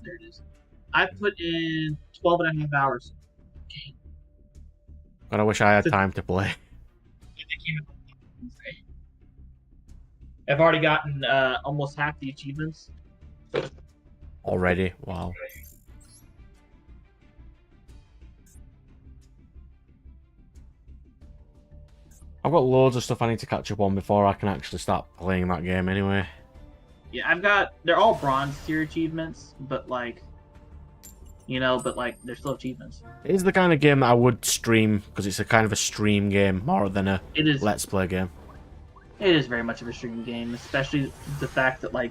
There it is. I put in 12 and a half hours. Okay. And I wish I had time to play. I've already gotten almost half the achievements. Already? Wow. I've got loads of stuff I need to catch up on before I can actually start playing that game anyway. Yeah, they're all bronze tier achievements, but like, they're still achievements. It is the kind of game that I would stream, because it's a kind of a stream game more than a let's play game. It is very much of a stream game, especially the fact that like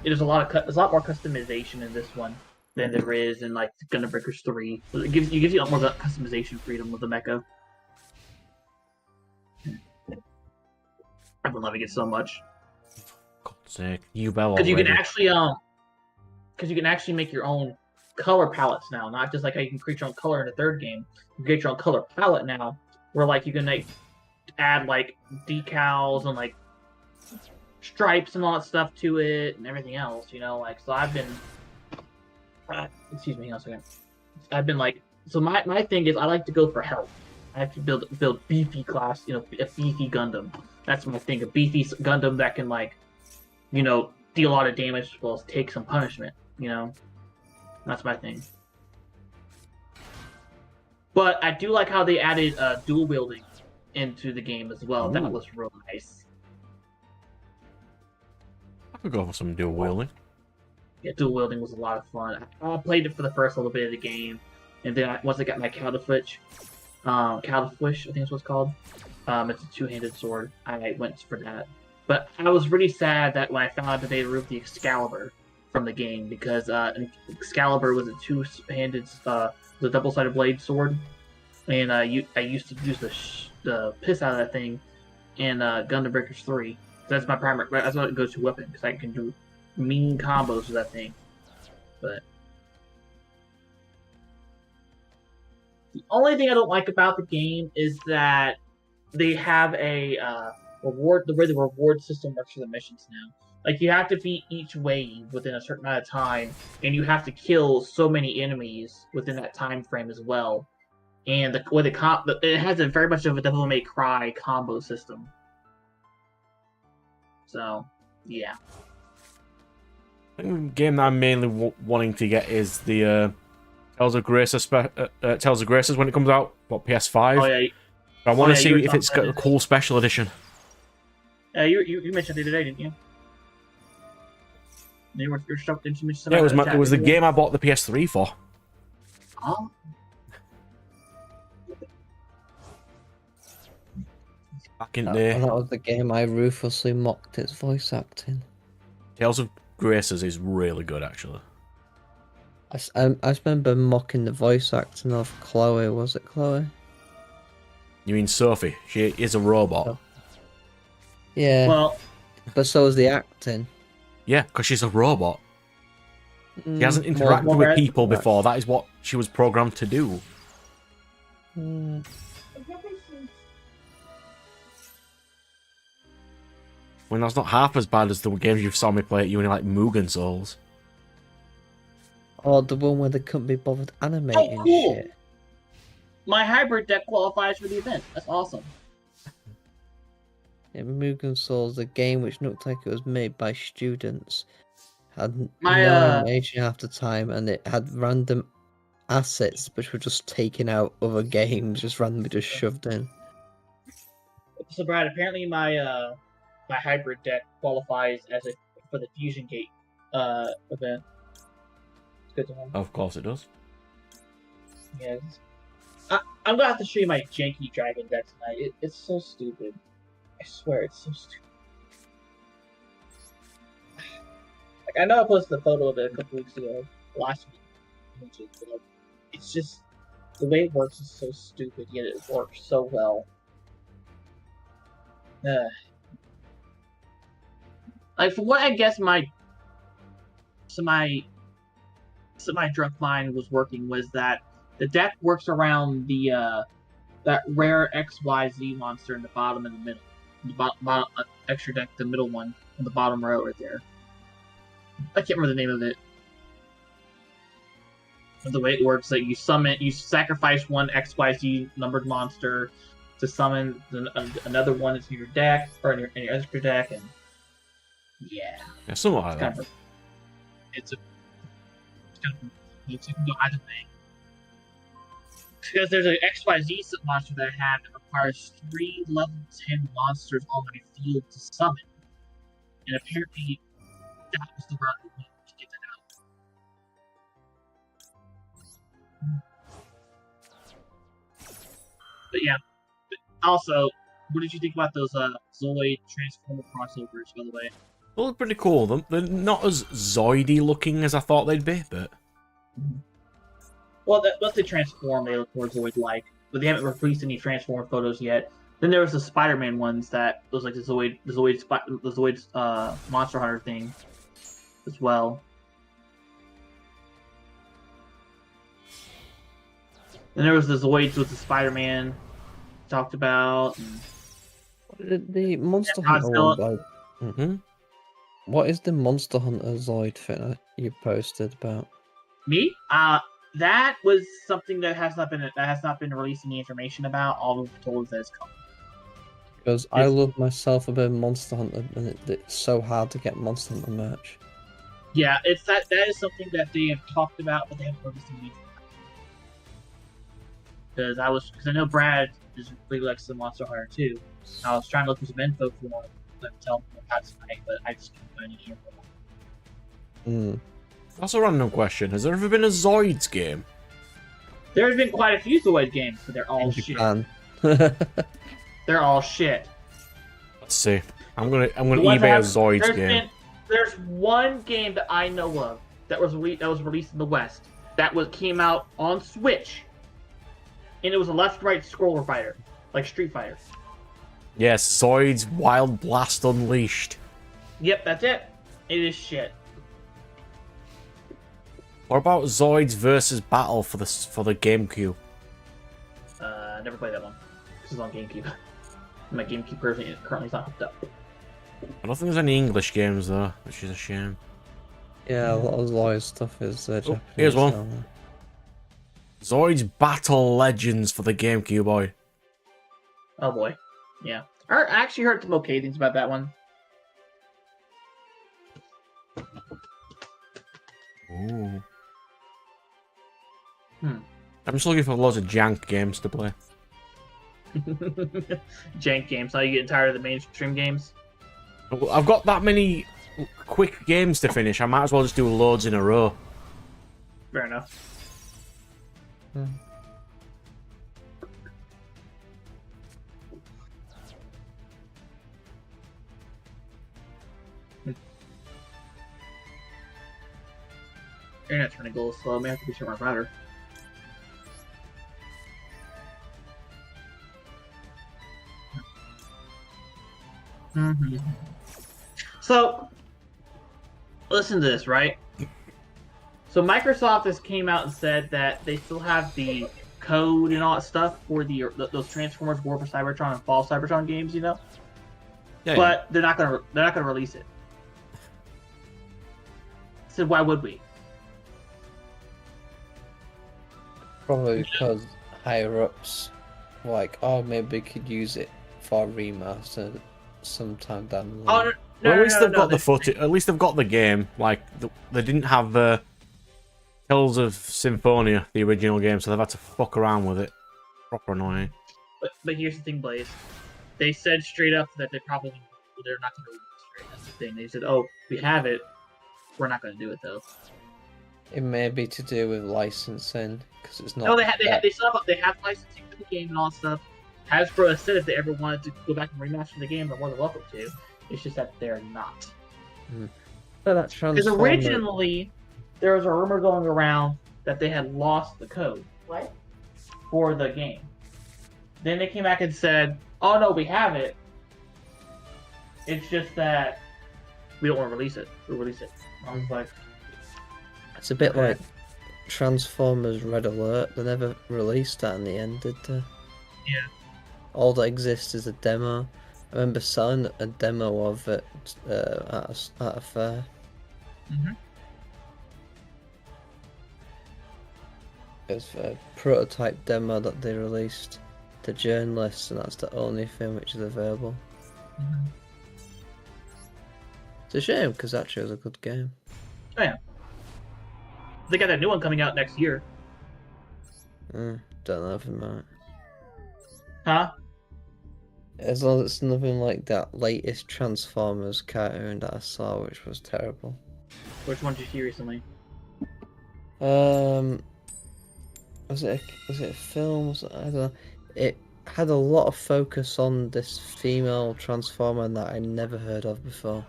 there's a lot more customization in this one than there is in like Gundam Breakers 3. It gives you a lot more customization freedom with the mecha. I've been loving it so much. God's sake, Duel because you can actually make your own color palettes now, not just like how you can create your own color in the third game. You create your own color palette now, where like you can like add like decals and like stripes and all that stuff to it and everything else. Like so I've been. Excuse me, hang on a second. I've been like so my thing is I like to go for health. I have to build beefy class, a beefy Gundam. That's my thing, a beefy Gundam that can like, deal a lot of damage as well as take some punishment. That's my thing. But I do like how they added dual wielding into the game as well. Ooh. That was real nice. I could go for some dual wielding. Yeah, dual wielding was a lot of fun. I played it for the first little bit of the game, and then once I got my Califush, I think that's what it's called. It's a two-handed sword. I went for that. But I was really sad that when I found out that they removed the Excalibur from the game, because Excalibur was a two-handed, the double-sided blade sword, and I used to use the piss out of that thing in Gundam Breakers 3. So that's my primary. That's what it goes to weapon, because I can do mean combos with that thing. But the only thing I don't like about the game is that they have a reward. The way the reward system works for the missions now, like you have to beat each wave within a certain amount of time, and you have to kill so many enemies within that time frame as well. And it has a very much of a Devil May Cry combo system. So, yeah. I think the game that I'm mainly wanting to get is the Tales of Graces when it comes out. What, PS5? Oh yeah. I want to see if it's got a cool special edition. You mentioned it today, didn't you? You're stuck into me. Yeah, it was the game I bought the PS3 for. Oh. Back in the day. That was the game I ruthlessly mocked its voice acting. Tales of Graces is really good, actually. I remember mocking the voice acting of Chloe. Was it Chloe? You mean Sophie? She is a robot. Oh. Yeah. Well, but so is the acting. Yeah, because she's a robot. She hasn't interacted with people before. That is what she was programmed to do. Mm. When that's not half as bad as the games you saw me play at uni, like Mugen Souls. Or the one where they couldn't be bothered animating shit. My hybrid deck qualifies for the event. That's awesome. In Mugen Souls, a game which looked like it was made by students, had no animation half the time, and it had random assets which were just taken out of other games, just randomly just shoved in. So, Brad, apparently my hybrid deck qualifies for the Fusion Gate event. It's good to know. Of course it does. Yeah. I'm gonna have to show you my janky dragon deck tonight. It's so stupid. I swear, it's so stupid. Like, I know I posted a photo of it a couple weeks ago, last week. But it's just, the way it works is so stupid, yet it works so well. Like, from what I guess my drunk mind was working was that the deck works around the that rare XYZ monster in the bottom and the middle. The bottom extra deck, the middle one on the bottom row right there. I can't remember the name of it. the way it works, that you sacrifice one XYZ numbered monster to summon another one into your deck or in your extra deck, and yeah, something like that. It's kind of you can go either way. Because there's an XYZ monster that I have that requires 3 level 10 monsters on my field to summon, and apparently that was the route we went to get that out. But yeah. Also, what did you think about those Zoid Transformer crossovers, by the way? They look pretty cool. They're not as Zoidy looking as I thought they'd be, but... Well, once they transform, they look more Zoid-like. But they haven't released any Transformer photos yet. Then there was the Spider-Man ones that was like the Zoid Monster Hunter thing as well. Then there was the Zoids with the Spider-Man talked about. The Monster Hunter one, like, What is the Monster Hunter Zoid thing you posted about? Me? That was something that has not been released any information about. All we've told is that it's coming. Because I love myself a bit of Monster Hunter, and it's so hard to get Monster Hunter merch. Yeah, it's that is something that they have talked about, but they haven't released anything. Because I know Brad really likes the Monster Hunter too. I was trying to look for some info for him, like tell him about tonight, but I just couldn't find any info. That's a random question. Has there ever been a Zoids game? There's been quite a few Zoid games, but they're all shit. They're all shit. Let's see. I'm gonna eBay a Zoids game. There's one game that I know of that was released in the West that came out on Switch, and it was a left-right scroller fighter, like Street Fighter. Yes, Zoids Wild Blast Unleashed. Yep, that's it. It is shit. What about Zoids versus Battle for the GameCube? Never played that one. This is on GameCube. My GameCube currently is not hooked up. I don't think there's any English games though, which is a shame. Yeah, a lot of Zoid stuff is Japanese. Here's one. Zoids Battle Legends for the GameCube, boy. Oh boy. Yeah. I actually heard some okay things about that one. Ooh. I'm just looking for loads of jank games to play. Jank games. Now you getting tired of the mainstream games? I've got that many quick games to finish. I might as well just do loads in a row. Fair enough. Internet's trying to go slow. May have to be somewhere better. So, listen to this, right? So Microsoft has came out and said that they still have the code and all that stuff for those Transformers War for Cybertron and Fall Cybertron games, you know. Yeah, but they're not gonna release it. So why would we? Probably because higher ups were like, oh, maybe we could use it for a remaster sometime down the line. Well, at least they've got the footage. At least they've got the game. Like they didn't have Tales of Symphonia, the original game, so they've had to fuck around with it. Proper annoying. But here's the thing, Blaze. They said straight up that they're not going to release it. That's the thing. They said, "Oh, we have it. We're not going to do it though." It may be to do with licensing because it's not. No, they have licensing for the game and all that stuff. Hasbro has said if they ever wanted to go back and remaster the game, they're more than welcome to. It's just that they're not. Because originally, there was a rumor going around that they had lost the code for the game. Then they came back and said, "Oh no, we have it. It's just that we don't want to release it. We'll release it." I was like, it's a bit like Transformers Red Alert. They never released that in the end, did they? Yeah. All that exists is a demo. I remember selling a demo of it at a fair. It's a prototype demo that they released to journalists, and that's the only thing which is available. Mm-hmm. It's a shame because actually it was a good game. Oh yeah. They got that new one coming out next year. Don't know if it might. Huh? As long as it's nothing like that latest Transformers cartoon that I saw, which was terrible. Which one did you see recently? Was it a film? I don't know. It had a lot of focus on this female Transformer that I never heard of before.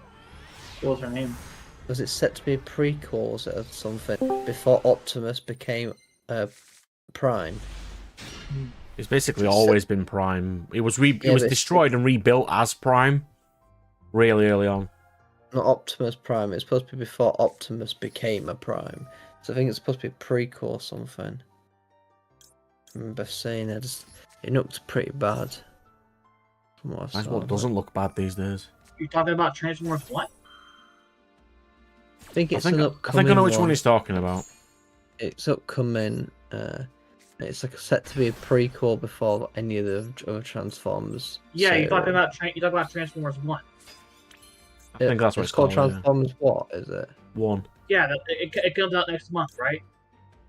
What was her name? Was it set to be a prequel or was it something before Optimus became Prime? It's basically always been Prime. It was destroyed and rebuilt as Prime really early on. Not Optimus Prime. It's supposed to be before Optimus became a Prime. So I think it's supposed to be a prequel or something. I remember saying it. It looked pretty bad. From what I That's saw, what doesn't look bad these days. You're talking about Transformers 1? I think it's an I upcoming think I know which one he's talking about. It's upcoming. It's like set to be a prequel before any of the other Transformers. Yeah, series. you're talking about Transformers 1. I think that's what it's called. yeah. Transformers. What is it? 1. Yeah, it comes out next month, right?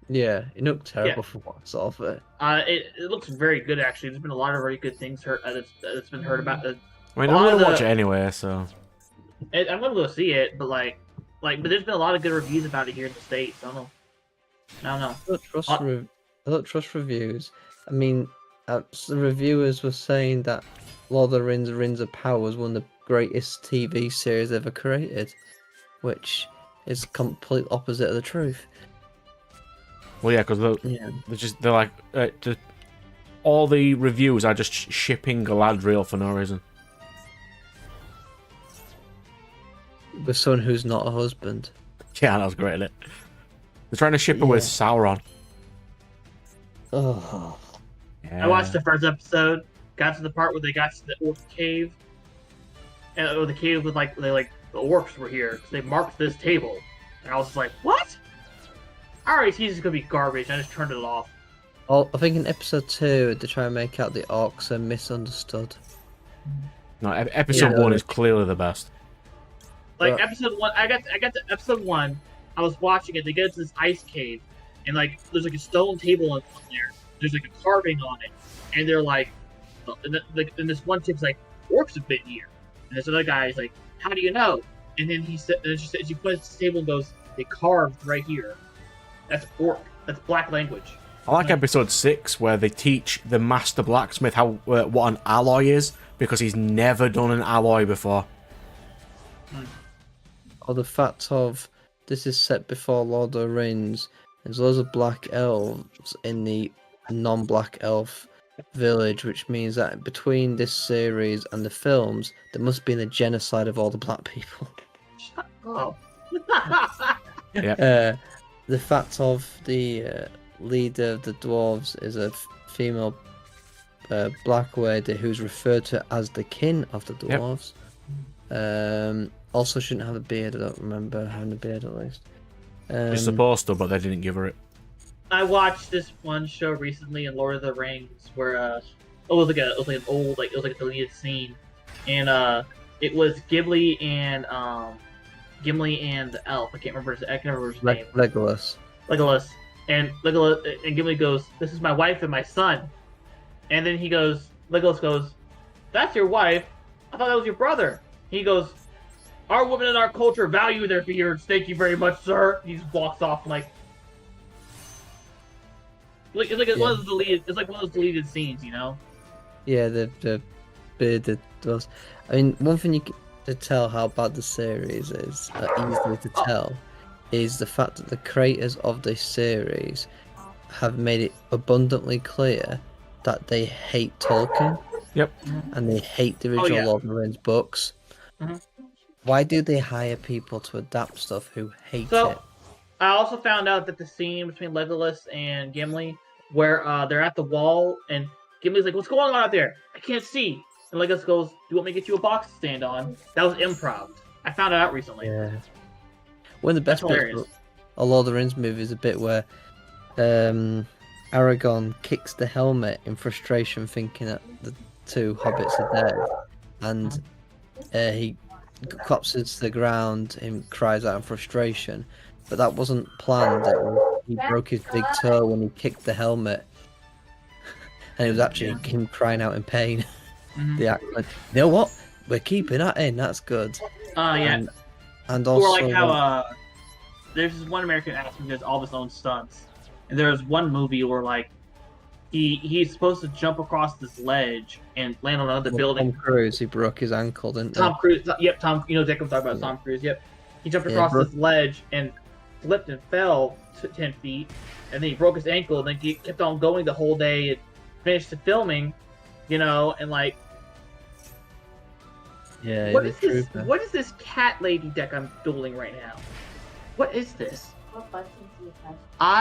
Yeah, it looked terrible for what I saw of it. It looks very good actually. There's been a lot of very good things that's been heard about. I mean, I'm gonna watch it anyway, so. I'm gonna go see it, but but there's been a lot of good reviews about it here in the States. I don't know. I don't trust reviews. I mean, the reviewers were saying that Lord of the Rings of Power was one of the greatest TV series ever created, which is complete opposite of the truth. Well, yeah, because they're like all the reviews are just shipping Galadriel for no reason. With someone who's not a husband. Yeah, that was great, isn't it? They're trying to ship her with Sauron. Oh. Yeah. I watched the first episode. Got to the part where they got to the orc cave, and the cave with the orcs were here. So they marked this table, and I was just like, "What?" I already see this is gonna be garbage. I just turned it off. Oh, I think in episode 2 they try and make out the orcs are misunderstood. No, episode 1 is clearly the best. Episode 1, I got to episode 1. I was watching it. They get to this ice cave, and there's a stone table in there. There's a carving on it, and they're and this one chick's like, "Orcs have been here," and this other guy's like, "How do you know?" And then she points to the table and goes, "They carved right here. That's orc. That's black language." I like episode 6 where they teach the master blacksmith what an alloy is because he's never done an alloy before. Or the fact of this is set before Lord of the Rings. There's loads of black elves in the non-black elf village, which means that between this series and the films, there must have been a genocide of all the black people. Shut up. Yeah. The fact of the leader of the dwarves is a female black lady who's referred to as the kin of the dwarves. Also shouldn't have a beard. I don't remember having a beard at least. She's supposed to, but they didn't give her it. I watched this one show recently in Lord of the Rings where it was like a deleted scene, and it was Gimli and the elf. I can't remember his name. Legolas. And Gimli goes, "This is my wife and my son," and then Legolas goes, "That's your wife? I thought that was your brother." He goes, "Our women in our culture value their beards. Thank you very much, sir." He just walks off one of those deleted. It's like one of those deleted scenes, you know. Yeah, the bearded dwarves. I mean, one thing you can to tell how bad the series is, easily to tell, is the fact that the creators of this series have made it abundantly clear that they hate Tolkien. Yep. And they hate the original Lord of the Rings books. Mm-hmm. Why do they hire people to adapt stuff who hate it? I also found out that the scene between Legolas and Gimli, where they're at the wall, and Gimli's like, "What's going on out there? I can't see." And Legolas goes, "Do you want me to get you a box to stand on?" That was improv. I found it out recently. Yeah. One of the best bits of a Lord of the Rings movie is a bit where Aragon kicks the helmet in frustration, thinking that the two hobbits are dead, and he collapses to the ground and cries out in frustration. But that wasn't planned. He broke his big toe when he kicked the helmet, and it was actually him crying out in pain. The accent. You know what? We're keeping that in. That's good. Yeah. And also, or like how there's this one American actor who does all of his own stunts, and there was one movie where like he's supposed to jump across this ledge and land on another building. Tom Cruise, he broke his ankle, didn't he? Tom Cruise, yep. Tom, you know exactly what I'm talking about. Tom Cruise, yep. He jumped across this ledge and slipped and fell 10 feet, and then he broke his ankle, and then he kept on going the whole day and finished the filming, you know, and like. Yeah. What is this? What is this cat lady deck I'm dueling right now? What is this? What buttons do you have?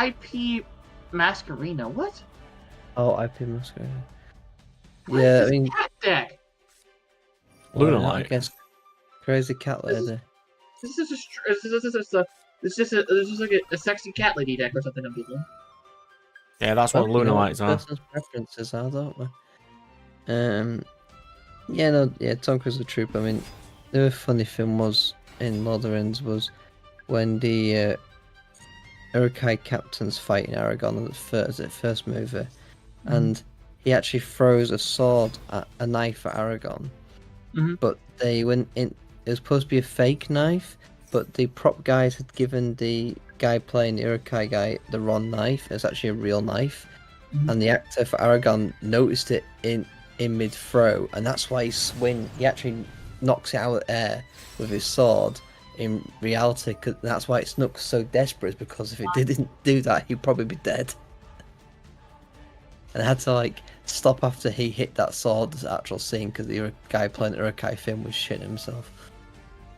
IP Masquerina. What? Oh, IP Masquerade. What Yeah, is I this mean, cat deck. Lunalight. I guess crazy cat lady. This is like a sexy cat lady deck or something I'm doing. Yeah, that's what Lunalights are. Person's preferences are, don't we? Yeah, Tom Cruise is a trooper. I mean, the funny thing was in Lord of the Rings was when the Uruk-hai captain's fighting Aragon in the first movie, and he actually throws a knife at Aragon, but they went in. It was supposed to be a fake knife, but the prop guys had given the guy playing the Uruk-hai guy the wrong knife. It's actually a real knife, and the actor for Aragon noticed it in mid throw, and that's why he actually knocks it out of the air with his sword. In reality, that's why Snook's so desperate, because if it didn't do that, he'd probably be dead. And I had to like stop after he hit that sword, the actual scene, because the guy playing the Uruk-hai Finn was shitting himself.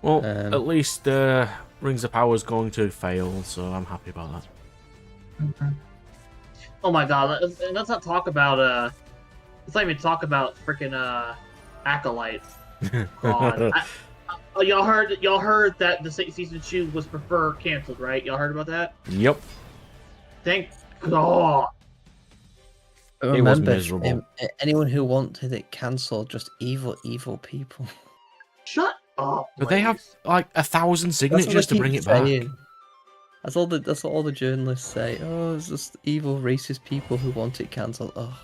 Well, at least Rings of Power is going to fail, so I'm happy about that. Oh my god! Let's not talk about let's not even talk about freaking acolytes. God. Y'all heard that the season 2 was canceled, right? Y'all heard about that? Yep. Thank God. It was miserable. Anyone who wanted it cancelled, just evil people. Shut up. But they have like 1,000 signatures to bring it back. That's all the journalists say. Oh, it's just evil racist people who want it cancelled. Oh,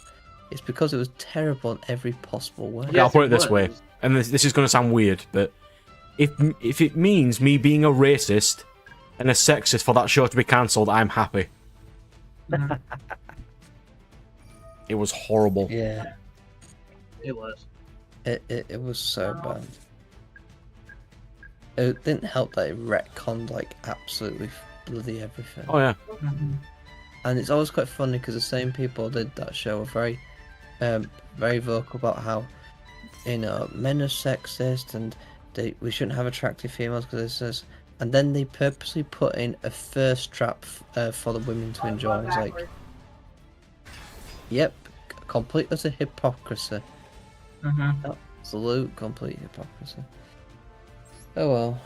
it's because it was terrible in every possible way. Okay, I'll put it this way, and this is going to sound weird, but if it means me being a racist and a sexist for that show to be cancelled, I'm happy. It was horrible. Yeah. It was. It was so bad. It didn't help that it retconned like absolutely bloody everything. Oh yeah. And it's always quite funny because the same people did that show are very vocal about how, you know, men are sexist and we shouldn't have attractive females because this is, and then they purposely put in a thirst trap for the women to enjoy. It's like, yep, complete utter hypocrisy. Absolute complete hypocrisy. Oh well.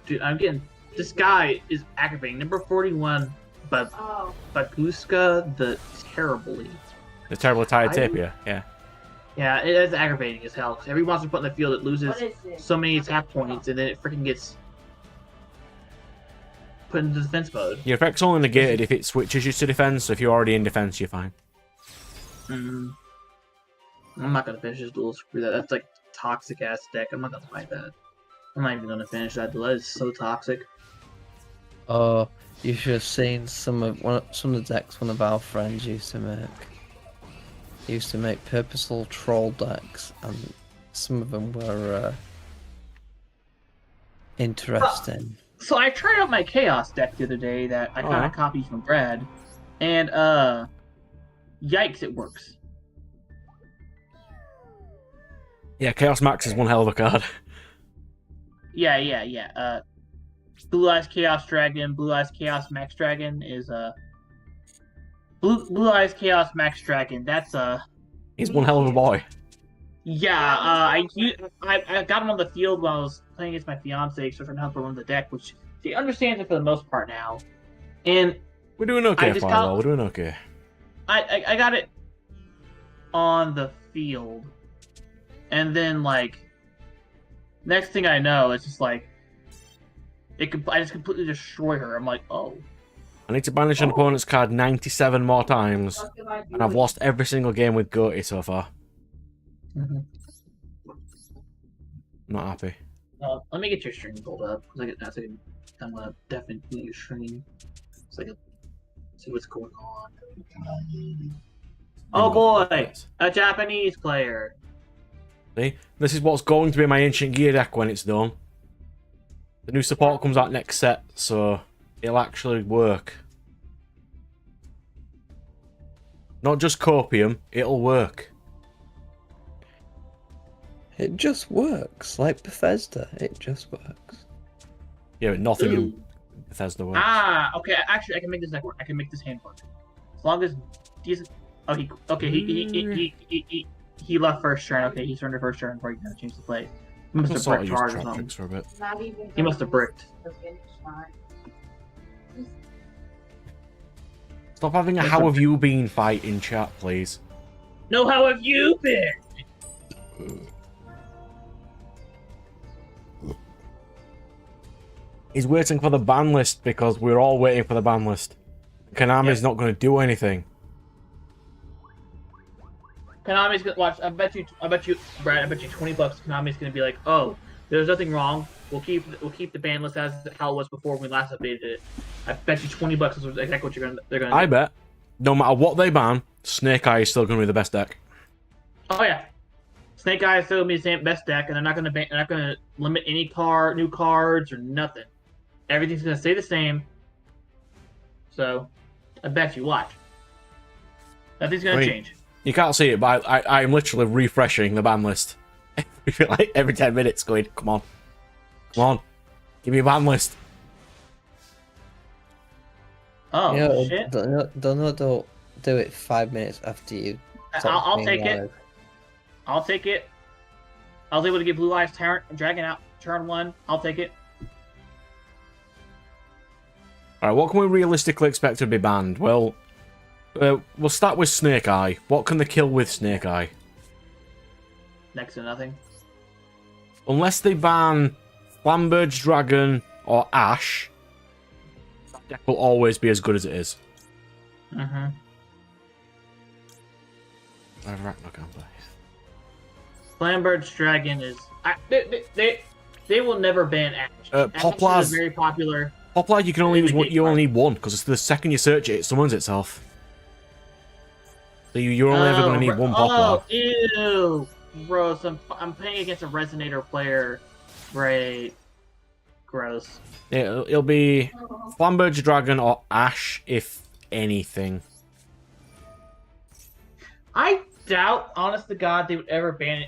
Dude, I'm getting. This guy is aggravating. Number 41, Baguska the Terribly. The Terrible Tapia, yeah. Yeah, it is aggravating as hell. Every monster put in the field, it loses so many attack points, and then it freaking gets put into defense mode. Your effect's only negated if it switches you to defense, so if you're already in defense, you're fine. I'm not gonna finish this duel. Screw that. That's like toxic ass deck. I'm not gonna fight that. I'm not even gonna finish that duel. That is so toxic. Oh, you should have seen some of the decks one of our friends used to make. He used to make purposeful troll decks, and some of them were interesting. So I tried out my Chaos deck the other day that I kind of copied from Brad, and yikes, it works. Yeah, Chaos Max is one hell of a card. Yeah. Blue Eyes Chaos Dragon, Blue Eyes Chaos Max Dragon is Blue Eyes Chaos Max Dragon. That's he's one hell of a boy. Yeah, I got him on the field when I was playing against my fiance, so trying to help her run the deck, which she understands it for the most part now. And we're doing okay, Firewall. We're doing okay. I got it on the field, and then like next thing I know, it's just like I just completely destroy her. I'm like, oh. I need to banish an opponent's card 97 more times, and I've lost every single game with Goatee so far. Not happy. Let me get your stream pulled up. I'm gonna definitely your stream so I can see what's going on. Oh boy, a Japanese player. See, this is what's going to be my Ancient Gear deck when it's done. The new support comes out next set, so it'll actually work. Not just copium, it'll work. It just works, like Bethesda. It just works. Yeah, but nothing in Bethesda works. Ah, okay. Actually, I can make this deck work. I can make this hand work. As long as he's he left first turn. Okay, he surrendered first turn before he got a chance to play. He must have bricked hard or something. For a bit. He must have bricked. Stop having a "how have you been" fight in chat, please. No, how have you been? He's waiting for the ban list because we're all waiting for the ban list. Konami's not going to do anything. Konami's gonna watch. I bet you, Brad. I bet you $20. Konami's gonna be like, "Oh, there's nothing wrong. We'll keep the ban list as how it was before we last updated it." I bet you $20 is exactly what they're gonna. I bet, no matter what they ban, Snake Eye is still going to be the best deck. Oh yeah, Snake Eye is still gonna be the best deck, and they're not gonna limit any new cards or nothing. Everything's gonna stay the same. So, I bet you watch. Nothing's gonna change. You can't see it, but I'm literally refreshing the ban list. Like every 10 minutes going, come on. Come on. Give me a ban list. Oh, you shit. Don't do it 5 minutes after you. I'll take it. I'll take it. I was able to get Blue Eyes Dragon out turn 1. I'll take it. Alright, what can we realistically expect to be banned? Well, we'll start with Snake Eye. What can they kill with Snake Eye? Next to nothing. Unless they ban Flamberge Dragon or Ash, that deck will always be as good as it is. Mm-hmm. Flamberge Dragon is... They will never ban Ash. Ash is very popular. Poplar, you can only use one. You only need one because the second you search it, it summons itself. So you're only ever going to need one Poplar. Oh, ew, gross! I'm playing against a Resonator player. Right, gross. Yeah, it'll be Flamberge Dragon or Ash, if anything. I doubt, honest to God, they would ever ban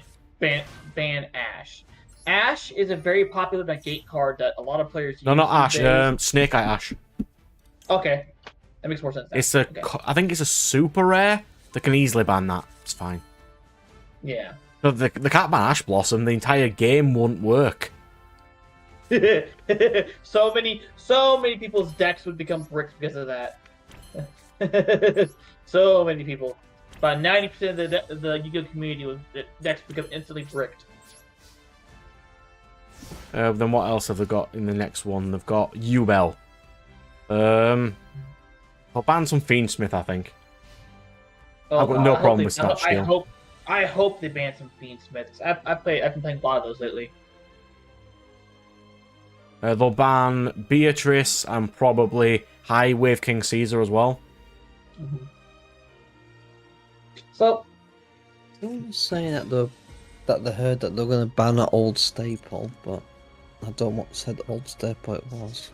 Ash. Ash is a very popular negate card that a lot of players use. No, not Ash. Snake Eye Ash. Okay, that makes more sense. It's a. Okay. I think it's a super rare that can easily ban that. It's fine. Yeah. But they can't ban Ash Blossom. The entire game won't work. so many people's decks would become bricked because of that. So many people. About 90% of the Yu-Gi-Oh community decks become instantly bricked. Then what else have they got in the next one? They've got Duel. I'll ban some Fiendsmith, I think. Oh, I've got no problem with Snatch Steal. I hope they ban some Fiendsmiths. I've been playing a lot of those lately. They'll ban Beatrice and probably High Wave King Caesar as well. Mm-hmm. So, someone's saying that they heard that they're going to ban an old staple, but I don't know what said old staple it was.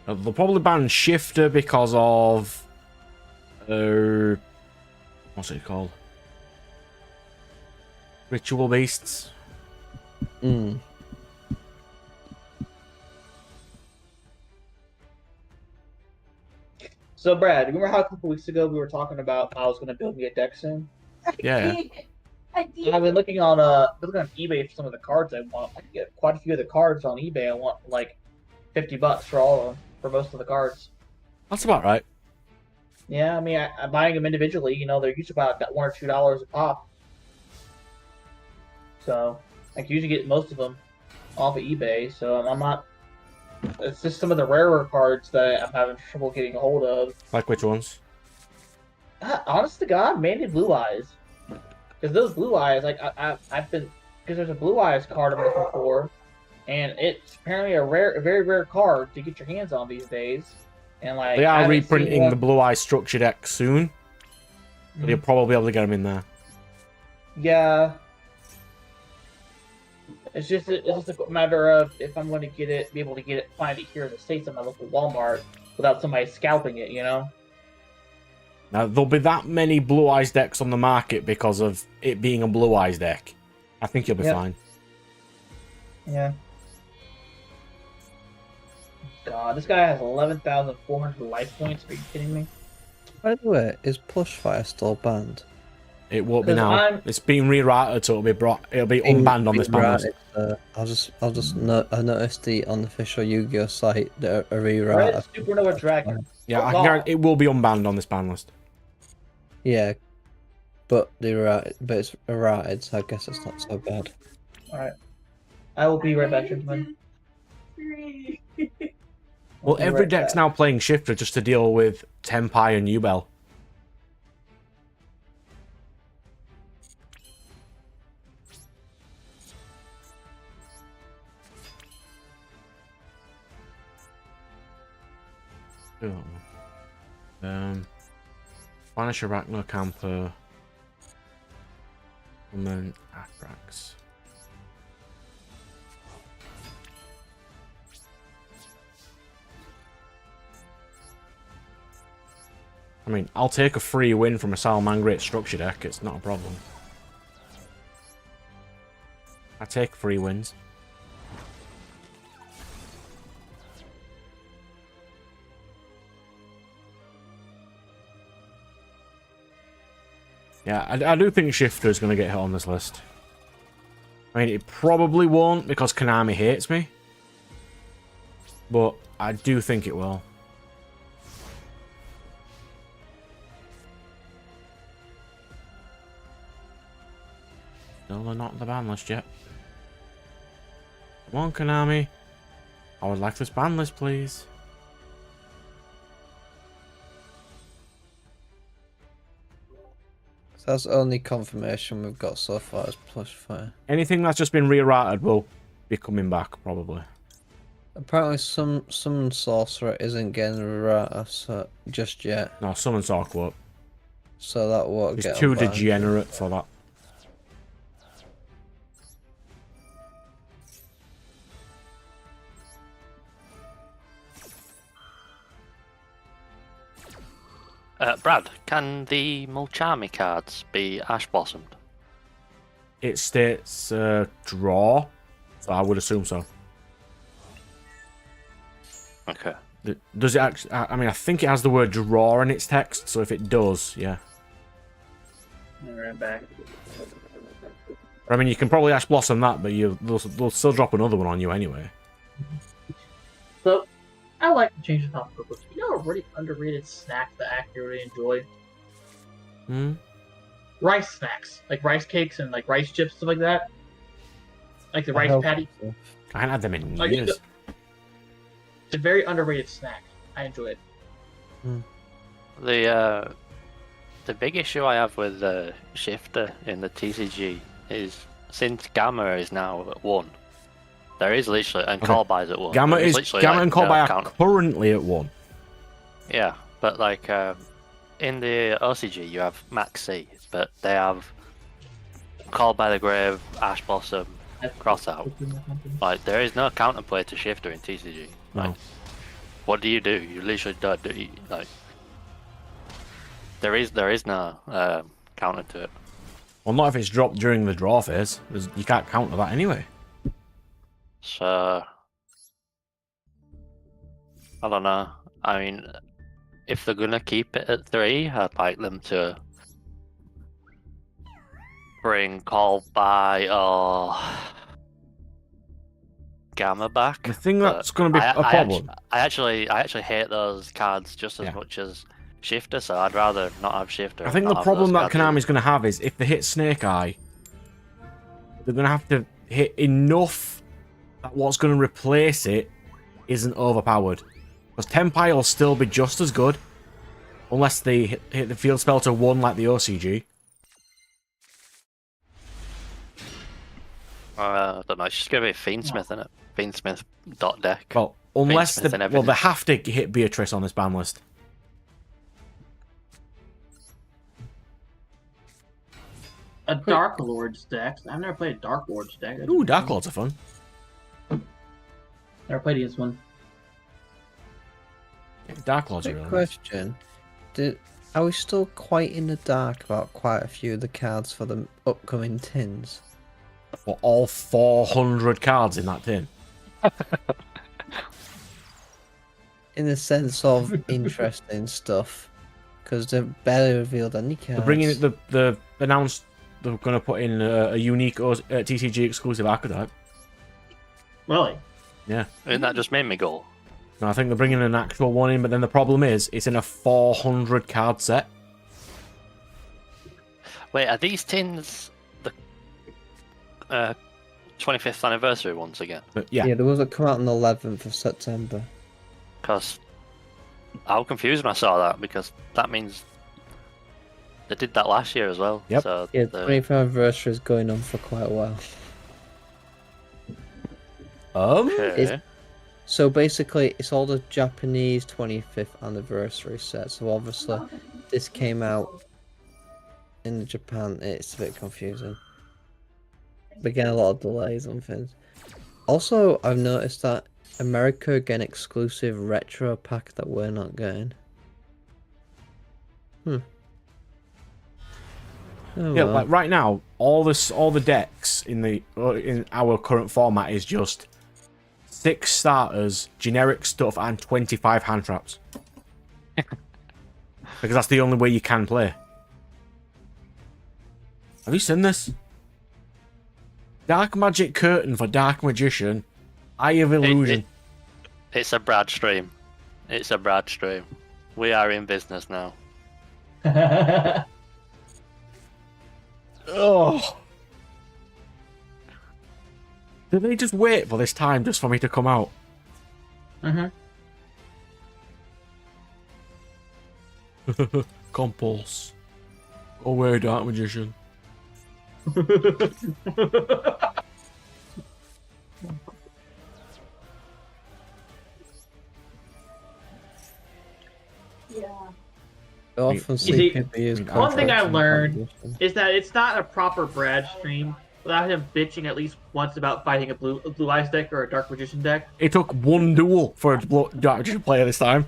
They'll probably ban Shifter because of what's it called? Ritual Beasts. So, Brad, remember how a couple weeks ago we were talking about how I was going to build me a deck soon? Yeah. I've been looking on eBay for some of the cards I want. I can get quite a few of the cards on eBay. I want like $50 for all of them, for most of the cards. That's about right. Yeah, I mean, I'm buying them individually. You know, they're usually about $1 or $2 a pop. So I can usually get most of them off of eBay. So I'm not. It's just some of the rarer cards that I'm having trouble getting a hold of. Like which ones? Honest to God, mainly Blue Eyes. Because those Blue Eyes, like I've been, because there's a Blue Eyes card I'm looking for, and it's apparently a very rare card to get your hands on these days. And like They I are haven't seen reprinting one. the Blue Eye Structure deck soon. But you'll probably be able to get them in there. Yeah. It's just a matter of if I'm going to get it, be able to get it, find it here in the States at my local Walmart without somebody scalping it, you know? Now, there'll be that many Blue Eyes decks on the market because of it being a Blue Eyes deck. I think you'll be fine. Yeah. God, this guy has 11,400 life points. Are you kidding me? By the way, is Plush Fire still banned? It won't be 'Cause now. It's been rewritten, so it'll be unbanned on this ban list. I'll just I noticed the unofficial Yu-Gi-Oh site that a rewrite. Red Supernova Dragon. Yeah, I can guarantee it will be unbanned on this ban list. Yeah, but it's errated, so I guess it's not so bad. Alright. I will be right back, gentlemen. Well, every deck's now playing Shifter just to deal with Tempai and Ubel. Spanish Arachno Camper. And then Atrax. I mean, I'll take a free win from a Salamangreat structure deck, it's not a problem. I take free wins. Yeah, I do think Shifter is going to get hit on this list. I mean, it probably won't because Konami hates me. But I do think it will. Still, they're not on the ban list yet. Come on, Konami. I would like this ban list, please. That's the only confirmation we've got so far is Plush Fire. Anything that's just been re-rated will be coming back, probably. Apparently some sorcerer isn't getting a rata so just yet. No, Summon Sark won't. So that won't get It's too unbanned. degenerate for that. Brad, can the Mulchami cards be Ash Blossomed? It states draw, so I would assume so. Okay. Does it actually? I mean, I think it has the word draw in its text, so if it does, yeah. Right back. I mean, you can probably Ash Blossom that, but they'll still drop another one on you anyway. So, I like to change the topic real quick. You know a really underrated snack that I actually really enjoy? Rice snacks. Like rice cakes and like rice chips, stuff like that. Like the rice patty. I haven't had them in Like, years. It's a very underrated snack. I enjoy it. The big issue I have with Shifter in the TCG is since Gamma is now at 1, there is literally, and Callby's at 1. Gamma there is literally, Gamma like, and Callby no are currently at 1. Yeah, but like in the OCG you have Max C, but they have Called by the Grave, Ash Blossom, Crossout. Like there is no counterplay to Shifter in TCG. Like, No. what do? You literally don't do like. There is no counter to it. Well, not if it's dropped during the draw phase. You can't counter that anyway. So I don't know. I mean, if they're gonna keep it at 3, I'd like them to bring Call by or Gamma back. The thing that's going to be a problem. I actually hate those cards just as Yeah. much as Shifter, so I'd rather not have Shifter. I think the problem that Konami's going to have is if they hit Snake Eye, they're going to have to hit enough that what's going to replace it isn't overpowered. Because Tenpai will still be just as good, unless they hit the field spell to 1 like the OCG. I don't know, it's just going to be Fiendsmith, isn't it? Fiendsmith dot deck. Well, unless they Fiendsmith have to hit Beatrice on this ban list. A Dark Lord's deck. I've never played a Dark Lord's deck. Ooh, Dark Lords are fun. Never played against one. Yeah, Dark Lords are Quick really question. Are we still quite in the dark about quite a few of the cards for the upcoming tins? nice. For all 400 cards in that tin. In the sense of interesting stuff. Because they've barely revealed any cards. They're bringing it, the announced they're going to put in a unique TCG exclusive archetype. Really? Yeah. Isn't that just made me go? No, I think they're bringing an actual one in, but then the problem is it's in a 400 card set. Wait, are these tins the 25th anniversary ones again? But yeah. Yeah, there was a come out on the 11th of September. Because I was confused when I saw that, because that means they did that last year as well. Yep. So Yeah, the 25th anniversary is going on for quite a while. Okay. So basically, it's all the Japanese 25th anniversary set. So obviously, this came out in Japan. It's a bit confusing. They get a lot of delays on things. Also, I've noticed that America get an exclusive retro pack that we're not getting. Oh, Yeah, well. like right now, all the decks in our current format is just 6 starters, generic stuff, and 25 hand traps. Because that's the only way you can play. Have you seen this? Dark Magic Curtain for Dark Magician. Eye of Illusion. It's a Brad stream. It's a Brad stream. We are in business now. Oh. Did they just wait for this time just for me to come out? Compulse. Go away, Dark Magician. I often see, see people use one thing I contracts in learned competition. is that it's not a proper Brad stream without him bitching at least once about fighting a blue eyes deck or a Dark Magician deck. It took one duel for a Dark Magician player this time.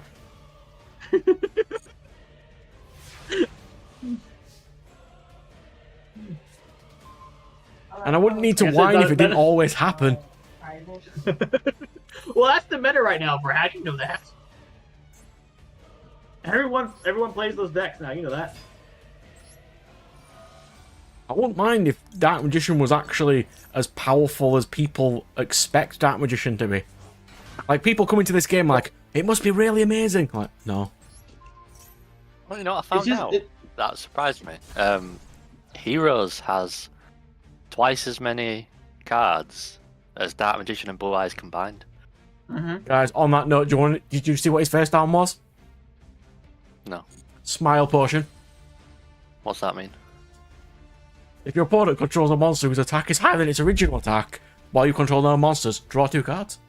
And I wouldn't need to whine if it didn't always happen. Well, that's the meta right now, Brad. You know that. Everyone plays those decks now. You know that. I wouldn't mind if Dark Magician was actually as powerful as people expect Dark Magician to be. Like, people come into this game like, it must be really amazing. Like, no. Well, you know what I found out? That surprised me. Heroes has twice as many cards as Dark Magician and Blue Eyes combined. Guys, on that note, did you see what his first arm was? No. Smile Potion. What's that mean? If your opponent controls a monster whose attack is higher than its original attack, while you control no monsters, draw 2 cards.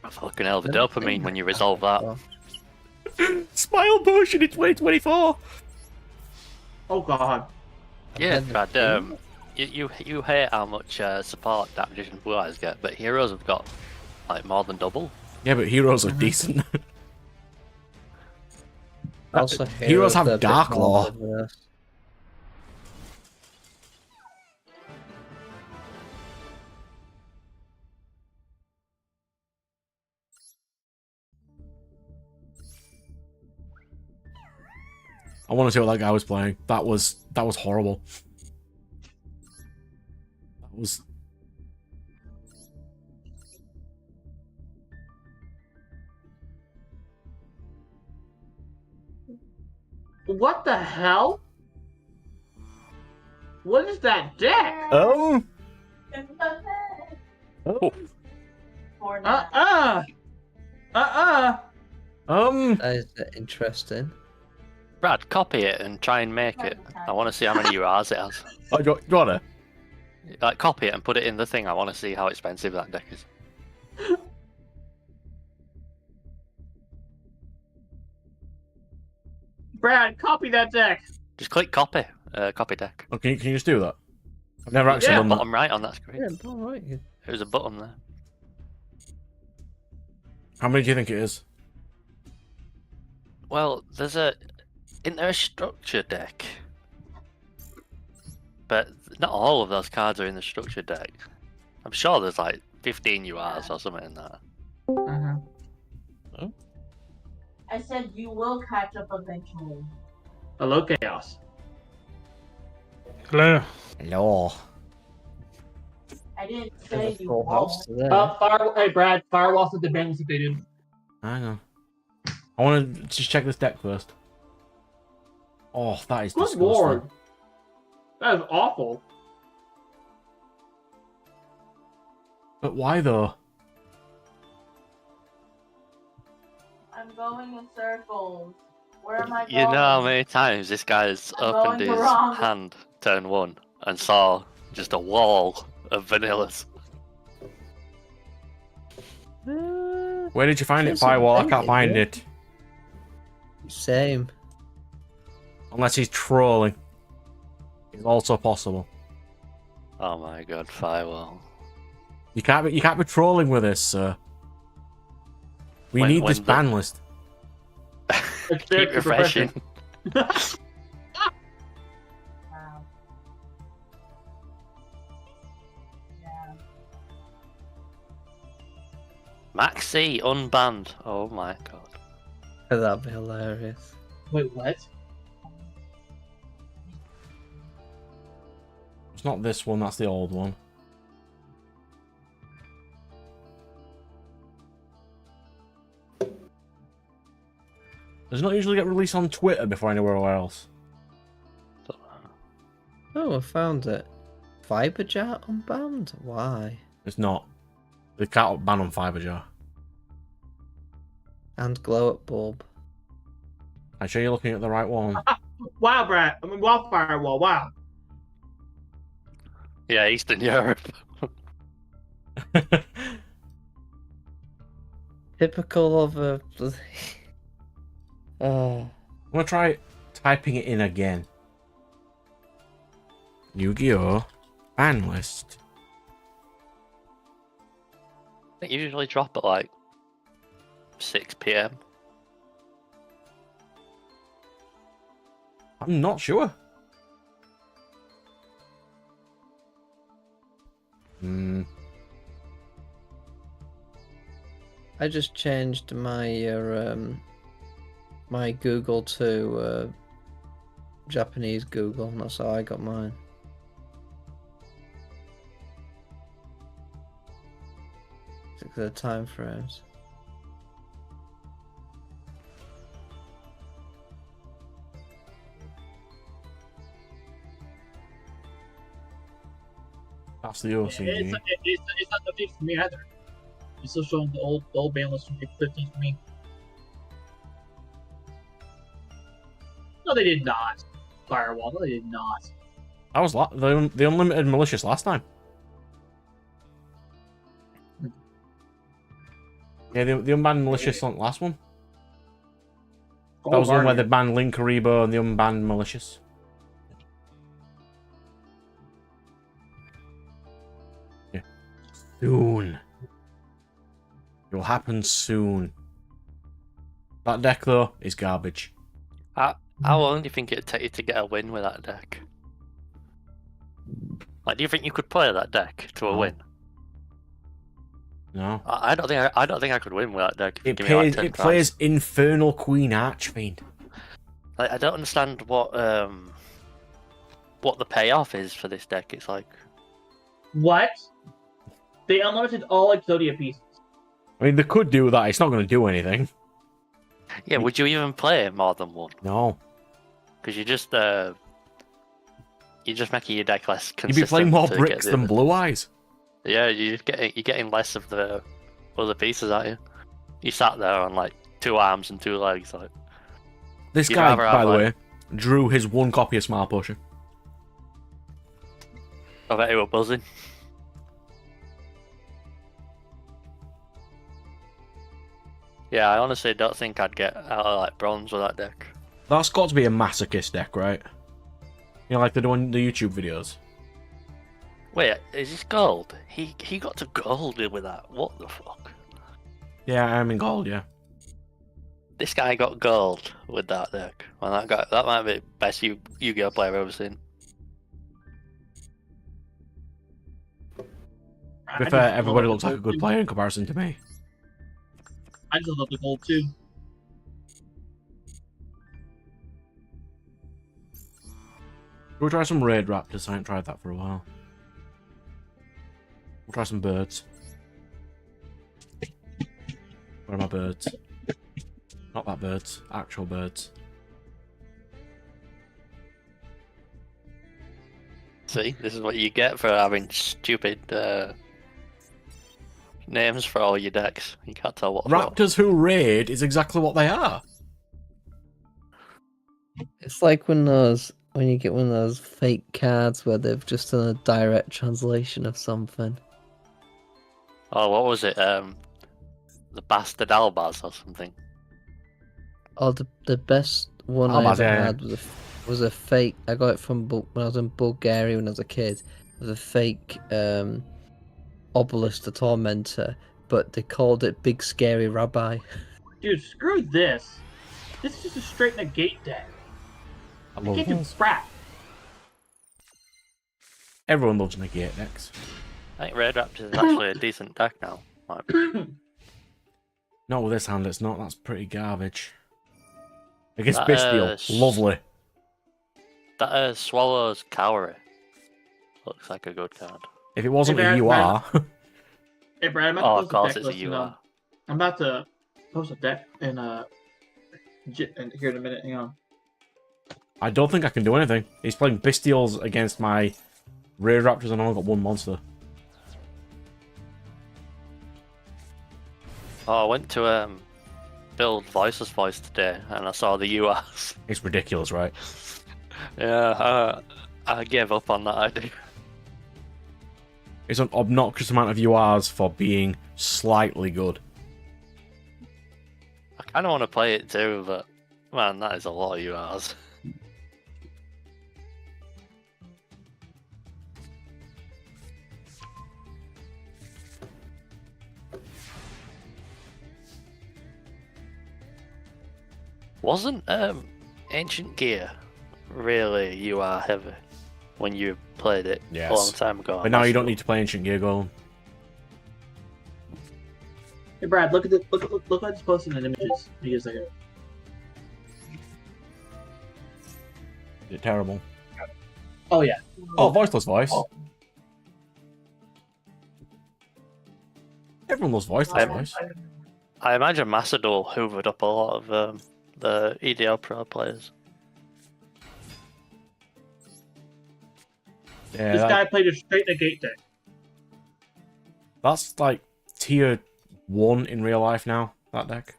Fucking hell, the dopamine when you resolve that. Smile Potion in 2024! Oh god. Yeah, Brad, you hate how much support Dark Magician and Blue Eyes get, but Heroes have got like more than double. Yeah, but Heroes are decent. Also, Heroes have are a bit Dark more Law. diverse. I want to see what that guy was playing. That was horrible. That was... What the hell? What is that deck? Oh. That is interesting. Brad, copy it and try and make it. I want to see how many URs it has. Oh, do you want it? Like, copy it and put it in the thing. I want to see how expensive that deck is. Brad, copy that deck. Just click copy. Copy deck. Oh, can you just do that? I've never actually Yeah, done that. Bottom right on that screen. Yeah, all right. There's a button there. How many do you think it is? Well, isn't there a structure deck? But not all of those cards are in the structure deck. I'm sure there's like 15 URs or something in that. I said you will catch up eventually. Hello, Chaos. Hello. Hello. I didn't There's say a you full house won't. today. Hey, Brad, Firewall said the ban was defeated. Hang on. I want to just check this deck first. Oh, that is Good disgusting. lord. That is awful. But why though? I'm going in circles. Where am I going? You know how many times this guy's I'm opened going his the wrong- hand turn 1 and saw just a wall of vanillas. Where did you find it, Just Firewall? I invent can't it, find yeah. it. Same. Unless he's trolling. It's also possible. Oh my god, Firewall. You can't be trolling with this, sir. We When- need when this the- ban list. Keep refreshing. Wow. Yeah. Maxi unbanned. Oh my god. That'd be hilarious. Wait, what? It's not this one, that's the old one. Does it not usually get released on Twitter before anywhere else? Oh, I found it. Fiber jar unbanned? Why? It's not. They can't ban on Fiber Jar. And glow up bulb. I'm sure you're looking at the right one. Wow, Brad. I mean, wow, Firewall. Wow. Yeah, Eastern Europe. Typical of a. Oh. I'm gonna try typing it in again. Yu-Gi-Oh! Ban list. I think you usually drop at like 6 PM. I'm not sure. I just changed my Google to Japanese Google, and that's how I got mine. Look at the time frames. That's the OCG. It's not updated for me either. It's still showing the old ban list from 15 for me. No, they did not. Firewall. No, they did not. That was the unlimited malicious last time. Yeah, the unbanned malicious on last one. That was the one where they banned Link Karibo and the unbanned malicious. Yeah. Soon. It will happen soon. That deck though is garbage. How long do you think it'd take you to get a win with that deck? Like, do you think you could play that deck to a No. win? No. I don't think I could win with that deck. If you It give me like 10 it plays Infernal Queen Archfiend. Like, I don't understand what the payoff is for this deck. It's like, What? They unlimited all Exodia pieces. I mean, they could do that. It's not going to do anything. yeah, would you even play more than one? No. because you're just making your deck less You'd consistent. be playing more to bricks get than Blue Eyes. Yeah, you're getting less of the other pieces, aren't you? You sat there on like 2 arms and 2 legs. Like This you'd guy, rather by have, the like- way, drew his 1 copy of Smile Potion. I bet you were buzzing. Yeah, I honestly don't think I'd get out of like bronze with that deck. That's got to be a masochist deck, right? You know, like they do on the YouTube videos. Wait, is this gold? He got to gold with that. What the fuck? Yeah, I'm in gold, yeah. This guy got gold with that deck. Well, that might be the best Yu-Gi-Oh player I've ever seen. To be fair, everybody looks like a good player in comparison to me. I just love the gold too. We'll try some Raid Raptors. I haven't tried that for a while. We'll try some birds. Where are my birds? Not that birds. Actual birds. See, this is what you get for having stupid names for all your decks. You can't tell what. Raptors who raid is exactly what they are. It's like when you get one of those fake cards where they've just done a direct translation of something. Oh, what was it? The Bastard Albaz or something. Oh, the best one I Albaz, ever yeah. had was a fake. I got it from when I was in Bulgaria when I was a kid. It was a fake Obelisk the Tormentor, but they called it Big Scary Rabbi. Dude, screw this. This is just a straight negate deck. I You love can't do those. crap. Everyone loves negate decks. I think Red Raptors is actually a decent deck now. Like, Not with this hand, it's not. That's pretty garbage. Against That, Bestial, lovely. that Swallow's Cowrie looks like a good card. If it wasn't Hey, a Brad, UR, Hey, Brad, I'm Oh, about of to course post a it's deck a list. UR. I'm about to post a deck in here in a minute. Hang on. I don't think I can do anything. He's playing Bestials against my Raid Raptors and I only got 1 monster. Oh, I went to build Voiceless Voice today, and I saw the URs. It's ridiculous, right? Yeah, I gave up on that idea. It's an obnoxious amount of URs for being slightly good. I kind of want to play it too, but man, that is a lot of URs. Wasn't Ancient Gear really UR heavy when you played it Yes. a long time ago? But now you don't need to play Ancient Gear Golem. Hey, Brad, look at the look at this posting in images. Give me a second. Is it terrible? Oh yeah. Oh, Voiceless Voice. Everyone loves Voiceless Voice. I imagine Macedol hoovered up a lot of the EDL Pro players. Yeah, This guy played a straight negate deck. that's like tier 1 in real life now, that deck.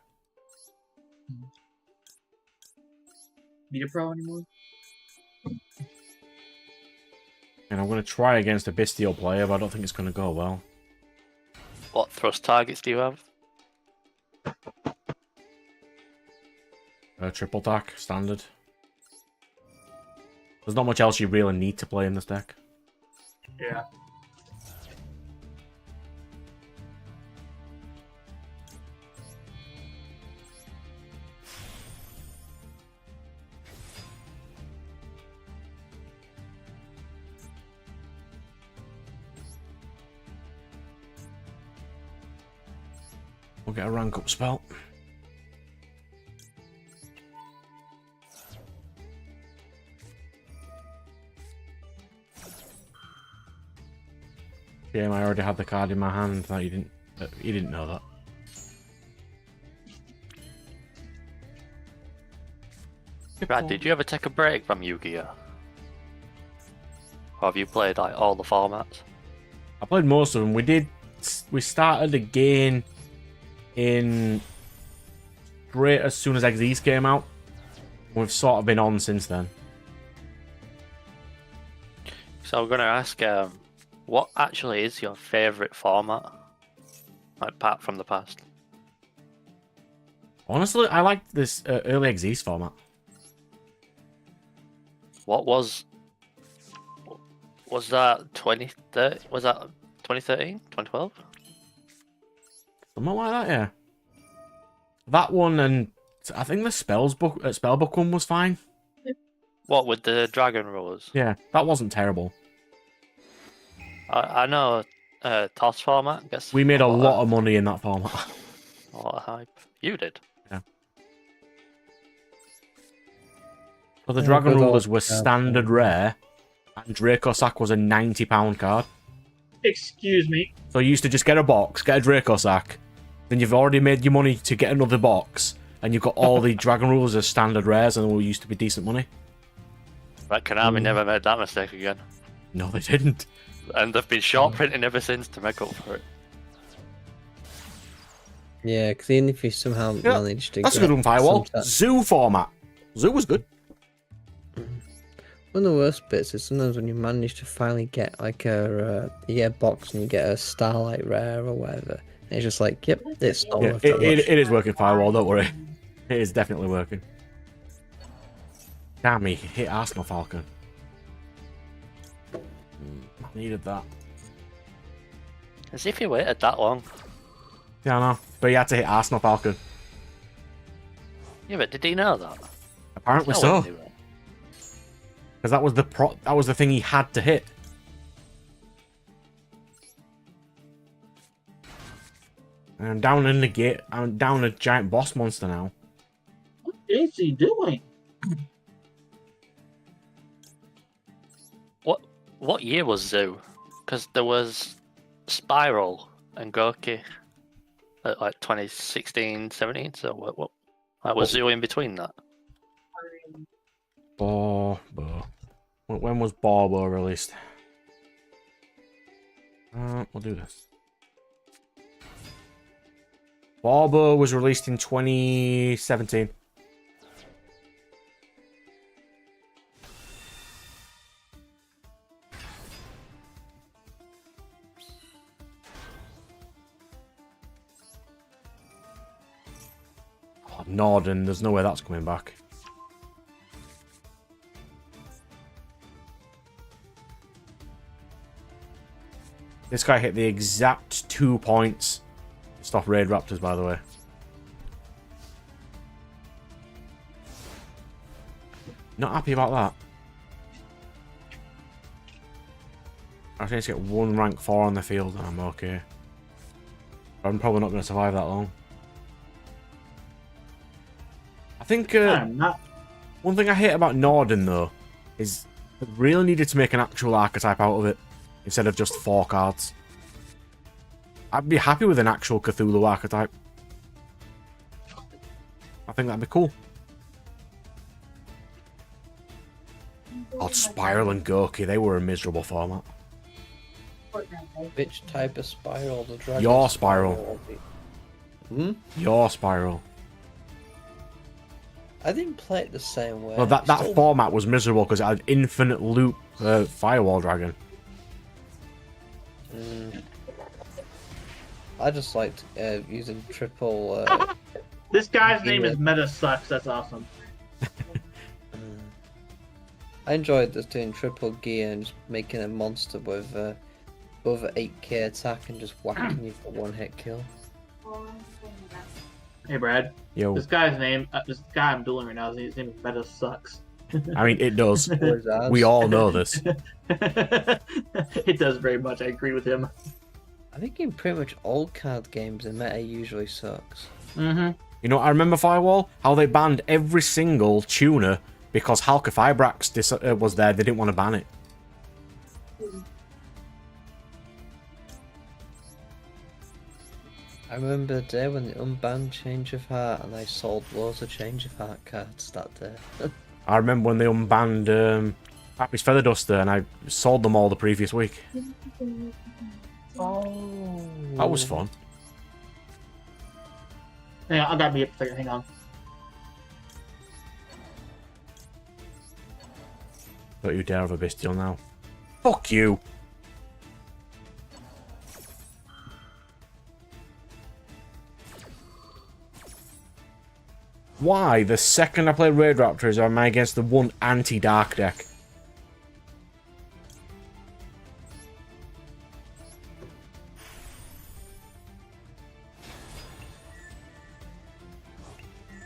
Need a pro anymore? And I'm going to try against a Bestial player, but I don't think it's going to go well. What thrust targets do you have? Triple attack, standard. There's not much else you really need to play in this deck. Yeah. We'll get a rank up spell. Shame I already had the card in my hand. That you didn't know that. Brad, did you ever take a break from Yu-Gi-Oh? Or have you played like all the formats? I played most of them. We started again in straight as soon as XEs came out. We've sort of been on since then. So I'm gonna ask, what actually is your favourite format? Like, apart from the past. Honestly, I liked this early XEs format. What was that 2013? Was that 2013? 2012? Something like that, yeah. That one, and I think the Spellbook one was fine. What with the dragon rulers? Yeah, that wasn't terrible. I know toss format gets We made a lot of money in that format. A lot of hype. You did. Yeah. So the Yeah, Dragon good Rulers old were card. standard rare, and Dracosack was a £90 card. Excuse me. So you used to just get a box, get a Dracosack, then you've already made your money to get another box, and you've got all the Dragon Rulers as standard rares, and they used to be decent money. But Konami never made that mistake again. No, they didn't. And they've been short printing ever since to make up for it. Yeah, because even if you somehow Yeah, managed to That's a get good one, Firewall. some Zoo format. Zoo was good. One of the worst bits is sometimes when you manage to finally get like you get a box and you get a Starlight Rare or whatever. And it's just like, yep, it's not Yeah, worth that much. it is working, Firewall, don't worry. It is definitely working. Damn me, hit Arsenal Falcon. I needed that. As if you waited that long. Yeah, I know. But you had to hit Arsenal Falcon. Yeah, but did he know that? Apparently No so. one knew it. Because that was the thing he had to hit. And I'm down in the gate. I'm down a giant boss monster now. What is he doing? What year was Zoo? Because there was Spiral and Gorky at like 2016, 17. So what like, was Zoo in between that? Barbo. When was Barbo released? We'll do this. Barbo was released in 2017. Oh, Norden, there's no way that's coming back. This guy hit the exact 2 points. Stop Raid Raptors, by the way. Not happy about that. I just need to get one rank 4 on the field and I'm okay. I'm probably not going to survive that long. I think one thing I hate about Norden, though, is they really needed to make an actual archetype out of it instead of just 4 cards. I'd be happy with an actual Cthulhu archetype. I think that'd be cool. God, Spiral and Goki, they were a miserable format. Which type of Spiral? The Dragon Your Spiral. Hmm? Your Spiral. I didn't play it the same way. Well, that format was miserable because it had infinite loop Firewall Dragon. I just liked using triple. This guy's name is Meta Sucks. That's awesome. I enjoyed just doing triple gear and just making a monster with over 8k attack and just whacking you for one hit kill. Hey, Brad. Yo. This guy's name, this guy I'm dueling right now, his name is Meta Sucks. I mean, it does. Always has. We all know this. It does very much. I agree with him. I think in pretty much all card games, the meta usually sucks. Mm-hmm. You know, I remember Firewall, how they banned every single tuner because Halka Fibrax was there. They didn't want to ban it. I remember the day when they unbanned Change of Heart and I sold loads of Change of Heart cards that day. I remember when they unbanned Happy's Feather Duster, and I sold them all the previous week. Oh. That was fun. Hang on, I gotta be up there. Hang on. Don't you dare have a bestial now. Fuck you! Why, the second I play Raid Raptors, am I against the one anti-dark deck?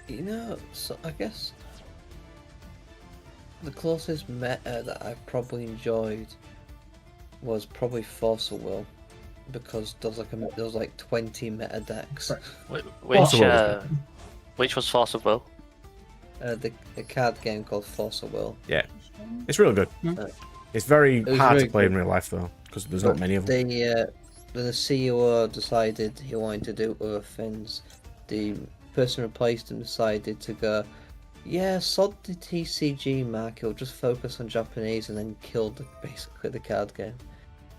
You know, so I guess the closest meta that I probably enjoyed was probably Force of Will, because there was like 20 meta decks. Which was Force of Will? The card game called Force of Will. Yeah, it's really good. It's very It was hard very to play good. in real life though, because there's not many of them. The CEO decided he wanted to do other things. The person replaced him decided to go, yeah, sod the TCG mark, he'll just focus on Japanese, and then killed basically the card game.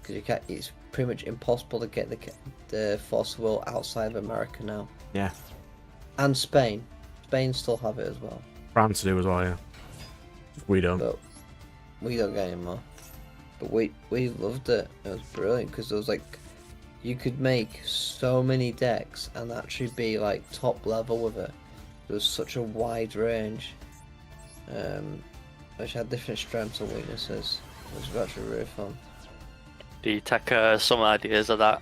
Because it's pretty much impossible to get the Force of Will outside of America now. Yeah. And Spain. Spain still have it as well. France do as well, yeah. We don't. But we don't get any more. But we loved it. It was brilliant because there was like, you could make so many decks and actually be like top level with it. There was such a wide range, which had different strengths and weaknesses. It was actually really fun. Do you take some ideas of that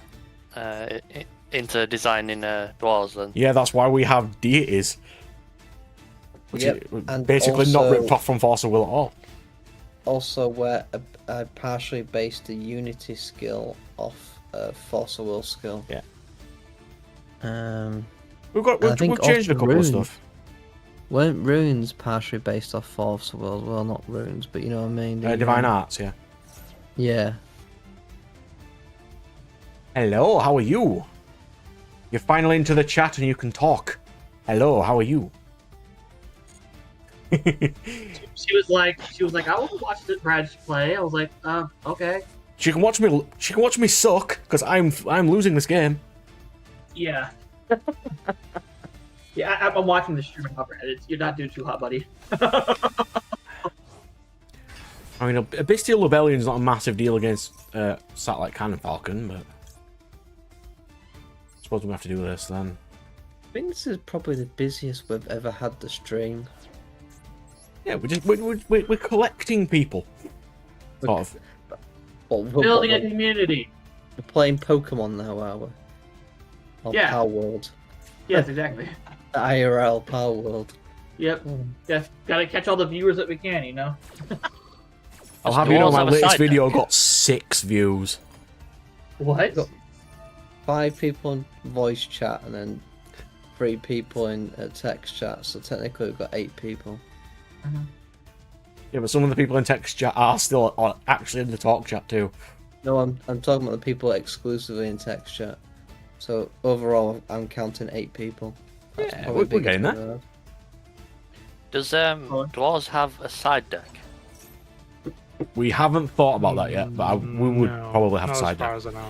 into designing Dwarves then? Yeah, that's why we have deities. Which Yep, is and basically not also- ripped off from Force of Will at all. Also, where I partially based the Unity skill off Force of Will skill. Yeah. We've We've changed a couple of runes. stuff. Weren't runes partially based off Force of Will? Well, not runes, but you know what I mean. Divine Arts, yeah. Yeah. Hello, how are you? You're finally into the chat and you can talk. Hello, how are you? She was like, I want to watch the Brad play. I was like, okay. She can watch me suck because I'm losing this game. Yeah. Yeah, I'm watching the stream and Hopper edits. You're not doing too hot, buddy. I mean, a Bestial Rebellion is not a massive deal against Satellite Cannon Falcon, but I suppose we have to do this then. I think this is probably the busiest we've ever had the stream. Yeah, we're collecting people. Sort of. Building a community. We're playing Pokemon now, are we? Or Yeah. Power World. Yes, exactly. The IRL Power World. Yep. Just gotta catch all the viewers that we can, you know? I'll have you know Dwarves my have a latest side video deck. got 6 views. What? 5 people in voice chat and then 3 people in text chat. So technically we've got 8 people. Yeah, but some of the people in text chat are still actually in the talk chat too. No, I'm talking about the people exclusively in text chat. So overall, I'm counting 8 people. That's Yeah, probably we're getting biggest there. we've had. Does Dwarves have a side deck? We haven't thought about that yet, but we would No, probably have not a side as far deck. as I know.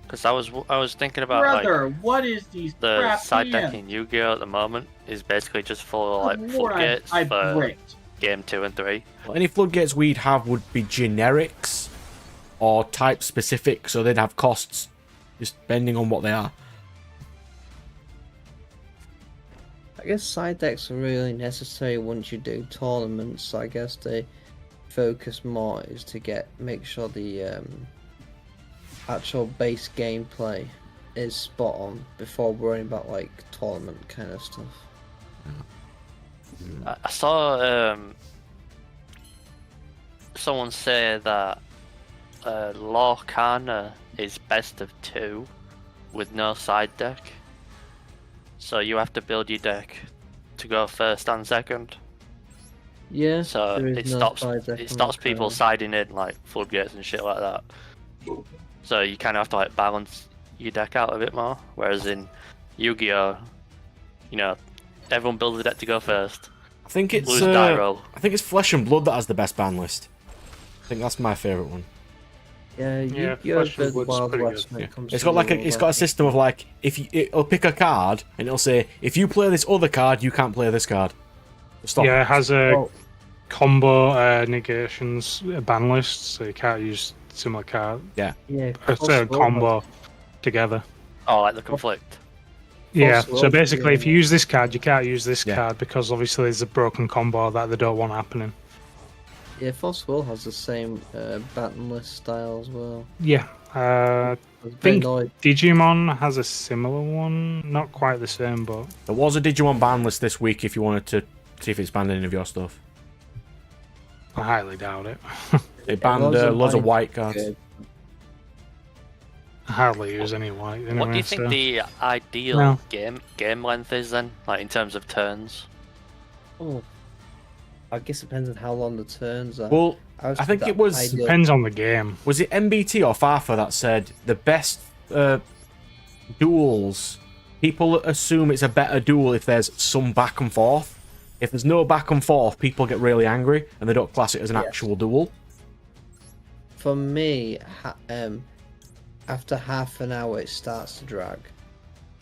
Because I was thinking about Brother, like what is these the crap side hands? deck in Yu-Gi-Oh at the moment is basically just full of like What floodgates I for bricked. game 2 and 3. Well, any floodgates we'd have would be generics or type specific, so they'd have costs just depending on what they are. I guess side decks are really necessary once you do tournaments. So I guess the focus more is to make sure the actual base gameplay is spot on before worrying about like tournament kind of stuff. I saw someone say that Lorcana is best of 2 with no side deck. So you have to build your deck to go first and second. Yeah. So there is it no stops side deck on stops people Lorcana. siding in like floodgates and shit like that. So you kind of have to like balance your deck out a bit more. Whereas in Yu-Gi-Oh, you know, everyone builds a deck to go first. I think it's Blue's die roll. I think it's Flesh and Blood that has the best ban list. I think that's my favourite one. Yeah, Yeah, you're Flesh and the Blood's Wild pretty West good. when it comes It's to got like rules, it's got a system of like it'll pick a card and it'll say if you play this other card, you can't play this card. Stop. Yeah, it has a Oh. combo negations ban list, so you can't use similar card. Yeah, Or say a combo together. Oh, like the conflict. Yeah, False so World, basically, yeah. if you use this card, you can't use this Yeah. card because obviously there's a broken combo that they don't want happening. Yeah, False Will has the same baton list style as well. Yeah, I was a bit think annoyed. Digimon has a similar one, not quite the same, but There was a Digimon ban list this week if you wanted to see if it's banned any of your stuff. I highly doubt it. It banned was a loads of ban- white cards. Good. I hardly use any white anyway. What do you think so- the ideal No. game length is then? Like in terms of turns? Oh, I guess it depends on how long the turns are. Well, was I think that it was- ideal- Depends on the game. was it MBT or Farfa that said the best duels? People assume it's a better duel if there's some back and forth. If there's no back and forth, people get really angry and they don't class it as an Yes. actual duel. For me, after half an hour, it starts to drag.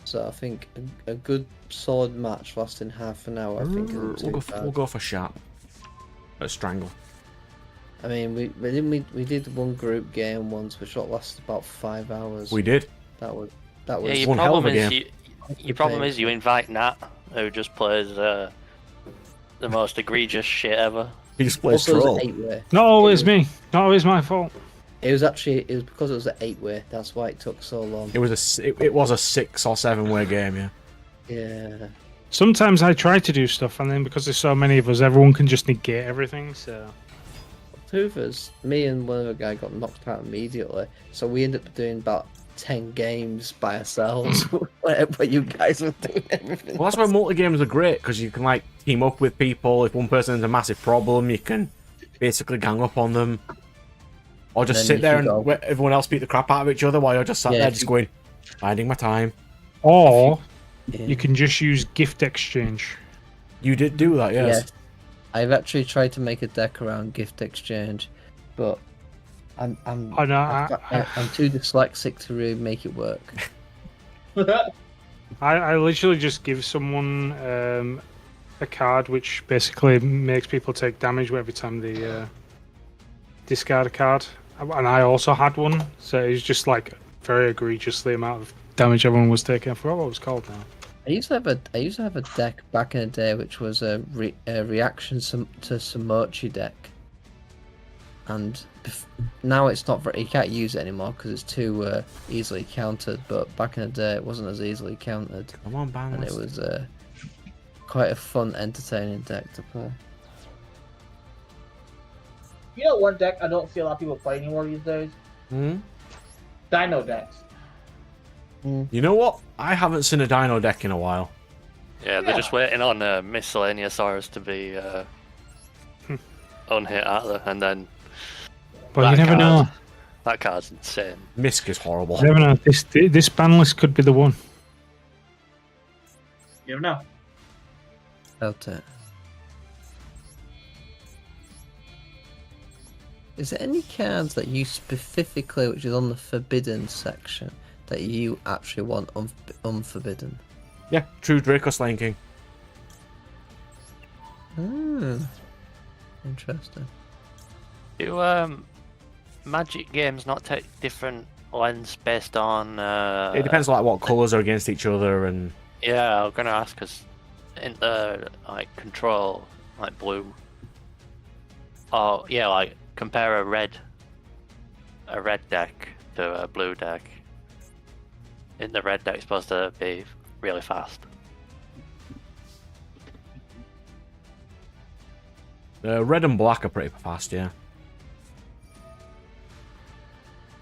So I think a good solid match lasting half an hour, I think isn't too bad. We'll go for sharp. Strangle. I mean, we did one group game once, which lasted about 5 hours. We did. That was Yeah, It's your one hell of problem a is your problem is you invite Nat, who just plays the most egregious shit ever. He just plays also troll. was an 8-way. Not always me. Not always my fault. It was because it was an 8-way. That's why it took so long. It was a 6 or 7 way game, yeah. Yeah. Sometimes I try to do stuff, and then because there's so many of us, everyone can just negate everything. So Two of us, me and one other guy, got knocked out immediately. So we ended up doing about 10 games by ourselves, where you guys were doing everything. Well, that's why multi-games are great, because you can, like, team up with people. If one person has a massive problem, you can basically gang up on them. Or just Then sit if there you and go- let everyone else beat the crap out of each other while you're just sat Yeah, there if just you- going, biding my time. or Yeah. you can just use gift exchange. You did do that, yes. Yes. I've actually tried to make a deck around gift exchange, but I'm Oh no, I'm too dyslexic to really make it work. I literally just give someone a card which basically makes people take damage every time they discard a card. And I also had one, so it was just like very egregiously amount of damage everyone was taking. I forgot what it was called now. I used to have a deck back in the day which was a reaction to Samochi deck, and now it's not very. You can't use it anymore because it's too easily countered. But back in the day, it wasn't as easily countered, Come on, ban and it list. was quite a fun, entertaining deck to play. You know, one deck I don't see a lot of people play anymore these days? Hmm? Dino decks. You know what? I haven't seen a dino deck in a while. Yeah, they're just waiting on Miscellaneousaurus to be unhit out there, and then But That you never card. know. that card's insane. Misk is horrible. You never know. This ban list could be the one. You never know. Felt it. Is there any cards that you specifically, which is on the forbidden section, that you actually want unforbidden? Yeah, true Draco Slaying King. Interesting. Do Magic games not take different lengths based on? It depends like what colours are against each other and Yeah, I'm gonna ask because in the like control, like blue. Oh yeah, like compare a red deck to a blue deck. In the red deck, it's supposed to be really fast. red and black are pretty fast, yeah.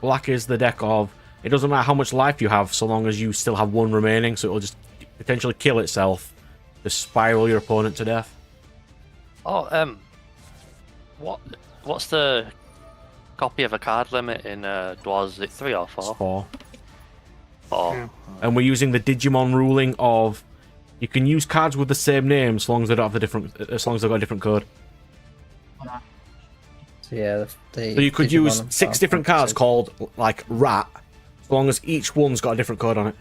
Black is the deck of it doesn't matter how much life you have so long as you still have one remaining, so it'll just potentially kill itself to spiral your opponent to death. Oh, what's the copy of a card limit in Duel? Is it 3 or 4? It's 4. 4. Yeah. And we're using the Digimon ruling of You can use cards with the same name as long as they don't have the different, as long as they've got a different code. So yeah, So you could use 6 different cards called like Rat, as long as each one's got a different code on it.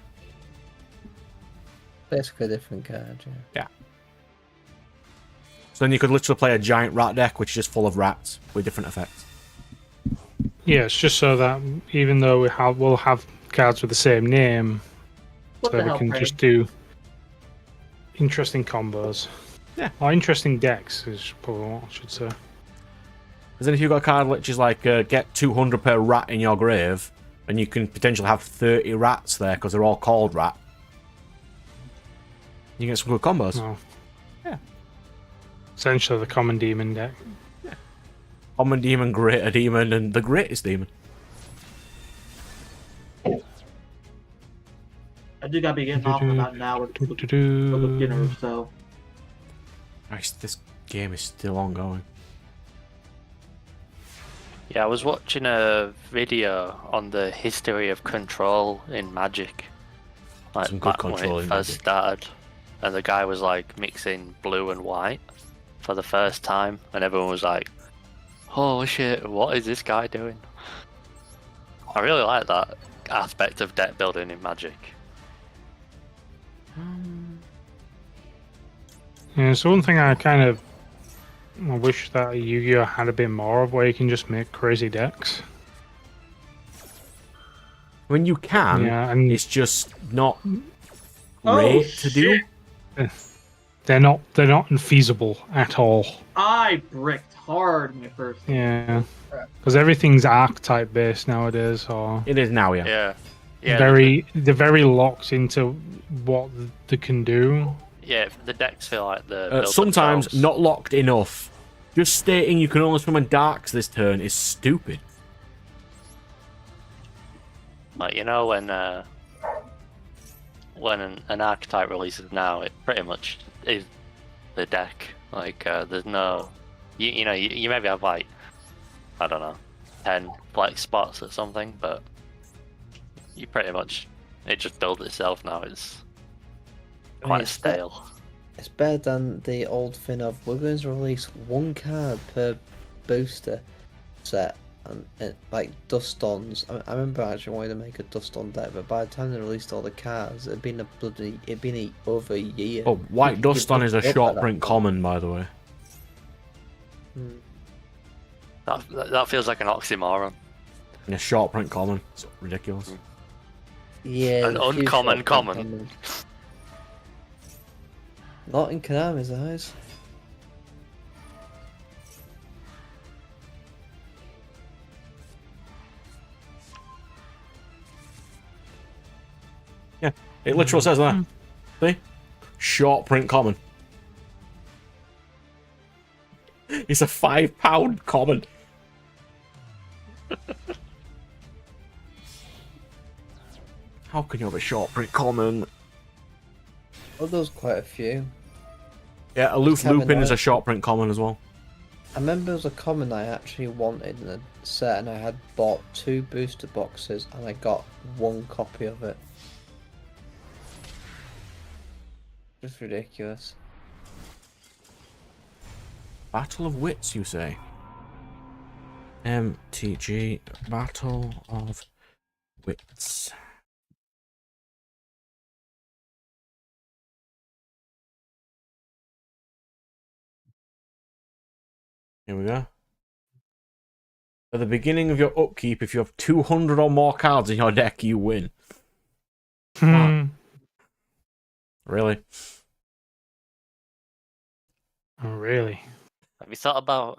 Basically a different card, Yeah. So then you could literally play a giant rat deck, which is just full of rats with different effects. Yeah, it's just so that even though we'll have cards with the same name, What so the we hell, can Craig? just do interesting combos. Yeah. Or interesting decks is probably what I should say. Because then if you've got a card which is like, get 200 per rat in your grave, and you can potentially have 30 rats there because they're all called rat, you get some good combos. Oh. Yeah. Essentially the common demon deck. Common demon, greater demon, and the greatest demon. I do gotta be getting off in about an hour for dinner, so. Christ, this game is still ongoing. Yeah, I was watching a video on the history of control in Magic. Like Some good back when control it in first Magic. started. And the guy was like mixing blue and white for the first time, and everyone was like, "Oh shit, what is this guy doing?" I really like that aspect of deck building in Magic. Yeah, so one thing I wish that Yu-Gi-Oh had a bit more of, where you can just make crazy decks. When you can, Yeah, and it's just not Oh, great to do. they're not infeasible at all. I bricked hard my first. Yeah, because everything's archetype based nowadays, or It is now, yeah. Yeah. Yeah. they're very locked into what they can do. Yeah, the decks feel like the Sometimes not locked enough. Just stating you can only summon darks this turn is stupid. Like, you know, when an archetype releases now, it pretty much is the deck. Like, there's no, you know, you maybe have like, I don't know, 10 flex spots or something, but you pretty much, it just builds itself now. It's quite it's stale. It's better than the old thing of we're going to release 1 card per booster set, and like Dust Ons. I remember actually wanting to make a Dust On deck, but by the time they released all the cards, it'd been over a year. Oh, White Dust On is a Give up short at that print point. common, by the way. That feels like an oxymoron. And a short print common. It's ridiculous. Yeah, An the few uncommon short print common. commons. Not in Konami's eyes. Yeah, it literally says that. See? Short print common. It's a £5 common. How can you have a short print common? Oh, there's quite a few. Yeah, Aloof Kevin Lupin is a Knight. short print common as well. I remember there was a common I actually wanted in a set, and I had bought 2 booster boxes, and I got 1 copy of it. Just ridiculous. Battle of Wits, you say? MTG Battle of Wits. Here we go. At the beginning of your upkeep, if you have 200 or more cards in your deck, you win. Really? Oh, really? Have you thought about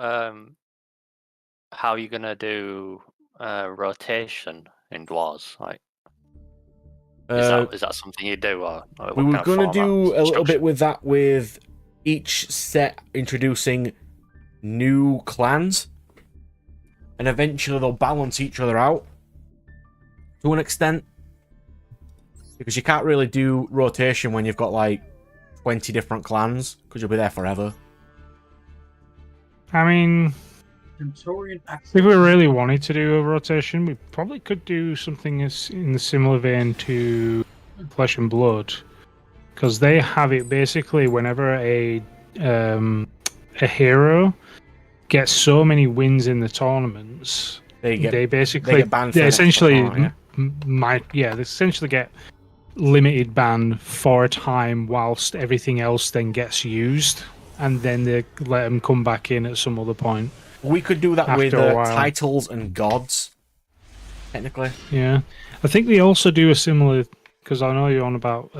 how you're gonna do rotation in Dwarves? Like, is that something you do, or what We were kind of going to do format a little structure? bit with that, with each set introducing new clans, and eventually they'll balance each other out to an extent, because you can't really do rotation when you've got like 20 different clans, because you'll be there forever. I mean, Centurion if we really wanted to do a rotation, we probably could do something in the similar vein to Flesh and Blood, because they have it basically whenever a hero gets so many wins in the tournaments, they get banned. They essentially they essentially get limited ban for a time whilst everything else then gets used, and then they let them come back in at some other point. We could do that with titles and gods, technically. Yeah, I think they also do a similar, because I know you're on about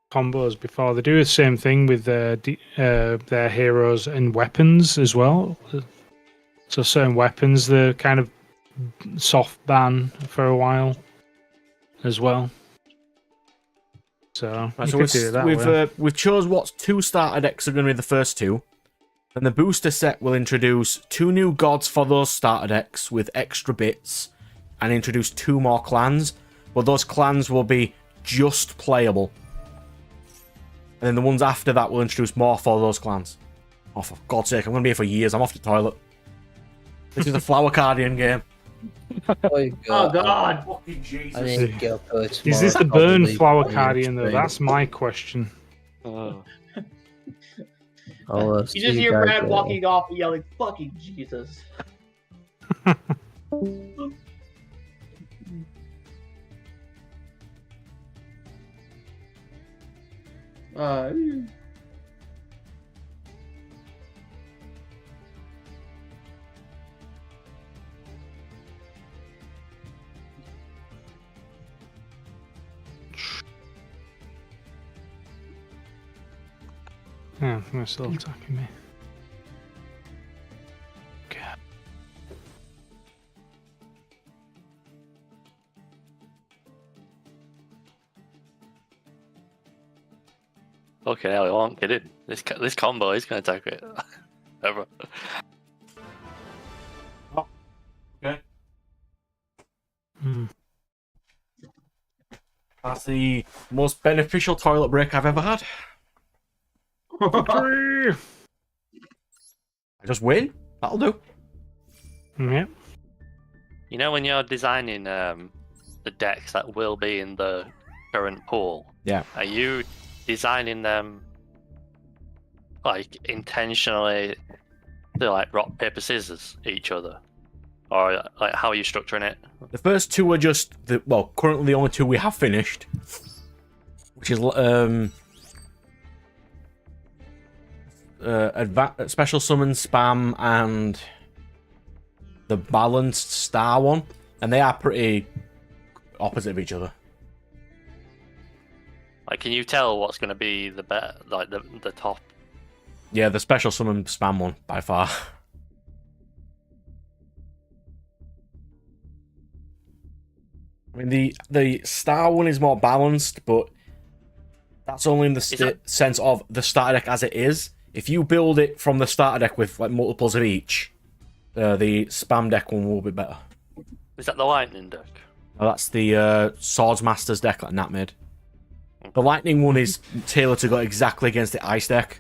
combos before. They do the same thing with their heroes and weapons as well. So certain weapons, they're kind of soft ban for a while as well. So, we've chose what 2 starter decks are going to be the first 2. Then the booster set will introduce 2 new gods for those starter decks with extra bits, and introduce 2 more clans, but those clans will be just playable. And then the ones after that will introduce more for those clans. Oh, for God's sake, I'm going to be here for years. I'm off the toilet. This is a Flower Guardian game. Oh God! Fucking Jesus. I need to get up early tomorrow. Is this the burn Flower Guardian though? That's my question. You just hear Brad walking off and yelling, "Fucking Jesus!" Yeah, they're still attacking me. Okay. Okay, I won't get in. This combo is going to attack it. Ever. Okay. That's the most beneficial toilet break I've ever had. I just win. That'll do. Yeah. You know when you're designing the decks that will be in the current pool. Yeah. Are you designing them like intentionally to like rock paper scissors each other, or like how are you structuring it? The first 2 are just currently the only 2 we have finished, which is special summon spam and the balanced star one, and they are pretty opposite of each other. Like, can you tell what's going to be the the top? Yeah, the special summon spam one by far. I mean, the star one is more balanced, but that's only in the sense of the starter deck as it is. If you build it from the starter deck with like multiples of each, the spam deck one will be better. Is that the lightning deck? Oh, that's the Swords Masters deck that Nat made. The lightning one is tailored to go exactly against the ice deck.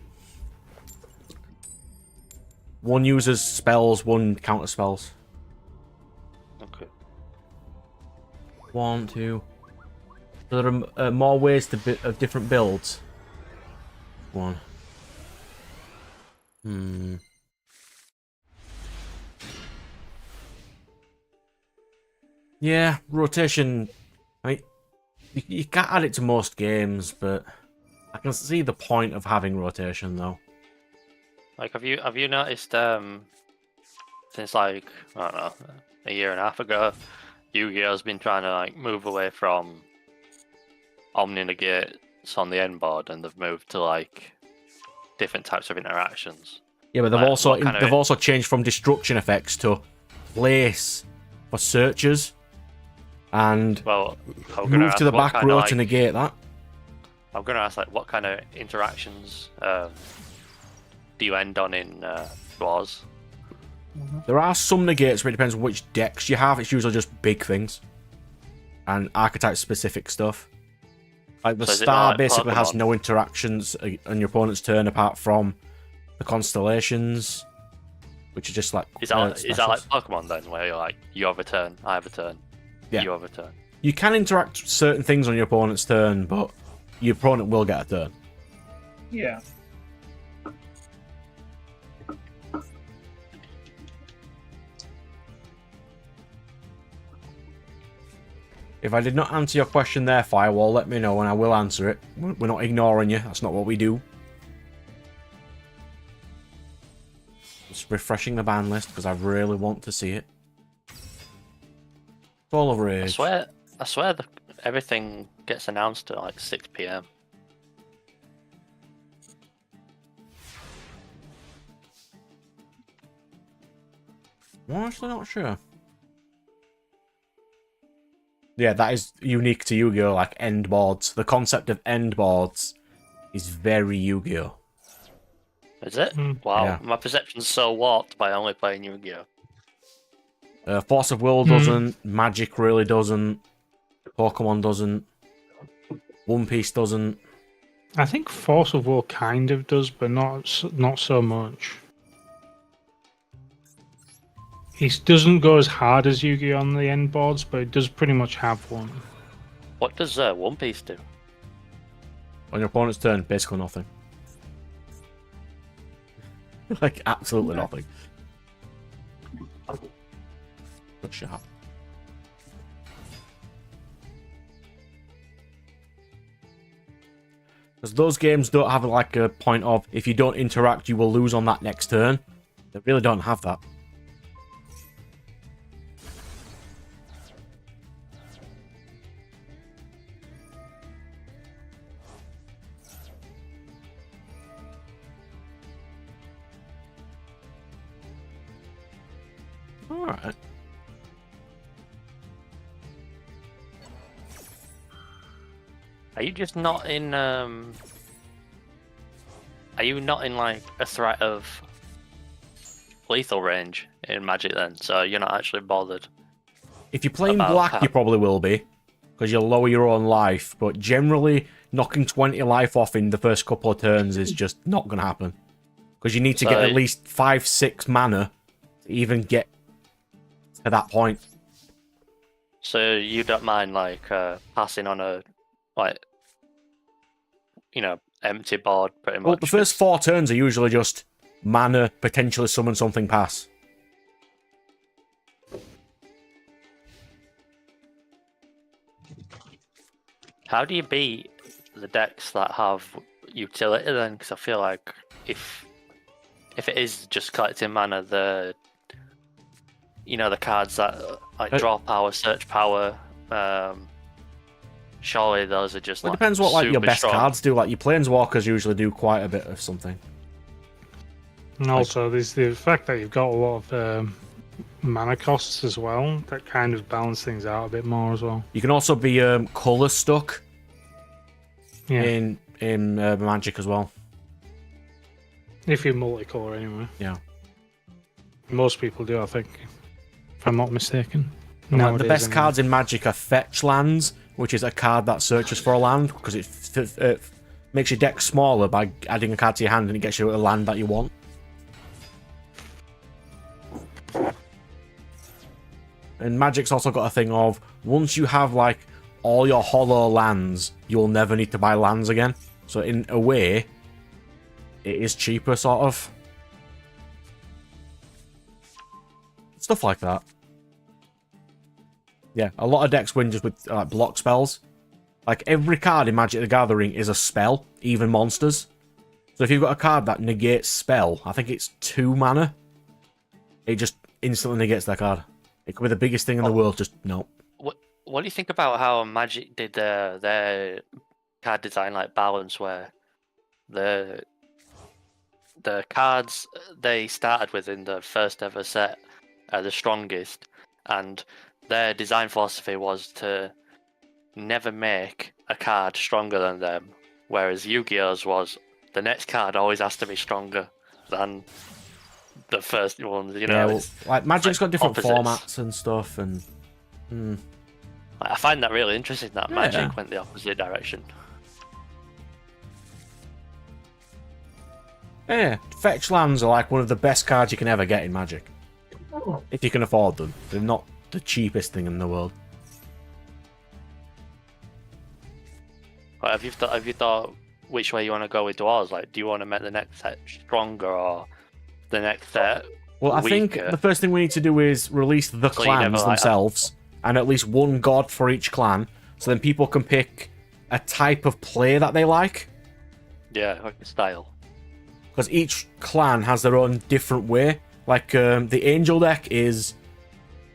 One uses spells, one counter spells. Okay. 1, 2. So there are more ways of different builds. 1. Yeah, rotation. I mean, you can't add it to most games, but I can see the point of having rotation, though. Like, have you noticed since like I don't know a year and a half ago, Yu-Gi-Oh's been trying to like move away from Omni negates on the end board, and they've moved to like different types of interactions. Yeah, but they've also changed from destruction effects to place for searches, and move to the back row to negate that. I'm gonna ask, like, what kind of interactions do you end on in Wars? There are some negates, but it depends on which decks you have. It's usually just big things and archetype-specific stuff. Like the star basically has no interactions on your opponent's turn apart from the constellations, which are just like. Is that like Pokemon then, where you're like, you have a turn, I have a turn, you have a turn? You can interact certain things on your opponent's turn, but your opponent will get a turn. Yeah. If I did not answer your question there, Firewall, let me know and I will answer it. We're not ignoring you. That's not what we do. Just refreshing the ban list because I really want to see it. It's all over age. I swear everything gets announced at like 6 PM. I'm actually not sure. Yeah, that is unique to Yu-Gi-Oh! Like end boards. The concept of end boards is very Yu-Gi-Oh! Is it? Wow, Yeah. my perception's so warped by only playing Yu-Gi-Oh! Force of Will doesn't. Magic really doesn't. Pokemon doesn't. One Piece doesn't. I think Force of Will kind of does, but not so much. It doesn't go as hard as Yu-Gi-Oh! On the end boards, but it does pretty much have one. What does One Piece do? On your opponent's turn, basically nothing. Like, absolutely nothing. Good shot. Because those games don't have like a point of, if you don't interact, you will lose on that next turn. They really don't have that. Alright. Are you just not in Are you not in like a threat of lethal range in Magic then? So you're not actually bothered? If you're playing About black, how- you probably will be. Because you'll lower your own life. But generally, knocking 20 life off in the first couple of turns is just not going to happen. Because you need to get at least 5-6 mana to even get to that point. So you don't mind like passing on a like empty board pretty much? Well, the first 4 turns are usually just mana, potentially summon something, pass. How do you beat the decks that have utility then? Because I feel like if it is just collecting mana, the cards that like draw power, search power, surely those are just Well, it like depends what like your super best strong. cards do. Like your planeswalkers usually do quite a bit of something. And also, there's the fact that you've got a lot of mana costs as well. That kind of balance things out a bit more as well. You can also be color stuck Yeah, in Magic as well. if you're multicolor anyway. Yeah. Most people do, I think, if I'm not mistaken. And, like, the Nowadays, best anyway. cards in Magic are Fetch Lands, which is a card that searches for a land because it makes your deck smaller by adding a card to your hand and it gets you a land that you want. And Magic's also got a thing of, once you have like all your hollow lands, you'll never need to buy lands again. So in a way, it is cheaper, sort of. Stuff like that. Yeah, a lot of decks win just with block spells. Like every card in Magic the Gathering is a spell, even monsters. So if you've got a card that negates spell, I think it's 2 mana, it just instantly negates that card. It could be the biggest thing in the world, just no. What do you think about how Magic did their card design like balance, where the cards they started with in the first ever set are the strongest, and their design philosophy was to never make a card stronger than them, whereas Yu-Gi-Oh's was the next card always has to be stronger than the first ones. Yeah, well, like Magic's got different opposites. formats and stuff, and I find that really interesting that Yeah. Magic went the opposite direction. yeah, Fetch Lands are like one of the best cards you can ever get in Magic. If you can afford them. They're not the cheapest thing in the world. But have you thought which way you want to go with duels? Like, do you want to make the next set stronger or the next set Well, I think weaker? the first thing we need to do is release the So you never, clans like, themselves, and at least one god for each clan, so then people can pick a type of play that they like. Yeah, like a style. Because each clan has their own different way. Like, the Angel deck is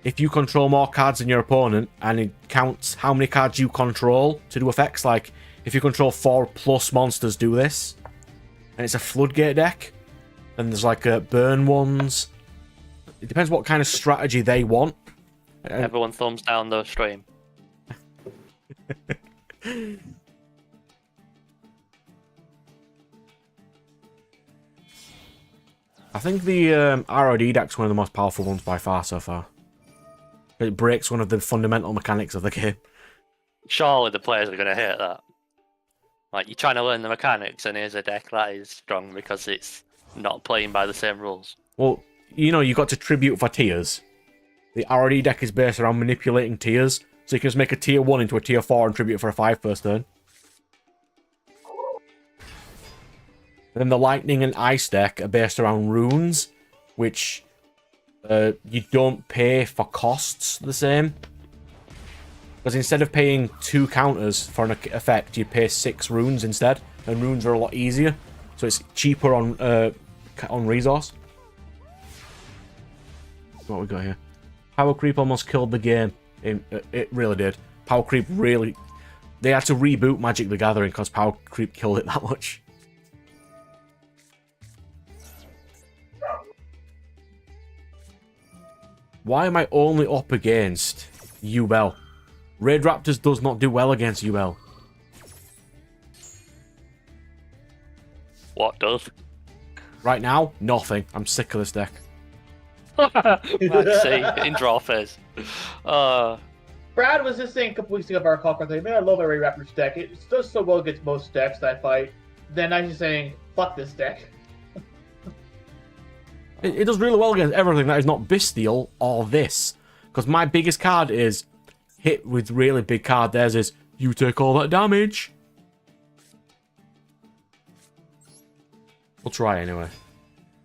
if you control more cards than your opponent, and it counts how many cards you control to do effects. Like, if you control 4+ monsters, do this. And it's a Floodgate deck. And there's like burn ones. It depends what kind of strategy they want. Everyone thumbs down the stream. I think the ROD deck's one of the most powerful ones by far so far. It breaks one of the fundamental mechanics of the game. Surely the players are going to hate that. Like, you're trying to learn the mechanics, and here's a deck that is strong because it's not playing by the same rules. Well, you know, you got to tribute for tiers. The ROD deck is based around manipulating tiers, so you can just make a tier 1 into a tier 4 and tribute for a 5 first turn. Then the Lightning and Ice deck are based around runes, which you don't pay for costs the same. Because instead of paying 2 counters for an effect, you pay 6 runes instead, and runes are a lot easier, so it's cheaper on resource. What we got here? Power creep almost killed the game. It really did. Power creep really... They had to reboot Magic the Gathering because power creep killed it that much. Why am I only up against Duel? Raid Raptors does not do well against Duel. What does? Right now, nothing. I'm sick of this deck. Maxi in draw phase. Brad was just saying a couple weeks ago of our call, like, man, I love every Raptors deck. It does so well against most decks that I fight. Then now he's saying, fuck this deck. It does really well against everything that is not Bestial or this. Because my biggest card is hit with really big card. Theirs is, you take all that damage. We'll try anyway.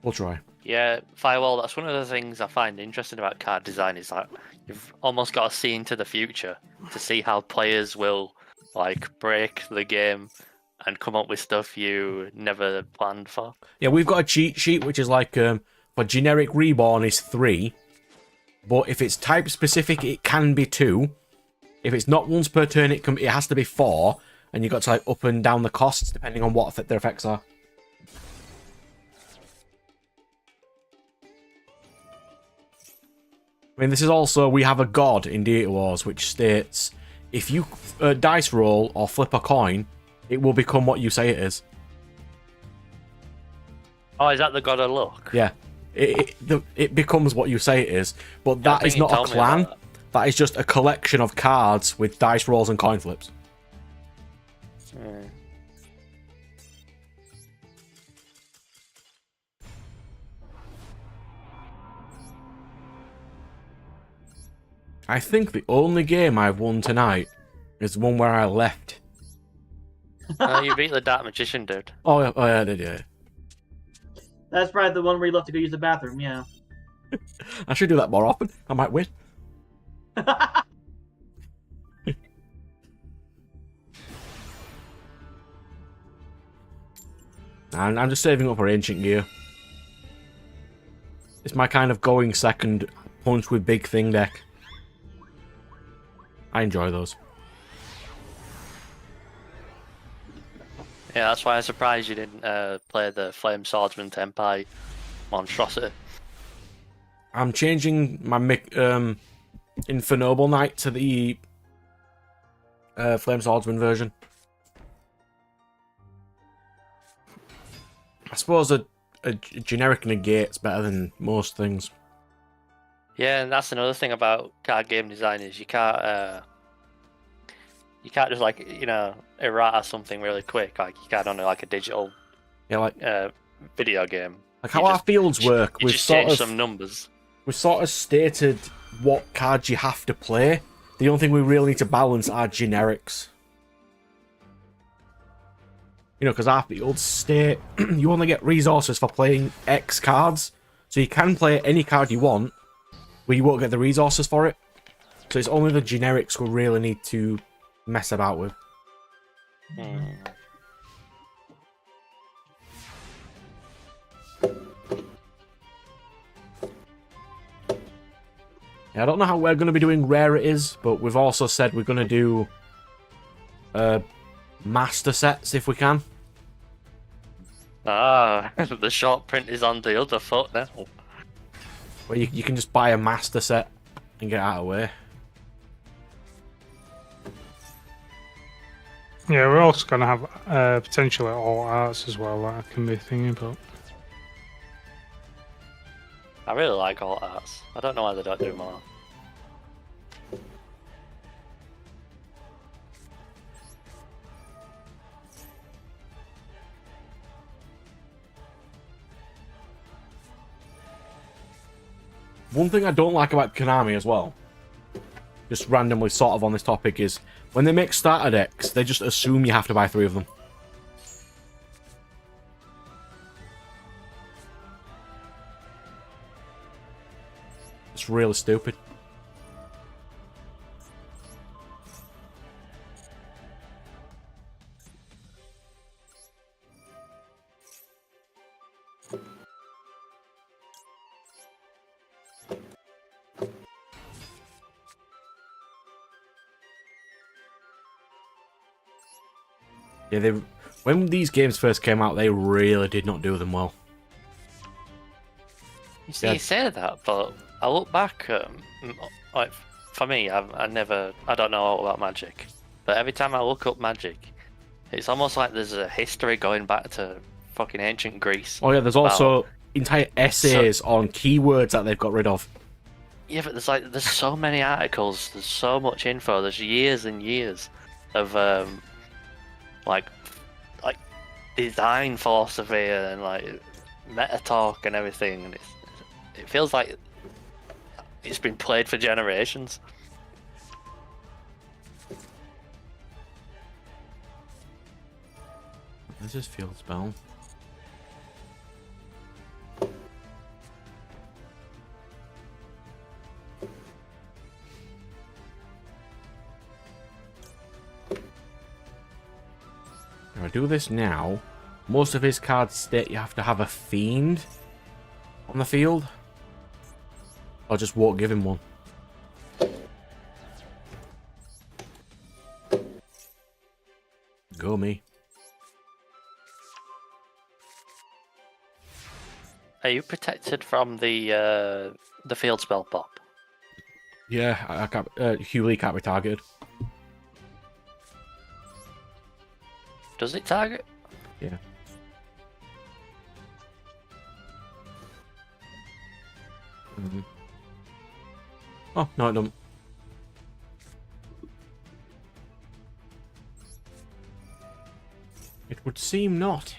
We'll try. Yeah, Firewall, that's one of the things I find interesting about card design is that you've almost got to see into the future to see how players will like break the game and come up with stuff you never planned for. Yeah, we've got a cheat sheet which is like for generic reborn is 3, but if it's type specific it can be 2. If it's not once per turn it has to be 4, and you've got to like up and down the costs depending on what their effects are. I mean, this is also, we have a god in Data Wars which states, if you dice roll or flip a coin, it will become what you say it is. Oh, is that the God of Luck? Yeah. It becomes what you say it is, but that is not a clan. That is just a collection of cards with dice rolls and coin flips. I think the only game I've won tonight is the one where I left. Oh, you beat the Dark Magician, dude. Oh yeah, I did, yeah. That's probably the one where you left to go use the bathroom, yeah. I should do that more often. I might win. And I'm just saving up for Ancient Gear. It's my kind of going second punch with big thing deck. I enjoy those. Yeah, that's why I'm surprised you didn't play the Flame Swordsman Tempai monstrosity. I'm changing my Infernoble Knight to the Flame Swordsman version. I suppose a generic negate's better than most things. Yeah, and that's another thing about card game design is you can't just like, you know, errata something really quick like you can on like a digital video game. Like how our fields work, we've sort of some numbers. We've sort of stated what cards you have to play. The only thing we really need to balance are generics. You know, because half the old state, you only get resources for playing X cards. So you can play any card you want, but you won't get the resources for it. So it's only the generics we really need to mess about with. Yeah, I don't know how we're going to be doing rarities, but we've also said we're going to do master sets if we can. Ah, the short print is on the other foot now. Where you can just buy a master set and get out of the way. Yeah, we're also going to have potentially all arts as well that I can be thinking about. I really like all arts. I don't know why they don't do more. One thing I don't like about Konami as well, just randomly sort of on this topic, is when they make starter decks, they just assume you have to buy 3 of them. It's really stupid. Yeah, when these games first came out, they really did not do them well. You see, you say that, but I look back, like, for me, I don't know all about Magic, but every time I look up Magic, it's almost like there's a history going back to fucking ancient Greece. Oh yeah, there's also entire essays on keywords that they've got rid of. Yeah, but there's so many articles, there's so much info, there's years and years of like design philosophy and like meta talk and everything, and it feels like it's been played for generations. This is field spell. If I do this now, most of his cards state you have to have a fiend on the field. I just won't give him one. Go me. Are you protected from the field spell pop? Yeah, I can't. Hugh Lee can't be targeted. Does it target? Yeah. Oh no, it don't. It would seem not.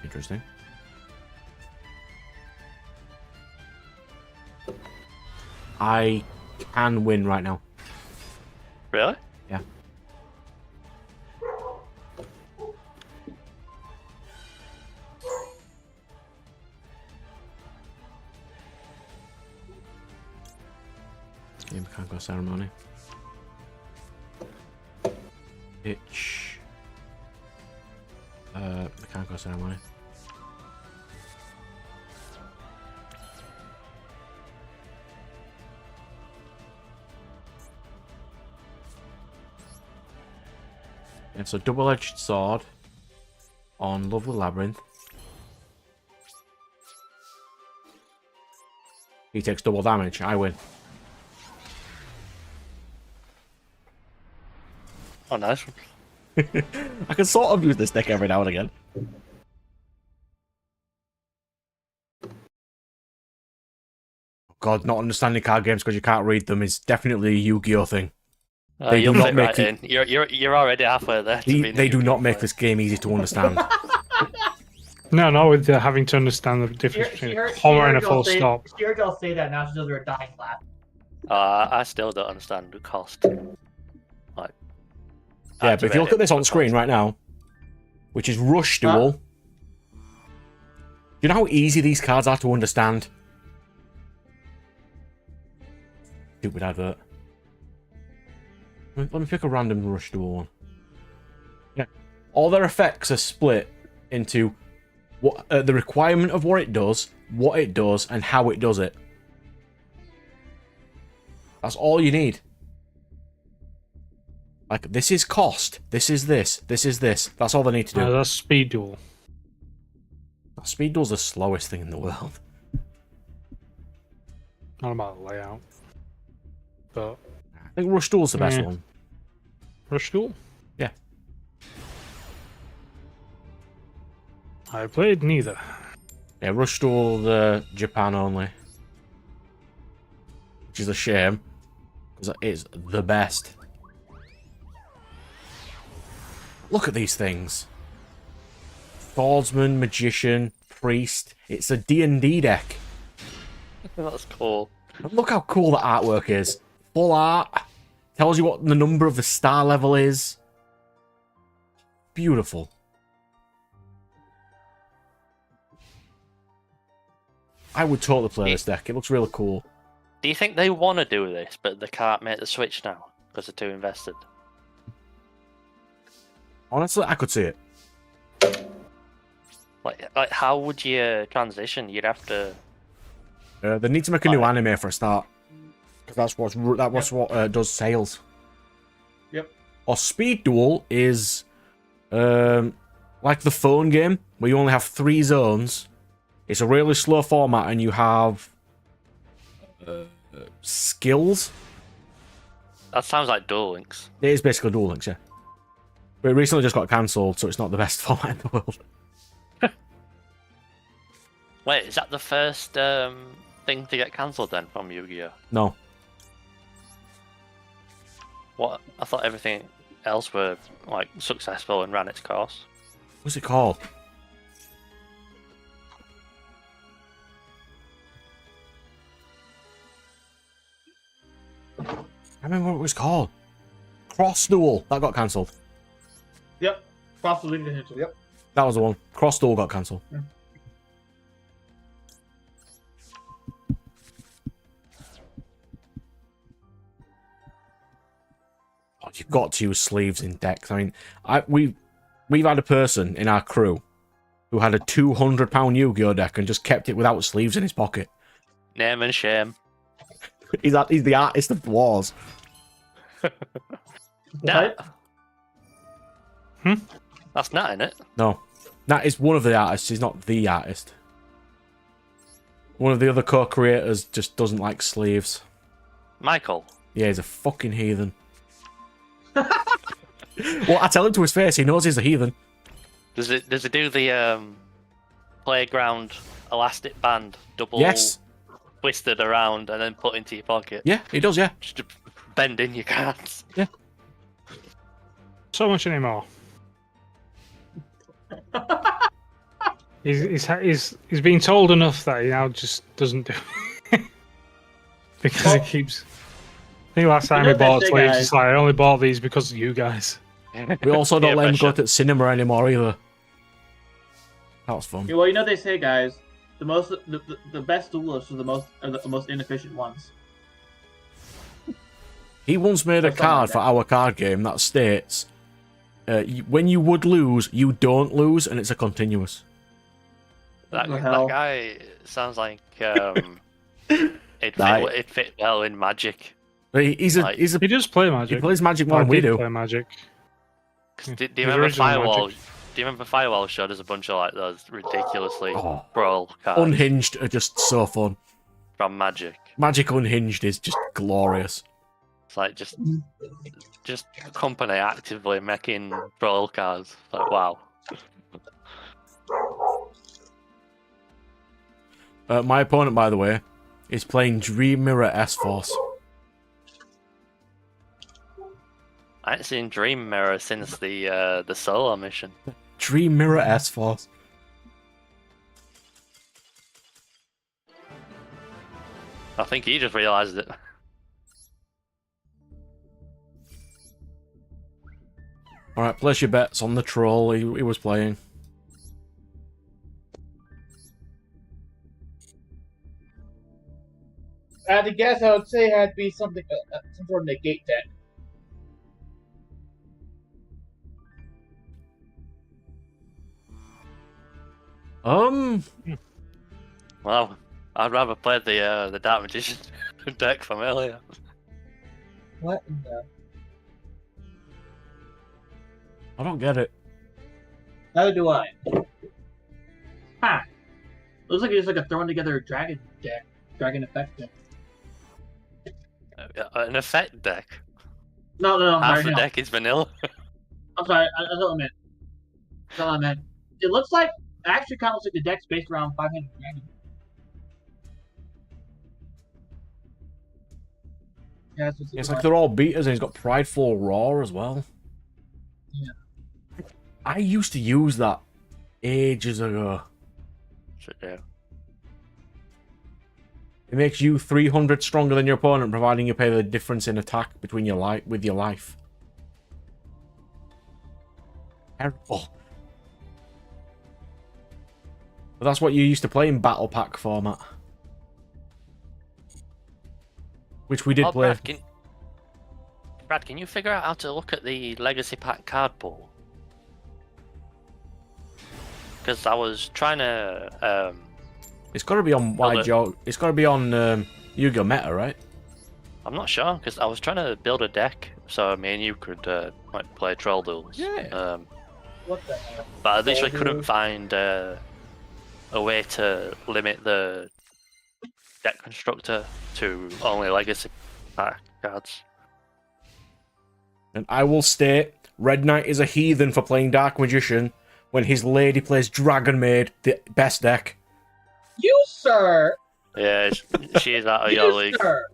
Interesting. I can win right now. Really? Yeah. Yeah, mechanical ceremony. Itch. Mechanical ceremony. Yeah, so double-edged sword on Lovely Labyrinth. He takes double damage. I win. Oh, nice. I can sort of use this deck every now and again. God, not understanding card games because you can't read them is definitely a Yu-Gi-Oh thing. They You'll do not fit make right it. in. You're already halfway there. They do not make this game easy to understand. No, with having to understand the difference between a comma and a full stop. She heard y'all say that, now she does her dying laugh. I still don't understand the cost. Like, Yeah, but if you look at this on screen right now, which is Rush Duel, do you know how easy these cards are to understand? Stupid advert. Let me pick a random Rush Duel one. Yeah. All their effects are split into what the requirement of what it does, and how it does it. That's all you need. Like, this is cost, this is this, this is this. That's all they need to do. That's Speed Duel. Speed Duel's the slowest thing in the world. Not about the layout. But I think Rush Duel's the best one. Rush Duel? Yeah. I played neither. Yeah, Rush Duel, Japan only. Which is a shame, because it is the best. Look at these things. Swordsman, Magician, Priest. It's a D&D deck. That's cool. And look how cool the artwork is. Full art. Tells you what the number of the star level is. Beautiful. I would totally play this deck. It looks really cool. Do you think they want to do this, but they can't make the switch now because they're too invested? Honestly, I could see it. Like how would you transition? You'd have to. They need to make a new anime for a start, because that's what does sales. Yep. Or Speed Duel is like the phone game where you only have 3 zones. It's a really slow format, and you have skills. That sounds like Duel Links. It is basically Duel Links, yeah. But it recently just got cancelled, so it's not the best format in the world. Wait, is that the first thing to get cancelled then from Yu-Gi-Oh? No. What? I thought everything else were like successful and ran its course. What's it called? I remember what it was called. Cross Duel. That got cancelled. Yep. Cross Duel. Yep. That was the one. Cross Duel got cancelled. Yeah. Oh, you've got to use sleeves in decks. I mean, we've had a person in our crew who had a £200 Yu-Gi-Oh deck and just kept it without sleeves in his pocket. Name and shame. He's the artist of wars. Nat. That's Nat, isn't it? No. Nat is one of the artists. He's not the artist. One of the other co-creators just doesn't like sleeves. Michael. Yeah, he's a fucking heathen. Well, I tell him to his face. He knows he's a heathen. Does it do the playground elastic band double? Yes. Twisted around and then put into your pocket. Yeah, he does, yeah. Just to bend in your cards. Yeah. So much anymore. He's been told enough that he now just doesn't do it. Because he keeps... I think last time he bought sleeves, he's like, I only bought these because of you guys. We also don't let him go to the cinema anymore either. That was fun. Yeah, well, you know they say, guys, the best duelists are the most inefficient ones. He once made a card for our card game that states, when you would lose, you don't lose, and it's a continuous. That guy sounds like it'd fit well in Magic. He does play Magic. He plays Magic more than we do. Play Magic. Do you remember Firewall? Do you remember Firewall showed us a bunch of like those ridiculously brawl cards? Unhinged are just so fun. From Magic. Magic Unhinged is just glorious. It's like just company actively making brawl cards. Like wow. My opponent, by the way, is playing Dream Mirror S-Force. I ain't seen Dream Mirror since the solo mission. Dream Mirror S-Force. think he just realised it. Alright, place your bets on the troll he was playing. I had to guess. I would say it had to be something, some sort of negate deck. Well, I'd rather play the Dark Magician deck from earlier. What in the? I don't get it. How do I? Huh. Looks like it's like a throwing together a dragon deck. Dragon effect deck. An effect deck. No, Half sorry, the no. deck is vanilla. I'm sorry, that's what I meant. That's what I meant. It looks like, actually kind of looks like the deck's based around 500 dragon. Yeah, that's what's It's like they're all beaters and he's got Prideful Roar as well. Yeah. I used to use that ages ago. Should do. It makes you 300 stronger than your opponent, providing you pay the difference in attack between your life with your life. Terrible. But that's what you used to play in Battle Pack format. Which we did play. Brad, can you figure out how to look at the Legacy Pack card pool? Because I was trying to... It's got to be on It's got to be on Yu-Gi-Oh! Meta, right? I'm not sure, because I was trying to build a deck so me and you could like play Troll Duels. Yeah. What the hell? But I literally couldn't find a way to limit the deck constructor to only Legacy Pack cards. And I will state, Red Knight is a heathen for playing Dark Magician when his lady plays Dragon Maid, the best deck. You, sir! Yeah, she is out of your league. Sir!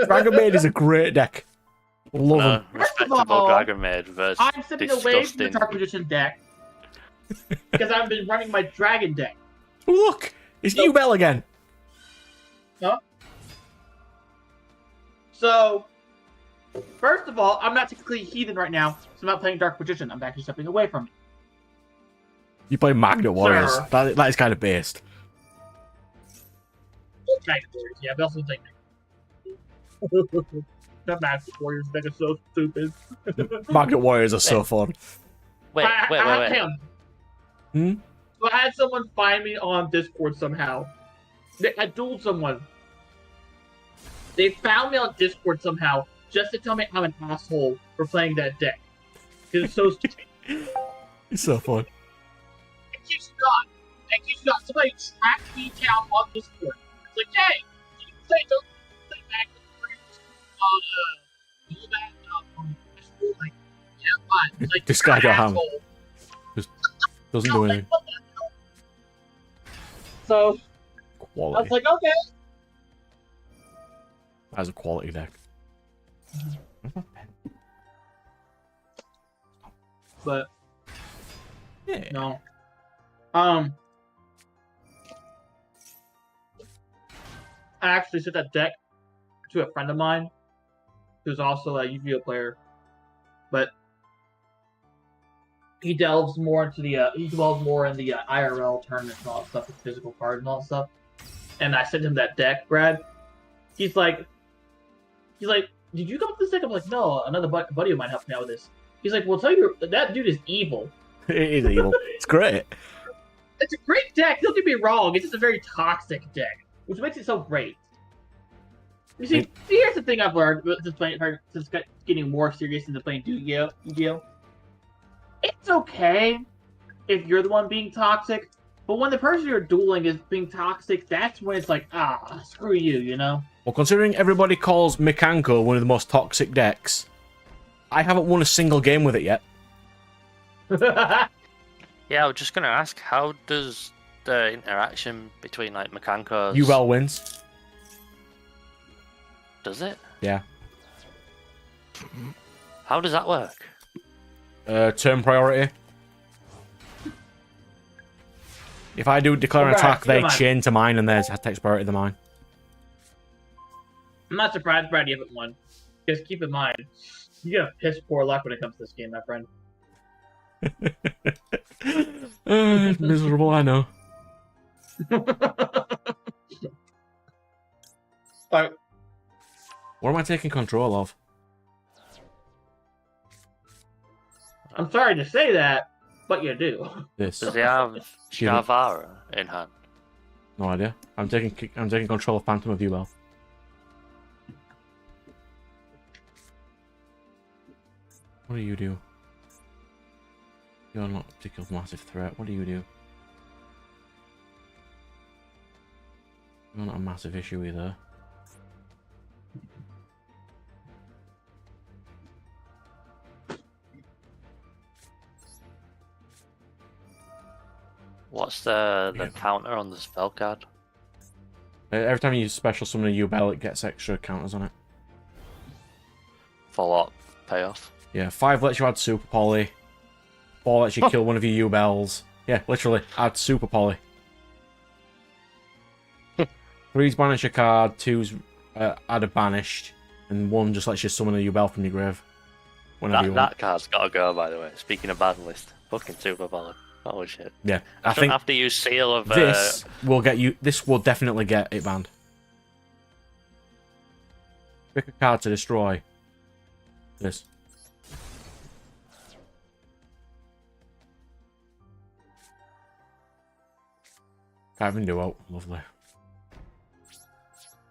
Dragon Maid is a great deck. Love him. Respectable all, Dragon Maid versus I'm stepping away from the disgusting. Dark Magician deck because I've been running my Dragon deck. Oh, look! It's New Bell again. Huh? So, first of all, I'm not technically heathen right now, so I'm not playing Dark Magician. I'm actually stepping away from it. You play Magnet Warriors. Sir. That is kind of based. Magnet Warriors, yeah, but also think that Magnet Warriors deck is so stupid. Magnet Warriors are so fun. Wait. Hang on. Hmm? So I had someone find me on Discord somehow. I dueled someone. They found me on Discord somehow just to tell me I'm an asshole for playing that deck. Because it's so stupid. It's so fun. I kid you not. Somebody tracked me down on Discord. It's like, hey, don't play Magnet Warriors on do that like, yeah, fine. It's like, This guy got hammered. asshole. Doesn't do anything. So I Quality. was like, okay. That's a quality deck. But Yeah. no. I actually sent that deck to a friend of mine who's also a Yu-Gi-Oh player, but he delves more into the IRL tournament and all that stuff with physical cards and all that stuff. And I sent him that deck, Brad. He's like, did you come up with this deck? I'm like, no, another buddy of mine helped me out with this. He's like, well, tell you, that dude is evil. It is evil. It's great. It's a great deck. Don't get me wrong. It's just a very toxic deck, which makes it so great. You see, here's the thing I've learned since getting more serious into playing Yu-Gi-Oh. It's okay if you're the one being toxic, but when the person you're dueling is being toxic, that's when it's like, screw you, you know? Well, considering everybody calls Mikanko one of the most toxic decks, I haven't won a single game with it yet. Yeah, I was just gonna ask, how does the interaction between like Mikanko's... Duel wins. Does it? Yeah. How does that work? Turn priority. If I do declare an Right, attack, they come on. chain to mine and theirs takes priority to mine. I'm not surprised, Brad, you haven't won. Just keep in mind, you have piss poor luck when it comes to this game, my friend. It's miserable, I know. But What am I taking control of? I'm sorry to say that, but you do. This. Does he have Shavara in hand? No idea. I'm taking control of Phantom of Duel. What do you do? You're not a particular massive threat. What do you do? You're not a massive issue either. What's the counter on the spell card? Every time you special summon a U-Bell, it gets extra counters on it. For what payoff? Yeah, 5 lets you add Super Poly. 4 lets you kill one of your U-Bells. Yeah, literally, add Super Poly. 3's banish a card, 2's add a banished, and 1 just lets you summon a U-Bell from your grave. Whenever you want. That card's gotta go, by the way. Speaking of bad list, fucking Super Poly. Holy shit. Yeah, I think have to use Seal of this will get you. This will definitely get it banned. Pick a card to destroy. This. Can't even do out. Lovely.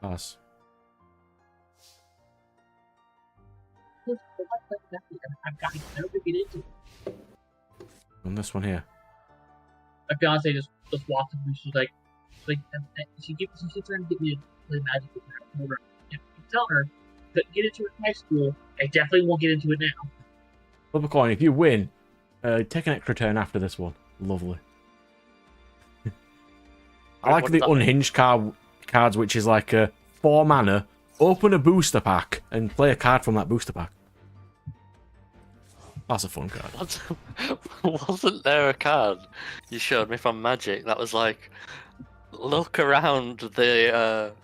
Pass. I've got to get into it. On this one here. My fiance just walked up and she's like, she keeps trying to get me to play Magic with her. If you tell her to get into it in high school, I definitely won't get into it now. Flip a coin. If you win, take an extra turn after this one. Lovely. I like the unhinged cards, which is like a 4 mana, open a booster pack, and play a card from that booster pack. That's a fun card. Wasn't there a card you showed me from Magic that was like, look around the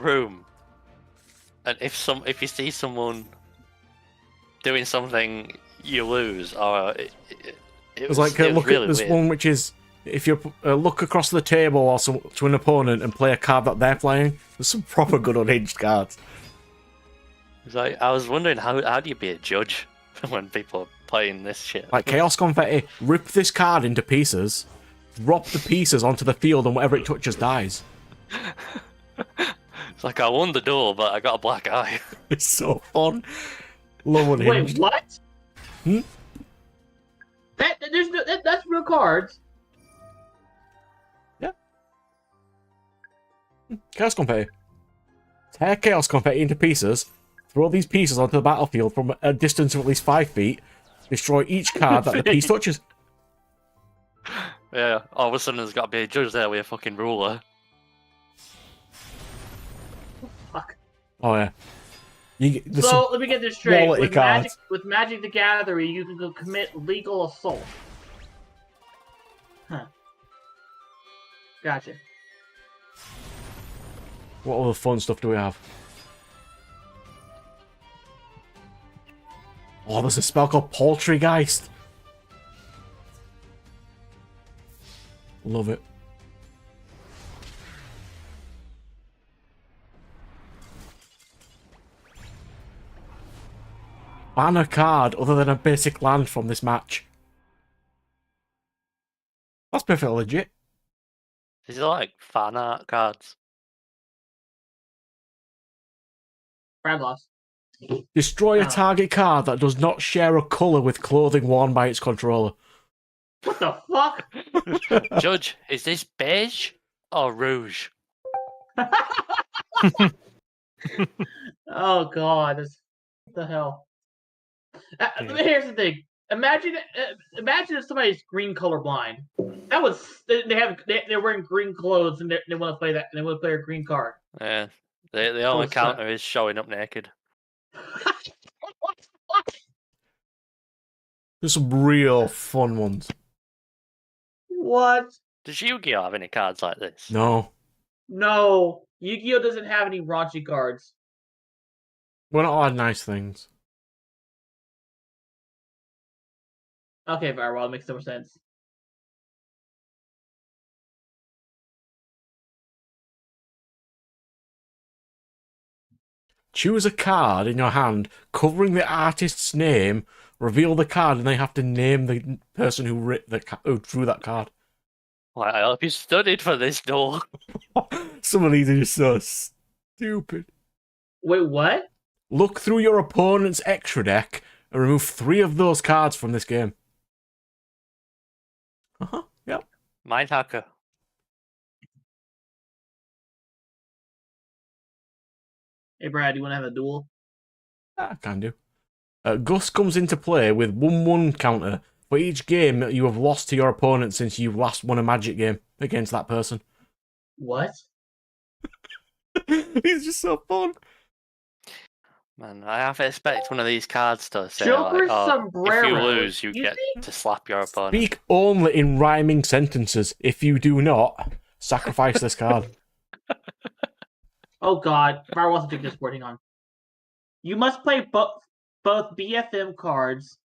room, and if you see someone doing something, you lose. Or it was like look really at this weird. one, which is if you look across the table or to an opponent and play a card that they're playing. There's some proper good unhinged cards. It's like, I was wondering how do you be a judge when people are playing this shit? Like Chaos Confetti, rip this card into pieces, drop the pieces onto the field, and whatever it touches dies. It's like, I won the duel, but I got a black eye. It's so fun. Love unhinged. Wait, what? Hmm? That's real cards. Yeah. Chaos Confetti. Tear Chaos Confetti into pieces. Throw these pieces onto the battlefield from a distance of at least 5 feet. Destroy each card that the piece touches. Yeah, all of a sudden there's got to be a judge there with a fucking ruler. Fuck. Oh yeah. So let me get this straight. Quality cards. With Magic the Gathering, you can go commit legal assault. Huh. Gotcha. What other fun stuff do we have? Oh, there's a spell called Poultrygeist. Love it. Ban a card other than a basic land from this match. That's perfectly legit. These are like fan art cards. Brad lost. Destroy a target card that does not share a colour with clothing worn by its controller. What the fuck? Judge, is this beige or rouge? Oh god, what the hell? Here's the thing. Imagine if somebody's green color blind. That was they're wearing green clothes and they want to play that. And they want to play a green card. Yeah, the only counter is showing up naked. There's some real fun ones. What? Does Yu-Gi-Oh have any cards like this? No. No. Yu-Gi-Oh doesn't have any raunchy cards. We're not all nice things. Okay, Firewall, it makes no sense. Choose a card in your hand covering the artist's name, reveal the card, and they have to name the person who drew that card. Like, I hope you studied for this, Duel. Some of these are just so stupid. Wait, what? Look through your opponent's extra deck and remove 3 of those cards from this game. Yep. Mind hacker. Hey, Brad, you want to have a duel? I can do. Gus comes into play with 1/1 counter for each game that you have lost to your opponent since you last won a Magic game against that person. What? He's just so fun. Man, I have to expect one of these cards to say, Joker like, oh, Sombrero. if you lose, you You get to slap your opponent. Speak only in rhyming sentences. If you do not, sacrifice this card. Oh God, Firewall subject is working on. You must play both BFM cards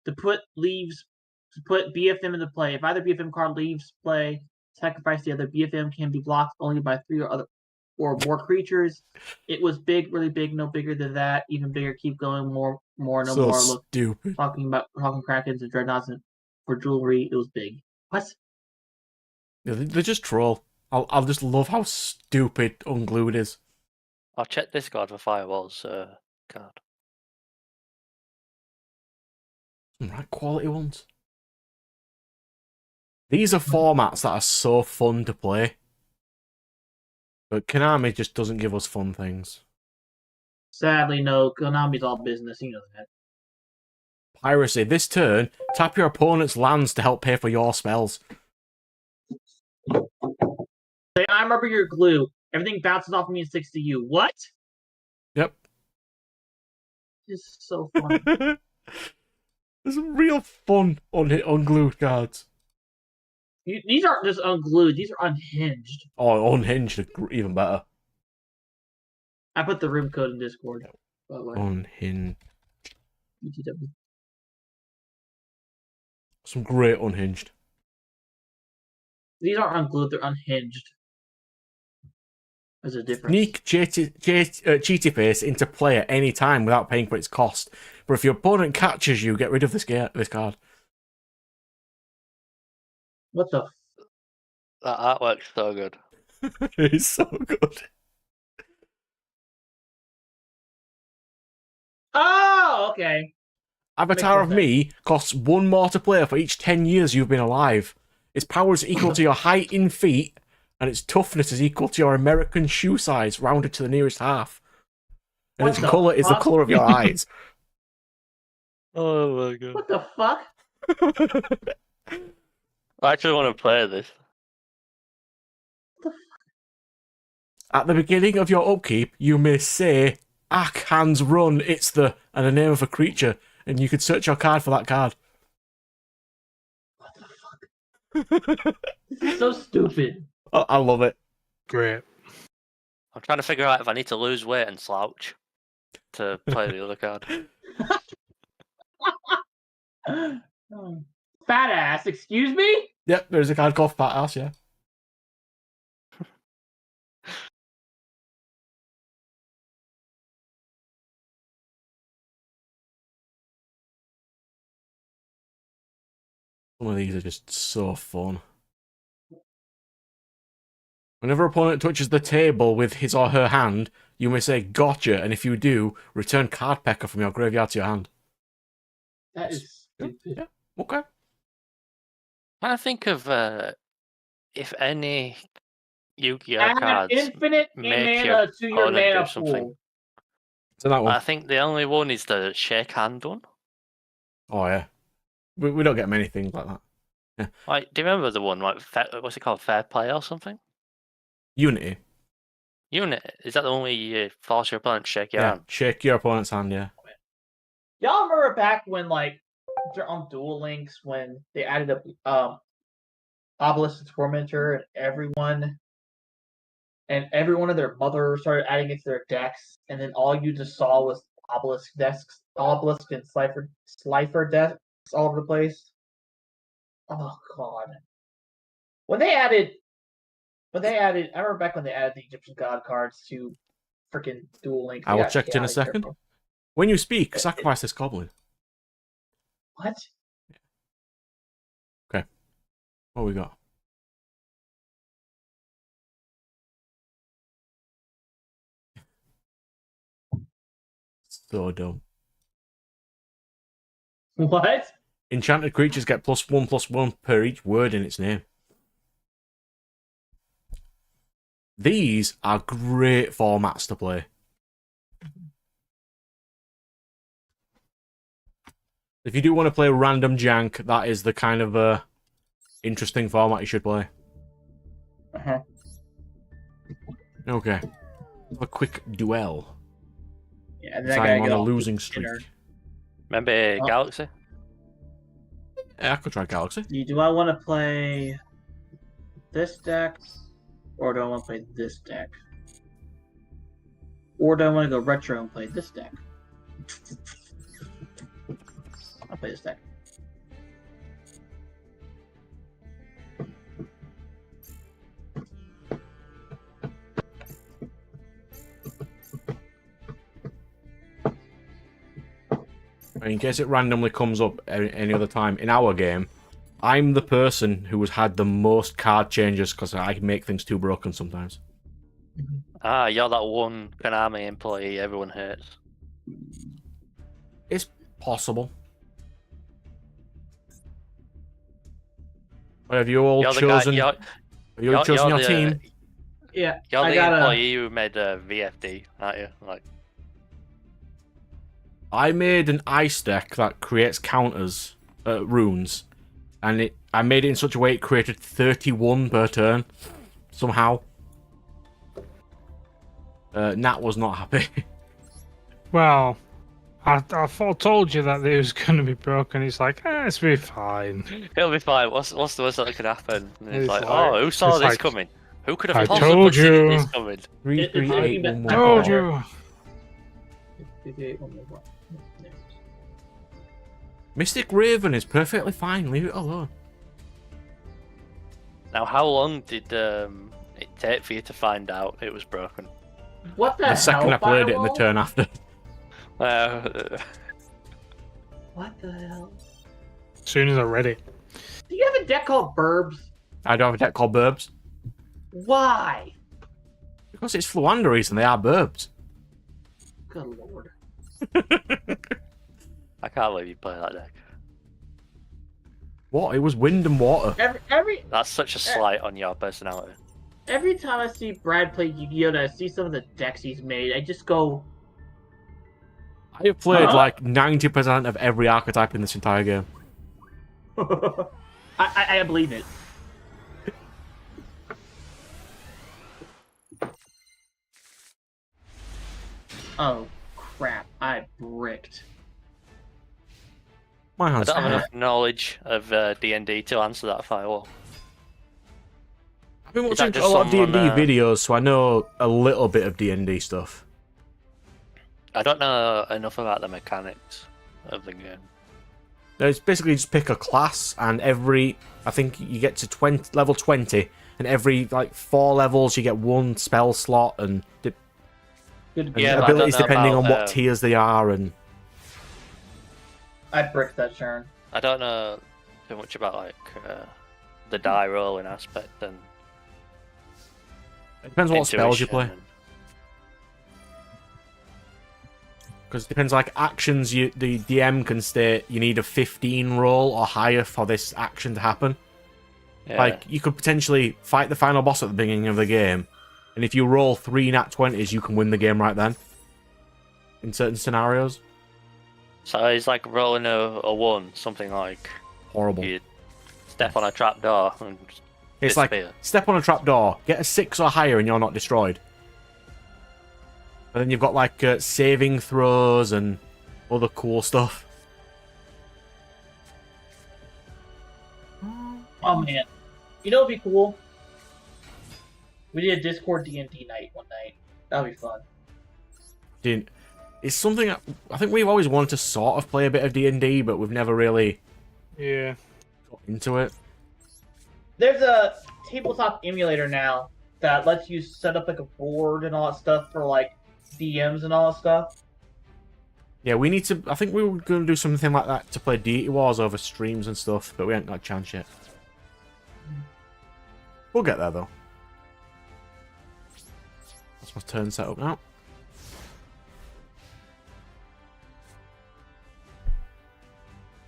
to put BFM into play. If either BFM card leaves play, sacrifice the other. BFM can be blocked only by 3 or more creatures. It was big, really big, no bigger than that. Even bigger, keep going, more, no So more. Look, stupid. talking Krakens and Dreadnoughts for jewelry, it was big. What? Yeah, they just troll. I'll just love how stupid Unglued is. I'll check this card for Firewall's card. Some right quality ones. These are formats that are so fun to play. But Konami just doesn't give us fun things. Sadly, no. Konami's all business. You know that. Piracy. This turn, tap your opponent's lands to help pay for your spells. Say, I remember your glue. Everything bounces off me and sticks to you. What? Yep. It's so funny. There's some real fun unglued cards. These aren't just unglued. These are unhinged. Oh, unhinged, even better. I put the room code in Discord. By the way. Unhinged. UTW. Some great unhinged. These aren't unglued. They're unhinged. There's a difference. Sneak cheaty face into play at any time without paying for its cost. But if your opponent catches you, get rid of this card. What the? That artwork's so good. It's so good. Oh, okay. Avatar of Me costs 1 more to play for each 10 years you've been alive. Its power is equal to your height in feet, and its toughness is equal to your American shoe size, rounded to the nearest half. And its colour is the colour of your eyes. Oh my god. What the fuck? I actually want to play this. At the beginning of your upkeep, you may say, Ack, hands, run, it's the, and the name of a creature, and you could search your card for that card. What the fuck? This is so stupid. I love it. Great. I'm trying to figure out if I need to lose weight and slouch to play the other card. Fat ass, excuse me? Yep, there's a card called Fat Ass, yeah. Some of these are just so fun. Whenever an opponent touches the table with his or her hand, you may say gotcha, and if you do, return card pecker from your graveyard to your hand. That is stupid. Yeah, okay. I think of if any Yu-Gi-Oh Add cards infinite make mana to your opponent do mana something. pool. So that one. I think the only one is the shake hand one. Oh, yeah. We don't get many things like that. Yeah. Like, do you remember the one, like, what's it called, Fair Play or something? Unity. Unit, is that the one where you force your opponent to shake your hand? Shake your opponent's hand, yeah. Y'all remember back when, like, on Duel Links, when they added a Obelisk Tormentor and everyone and every one of their mother started adding it to their decks, and then all you just saw was obelisk and slifer decks all over the place. Oh god. When they added, I remember back when they added the Egyptian god cards to freaking Duel Links. I will check it in a second. Careful. When you speak, sacrifice this goblin. What? Okay. What we got? So dumb. What? Enchanted creatures get +1/+1 per each word in its name. These are great formats to play. If you do want to play random jank, that is the kind of interesting format you should play. Uh-huh. Okay. A quick duel. Yeah, and that I'm guy on a got losing streak. Remember Galaxy? Yeah, I could try Galaxy. Do I want to play this deck, or do I want to play this deck? Or do I want to go retro and play this deck? I'll play this deck. In case it randomly comes up any other time in our game, I'm the person who has had the most card changes because I make things too broken sometimes. Ah, you're that one Konami employee everyone hates. It's possible. But have you all You're the chosen? guy, Have you all chosen your team? Yeah, You're the employee who made VFD, aren't you? Like, I made an ice deck that creates counters, runes, and I made it in such a way it created 31 per turn. Somehow. Nat was not happy. Well, I told you that it was going to be broken. He's like, it's be fine. it'll be fine. What's the worst that could happen? And It's it's like, like- oh, who saw it's this like, coming? Who could I have told possibly seen you. this coming? 3, 3, 8, 1, 1. Told you. Mystic Raven is perfectly fine. Leave it alone. Now, how long did it take for you to find out it was broken? What the The second I hell, played it and the Firewall? turn after. What the hell? As soon as I read it. Do you have a deck called Burbs? I don't have a deck called Burbs. Why? Because it's Fluanderies and they are Burbs. Good lord. I can't believe you play that deck. What? It was wind and water. That's such a slight on your personality. Every time I see Brad play Yu-Gi-Oh! And I see some of the decks he's made, I just go, I have played Huh? like 90% of every archetype in this entire game. I believe it. Oh crap! I bricked. My I hand's don't have fine. enough knowledge of D&D to answer that firewall. I've been Is that watching just a lot of D&D someone, videos, so I know a little bit of D&D stuff. I don't know enough about the mechanics of the game. It's basically just pick a class, and I think you get to level 20, and every like 4 levels you get 1 spell slot, and Good. Yeah, but I abilities don't know depending on about, what tiers they are, and I bricked that turn. I don't know too much about like the die rolling aspect and it depends on what spells you play. intuition Because it depends, like actions, the DM can state you need a 15 roll or higher for this action to happen. Yeah. Like, you could potentially fight the final boss at the beginning of the game, and if you roll 3 nat 20s, you can win the game right then. In certain scenarios. So it's like rolling a 1, something like Horrible. you step on a trapdoor and just It's like, disappear. step on a trapdoor, get a 6 or higher and you're not destroyed. And then you've got like saving throws and other cool stuff. Oh man, you know what'd be cool? We did a Discord D&D night one night. That'll be fun. Dude, it's something I think we've always wanted to sort of play a bit of D&D, but we've never really got into it. There's a tabletop emulator now that lets you set up like a board and all that stuff for like DMs and all that stuff. Yeah, we need to. I think we were going to do something like that to play Deity Wars over streams and stuff, but we haven't got a chance yet. We'll get there though. That's my turn set up now.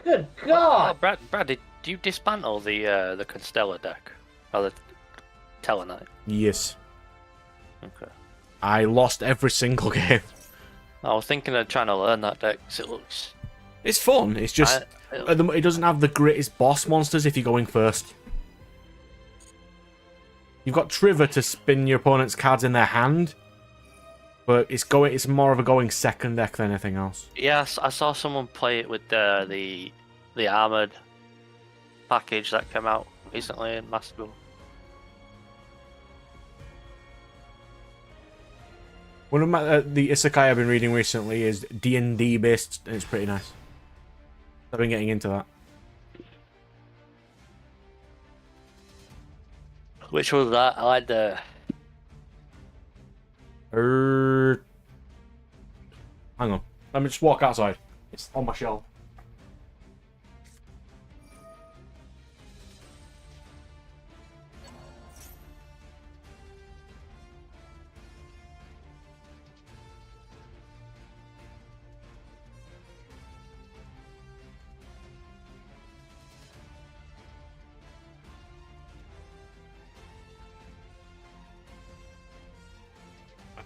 Good God! Oh, Brad, did you dismantle the Constellar deck? Or the Tellarknight? Yes. Okay. I lost every single game. I was thinking of trying to learn that deck because it looks... It's fun, it's just... it doesn't have the greatest boss monsters if you're going first. You've got Trigger to spin your opponent's cards in their hand, but it's more of a going second deck than anything else. Yes, I saw someone play it with the armored package that came out recently in Master Duel. One of the isekai I've been reading recently is D&D based, and it's pretty nice. I've been getting into that. Which was that? I like the... Hang on. Let me just walk outside. It's on my shelf.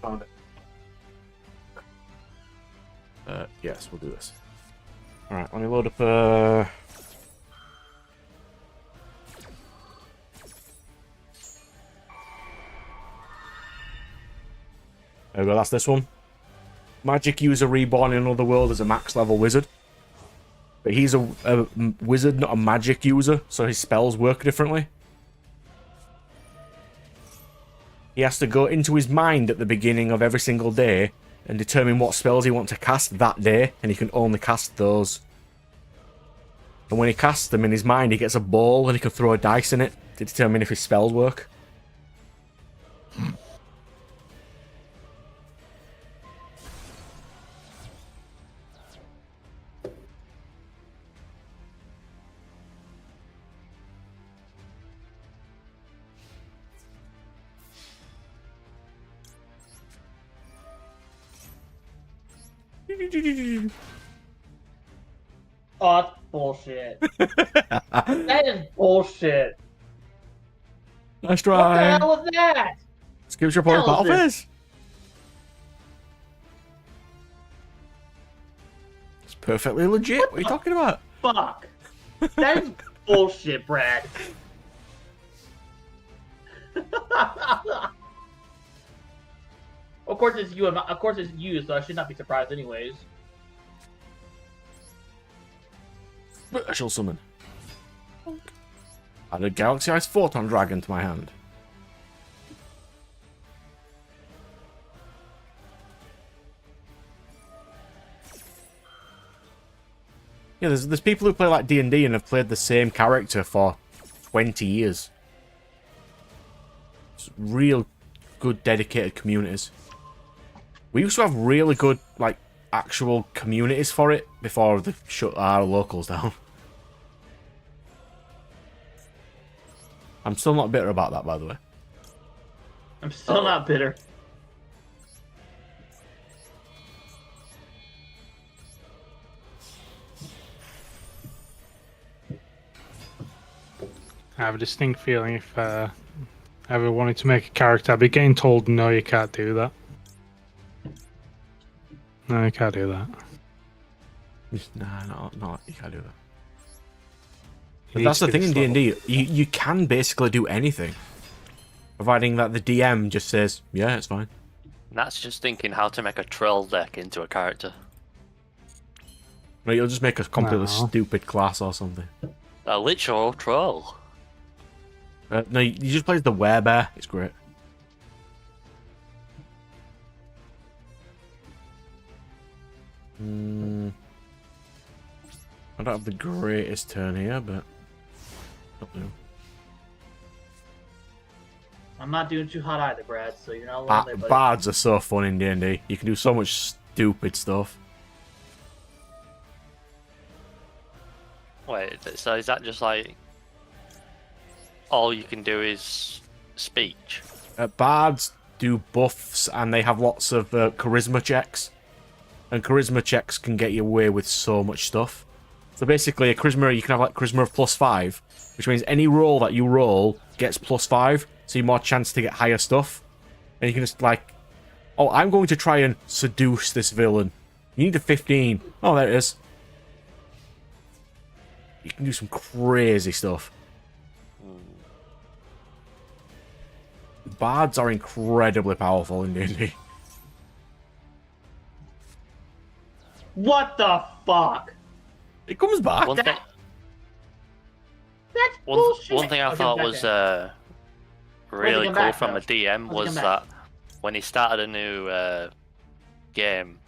Found it. Yes, we'll do this. Alright, let me load up there we go, that's this one. Magic user reborn in another world as a max level wizard. But he's a wizard, not a magic user, so his spells work differently. He has to go into his mind at the beginning of every single day and determine what spells he wants to cast that day, and he can only cast those. And when he casts them in his mind, he gets a ball and he can throw a dice in it to determine if his spells work. Oh, that's bullshit. That is bullshit. Nice What the try. hell was that? Skips your opponent's Hell battle is phase. It's perfectly legit. What are you talking about? Fuck. That is bullshit, Brad. Of course it's you. Of course it's you. So I should not be surprised, anyways. Special summon. Add a Galaxy Ice Photon Dragon to my hand. Yeah, there's people who play like D&D and have played the same character for 20 years. It's real good dedicated communities. We used to have really good, like, actual communities for it before they shut our locals down. I'm still not bitter about that, by the way. I'm still not bitter. I have a distinct feeling if I ever wanted to make a character, I'd be getting told, no, you can't do that. No, you can't do that. Nah, no, you can't do that. You But need that's to the be thing in this level. D&D. You can basically do anything. Providing that the DM just says, yeah, it's fine. That's just thinking how to make a troll deck into a character. No, you'll just make a completely No. stupid class or something. A literal troll. No, you just play as the werebear. It's great. I don't have the greatest turn here, but don't know. I'm not doing too hot either, Brad, so you're not alone there, buddy. Bards are so fun in D&D. You can do so much stupid stuff. Wait, so is that just like all you can do is speech? Bards do buffs and they have lots of charisma checks. And charisma checks can get you away with so much stuff. So basically, a charisma, you can have like charisma of +5, which means any roll that you roll gets +5, so you have more chance to get higher stuff. And you can just like, oh, I'm going to try and seduce this villain. You need a 15. Oh, there it is. You can do some crazy stuff. Bards are incredibly powerful in D&D. What the fuck? It comes back. That's One bullshit. thing I thought was really come cool back, from though? a DM When's he was come back? that when he started a new game,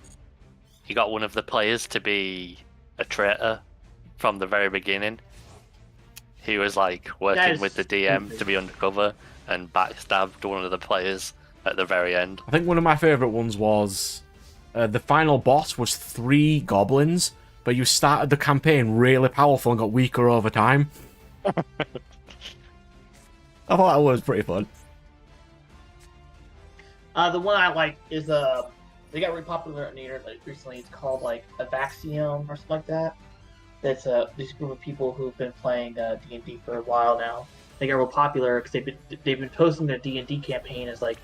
he got one of the players to be a traitor from the very beginning. He was like working with the DM stupid. to be undercover and backstabbed one of the players at the very end. I think one of my favourite ones was the final boss was 3 goblins, but you started the campaign really powerful and got weaker over time. I thought that was pretty fun. The one I like is they got really popular in the like recently. It's called like a Vaxium or something like that. That's this group of people who've been playing D&D for a while now. They got real popular because they've been posting their D&D campaign as like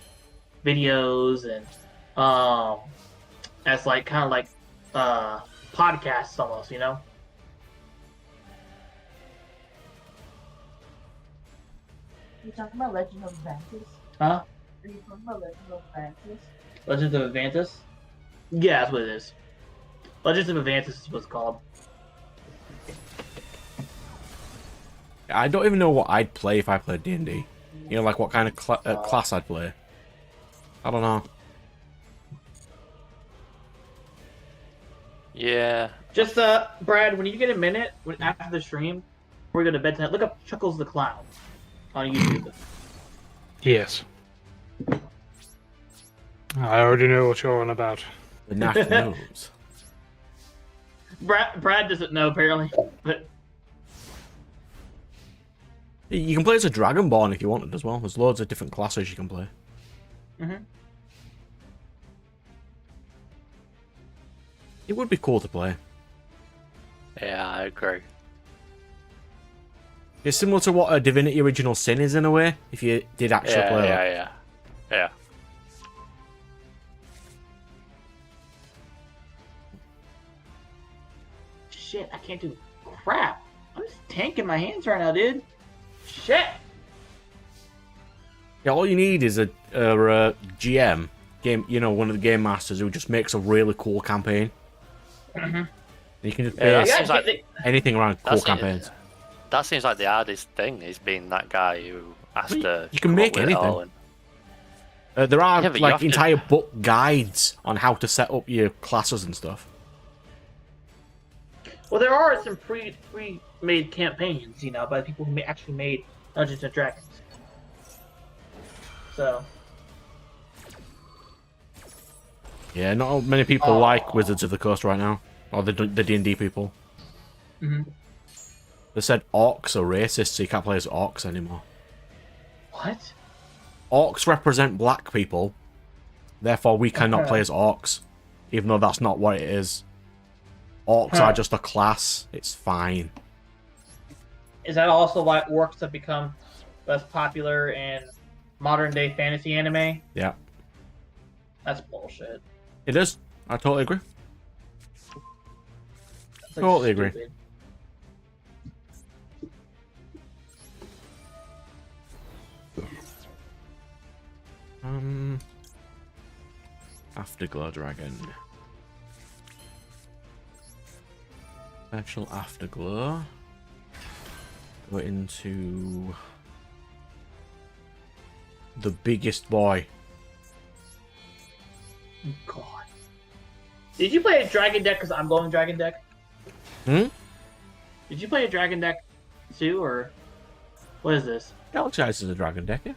videos and as like kind of like podcasts almost, you know. You talking about Legend of Atlantis? Huh? Are you talking about Legend of Atlantis? Legends of Atlantis? Yeah, that's what it is. Legends of Atlantis is what it's called. I don't even know what I'd play if I played D&D. You know, like what kind of class I'd play. I don't know. Yeah. Just Brad, when you get a minute after the stream, we're gonna bed tonight. Look up Chuckles the Clown on YouTube. Yes. I already know what you're on about. The Nash knows. Brad doesn't know apparently, but You can play as a Dragonborn if you wanted as well. There's loads of different classes you can play. It would be cool to play. Yeah, I agree. It's similar to what a Divinity Original Sin is in a way, if you did actually play it. Yeah. shit, I can't do crap. I'm just tanking my hands right now, dude. Shit. Yeah, all you need is a GM, one of the game masters who just makes a really cool campaign. You can just base seems like anything around cool campaigns. That seems like the hardest thing, is being that guy who has to. You can make anything. There are like entire book guides on how to set up your classes and stuff. Well, there are some pre-made campaigns, by people who actually made Dungeons and Dragons. So. Yeah, not many people like Wizards of the Coast right now, or the D&D people. They said orcs are racist, so you can't play as orcs anymore. What? Orcs represent black people, therefore we cannot play as orcs, even though that's not what it is. Orcs are just a class. It's fine. Is that also why orcs have become less popular in modern-day fantasy anime? Yeah. That's bullshit. It is. I totally agree. That's, Totally agree. stupid. Afterglow Dragon. Special Afterglow. Go into the biggest boy. God. Did you play a dragon deck? Because I'm going dragon deck. Hmm? Did you play a dragon deck too, or what is this? Galaxy Ice is a dragon deck, yeah.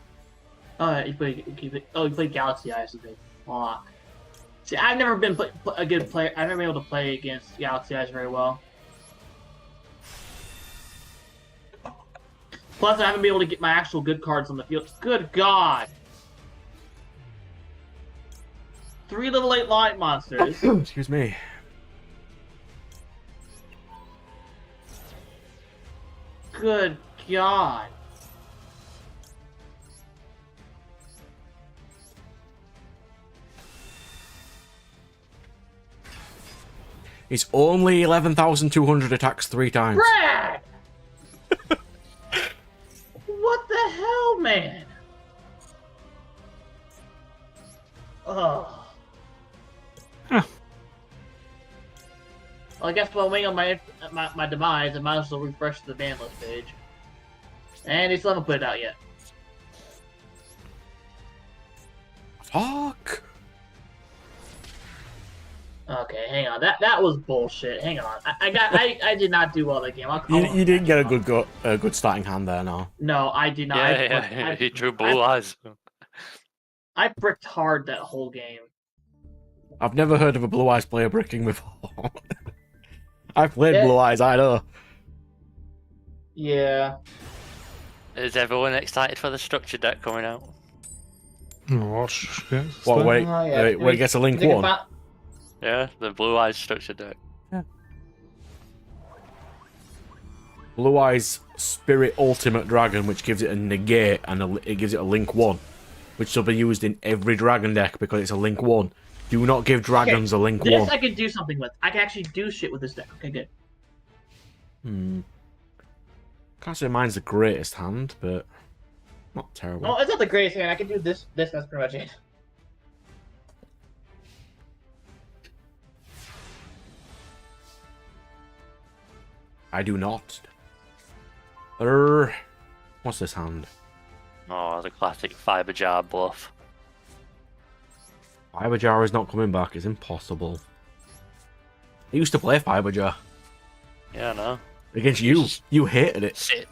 Oh, you played Galaxy Ice. Okay. Fuck. See, I've never been a good player. I've never been able to play against Galaxy Ice very well. Plus, I haven't been able to get my actual good cards on the field. Good God! 3 level 8 light monsters. Excuse me. Good God. It's only 11,200 attacks 3 times. Brad! What the hell, man? Oh. Huh. Well, I guess while waiting on my demise, I might as well refresh the ban list page. And they still haven't put it out yet. Fuck. Okay, hang on. That was bullshit. Hang on. I did not do well that game. You didn't get a good starting hand there, no. No, I did not. Yeah, he drew blue eyes. I bricked hard that whole game. I've never heard of a Blue Eyes player bricking before. I've played Blue Eyes, I know. Yeah. Is everyone excited for the structure deck coming out? What, wait, where it gets a Link 1? Yeah, the Blue Eyes structure deck. Yeah. Blue Eyes Spirit Ultimate Dragon, which gives it a negate, and it gives it a Link 1, which will be used in every dragon deck because it's a Link 1. Do not give dragons a Link 1. This I can do something with. I can actually do shit with this deck. Okay, good. Can't say mine's the greatest hand, but not terrible. No, it's not the greatest hand. I can do this. That's pretty much it. I do not. What's this hand? Oh, the classic Fiber Jar bluff. Fiber Jar is not coming back. It's impossible. I used to play Fiber Jar. Yeah, I know. Against you. You hated it. Sit.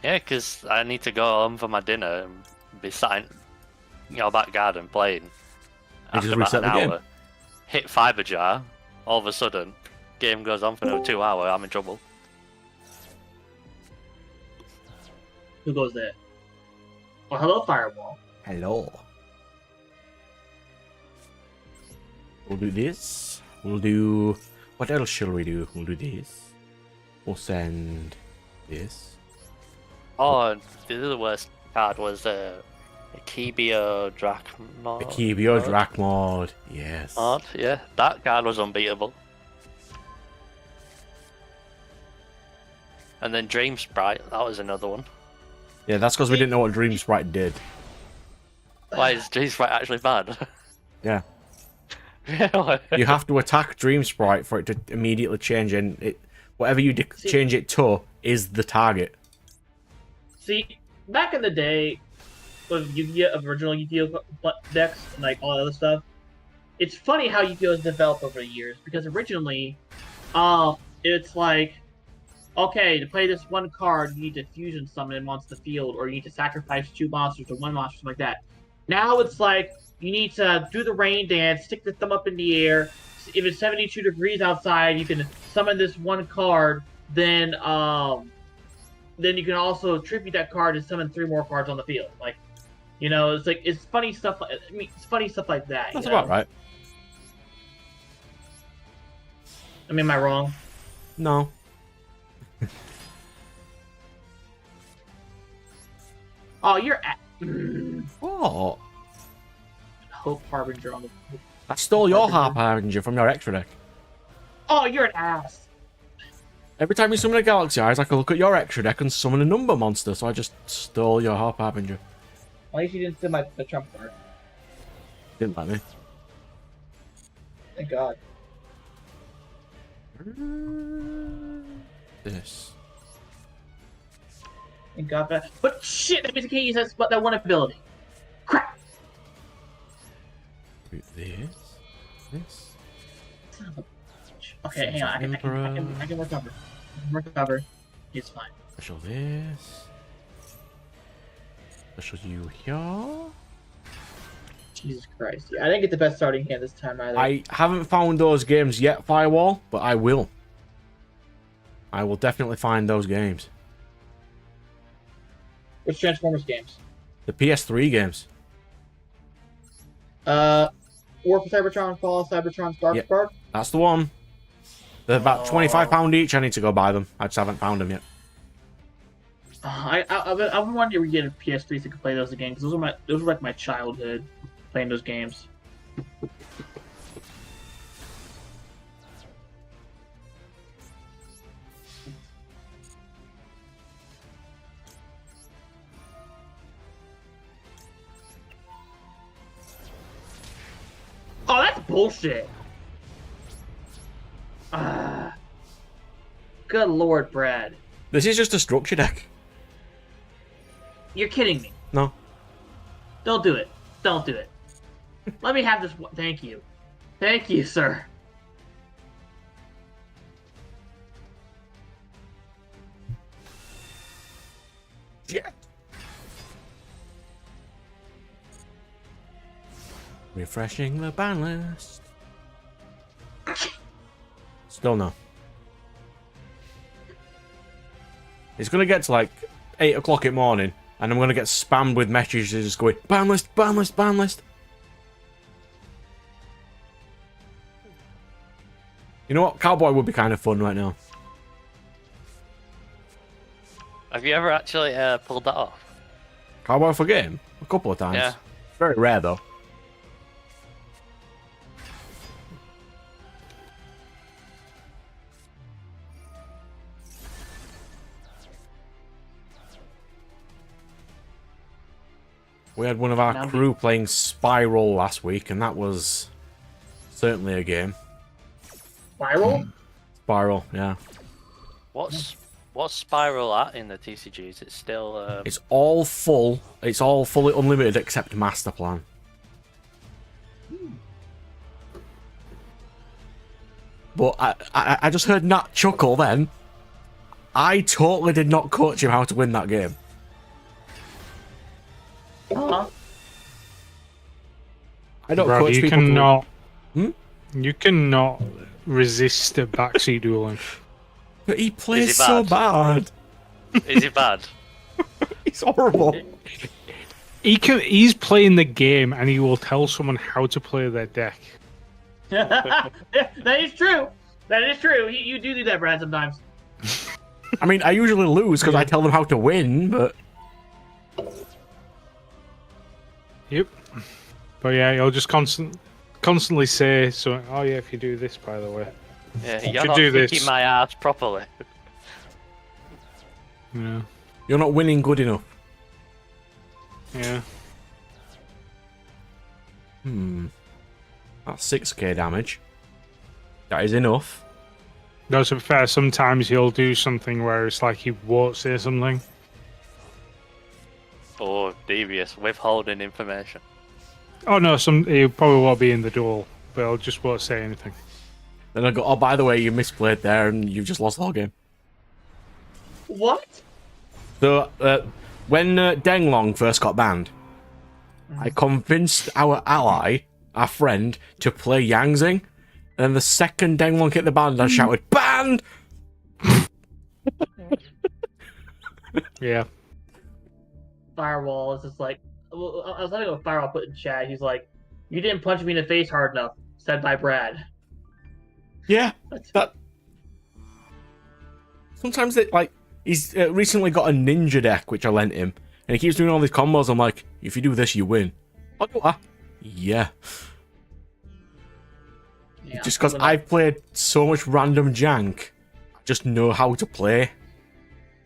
Yeah, because I need to go home for my dinner and be sat in your back garden playing. And After about an hour, hit Fiber Jar, all of a sudden, game goes on for another 2 hours, I'm in trouble. Who goes there? Oh, hello, Fireball. Hello. We'll do this. We'll do... What else shall we do? We'll do this. We'll send this. Oh, the other worst card was Akibio Drachmod. Akibio Drachmod, yes. Yeah, that card was unbeatable. And then Dream Sprite, that was another one. Yeah, that's because we didn't know what Dream Sprite did. Why is Dream Sprite actually bad? Yeah. You have to attack Dream Sprite for it to immediately change, and whatever you change it to is the target. See, back in the day, with Yu-Gi-Oh! Original Yu-Gi-Oh! Decks and like all that other stuff, it's funny how Yu-Gi-Oh! Has developed over the years, because originally, it's like, okay, to play this one card, you need to fusion summon it onto the field, or you need to sacrifice 2 monsters or 1 monster, something like that. Now it's like, you need to do the rain dance, stick the thumb up in the air. If it's 72 degrees outside, you can summon this one card. Then you can also tribute that card and summon 3 more cards on the field. Like, you know, it's like it's funny stuff. It's funny stuff like that. That's about right. I mean, am I wrong? No. Oh, you're at. What? Hope Harbinger on the. I stole your Harp Harbinger from your extra deck. Oh, you're an ass. Every time you summon a Galaxy Eyes, I can look at your extra deck and summon a number monster, so I just stole your Harp Harbinger. At least you didn't steal the trump card. Didn't let me. Thank God. This. Thank God for that. But shit, that means I can't use that one ability. Crap. This. This. Son of a Okay, hang on. I can recover. I can recover. It's fine. Special this. Special you here. Jesus Christ. Yeah, I didn't get the best starting hand this time either. I haven't found those games yet, Firewall, but I will. I will definitely find those games. Which Transformers games? The PS3 games. War for Cybertron, Fall of Cybertron, Spark. That's the one. They're about £25 each. I need to go buy them. I just haven't found them yet. I've been wanting to get a PS3 so I could play those again because those were like my childhood playing those games. Oh, that's bullshit. Good Lord, Brad. This is just a structure deck. You're kidding me. No. Don't do it. Don't do it. Let me have this one. Thank you. Thank you, sir. Yeah. Refreshing the ban list. Still no. It's gonna get to like 8 o'clock in the morning, and I'm gonna get spammed with messages going ban list, ban list, ban list. You know what? Cowboy would be kind of fun right now. Have you ever actually pulled that off? Cowboy for game? A couple of times. Yeah. Very rare though. We had one of our crew playing Spiral last week, and that was certainly a game. Spiral? Spiral, yeah. What's Spiral at in the TCGs? It's still. It's all full. It's all fully unlimited except Master Plan. But I just heard Nat chuckle then. I totally did not coach him how to win that game. Uh-huh. I don't Brad, coach you people cannot. to... You cannot resist a backseat dueling. But he plays so bad. Is he bad? He's horrible. He's playing the game and he will tell someone how to play their deck. That is true. That is true. You do that, Brad, sometimes. I mean, I usually lose because I tell them how to win, but... Yep. But yeah, he'll just constantly say, "So, oh yeah, if you do this, by the way, Yeah, you you're not do this." kicking my ass properly. Yeah. You're not winning good enough. Yeah. That's 6k damage. That is enough. No, to be fair, sometimes he'll do something where it's like he won't say something. Or devious, withholding information. Oh no, he probably won't be in the duel, but he'll just won't say anything. Then I go, oh, by the way, you misplayed there and you've just lost the whole game. What? So, when Denglong first got banned, I convinced our ally, our friend, to play Yangzing. And then the second Denglong hit the ban, I shouted, banned! Yeah. Firewall is just like... Well, I was letting go Firewall put in chat. He's like, you didn't punch me in the face hard enough. Said by Brad. Yeah, that... Sometimes it, like, he's recently got a ninja deck, which I lent him. And he keeps doing all these combos. I'm like, if you do this, you win. I'll do that. Yeah. Just because I've played so much random jank, I just know how to play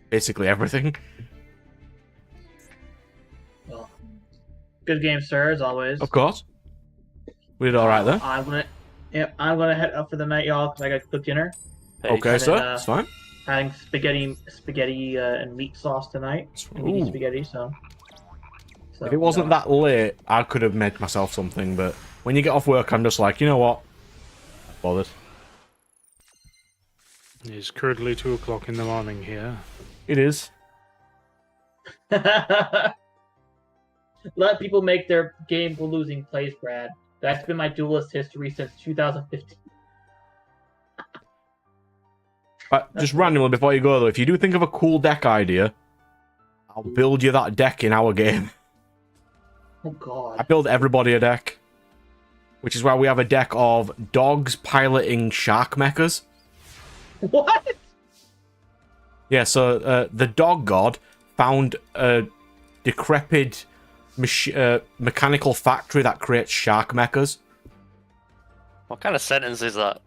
basically everything. Well, good game, sir, as always. Of course. We did alright there. I'm gonna head up for the night, y'all, because I got to cook dinner. Okay, sir. That's fine. Having spaghetti and meat sauce tonight. Meaty spaghetti, so if it wasn't that late, I could have made myself something, but when you get off work, I'm just like, you know what? Bothered. It's currently 2 o'clock in the morning here. It is. Let people make their game for losing plays, Brad. That's been my duelist history since 2015. Just randomly before you go though, if you do think of a cool deck idea, I'll build you that deck in our game. Oh god. I build everybody a deck. Which is why we have a deck of dogs piloting shark mechas. What? Yeah, so the dog god found a decrepit mechanical factory that creates shark mechas. What kind of sentence is that?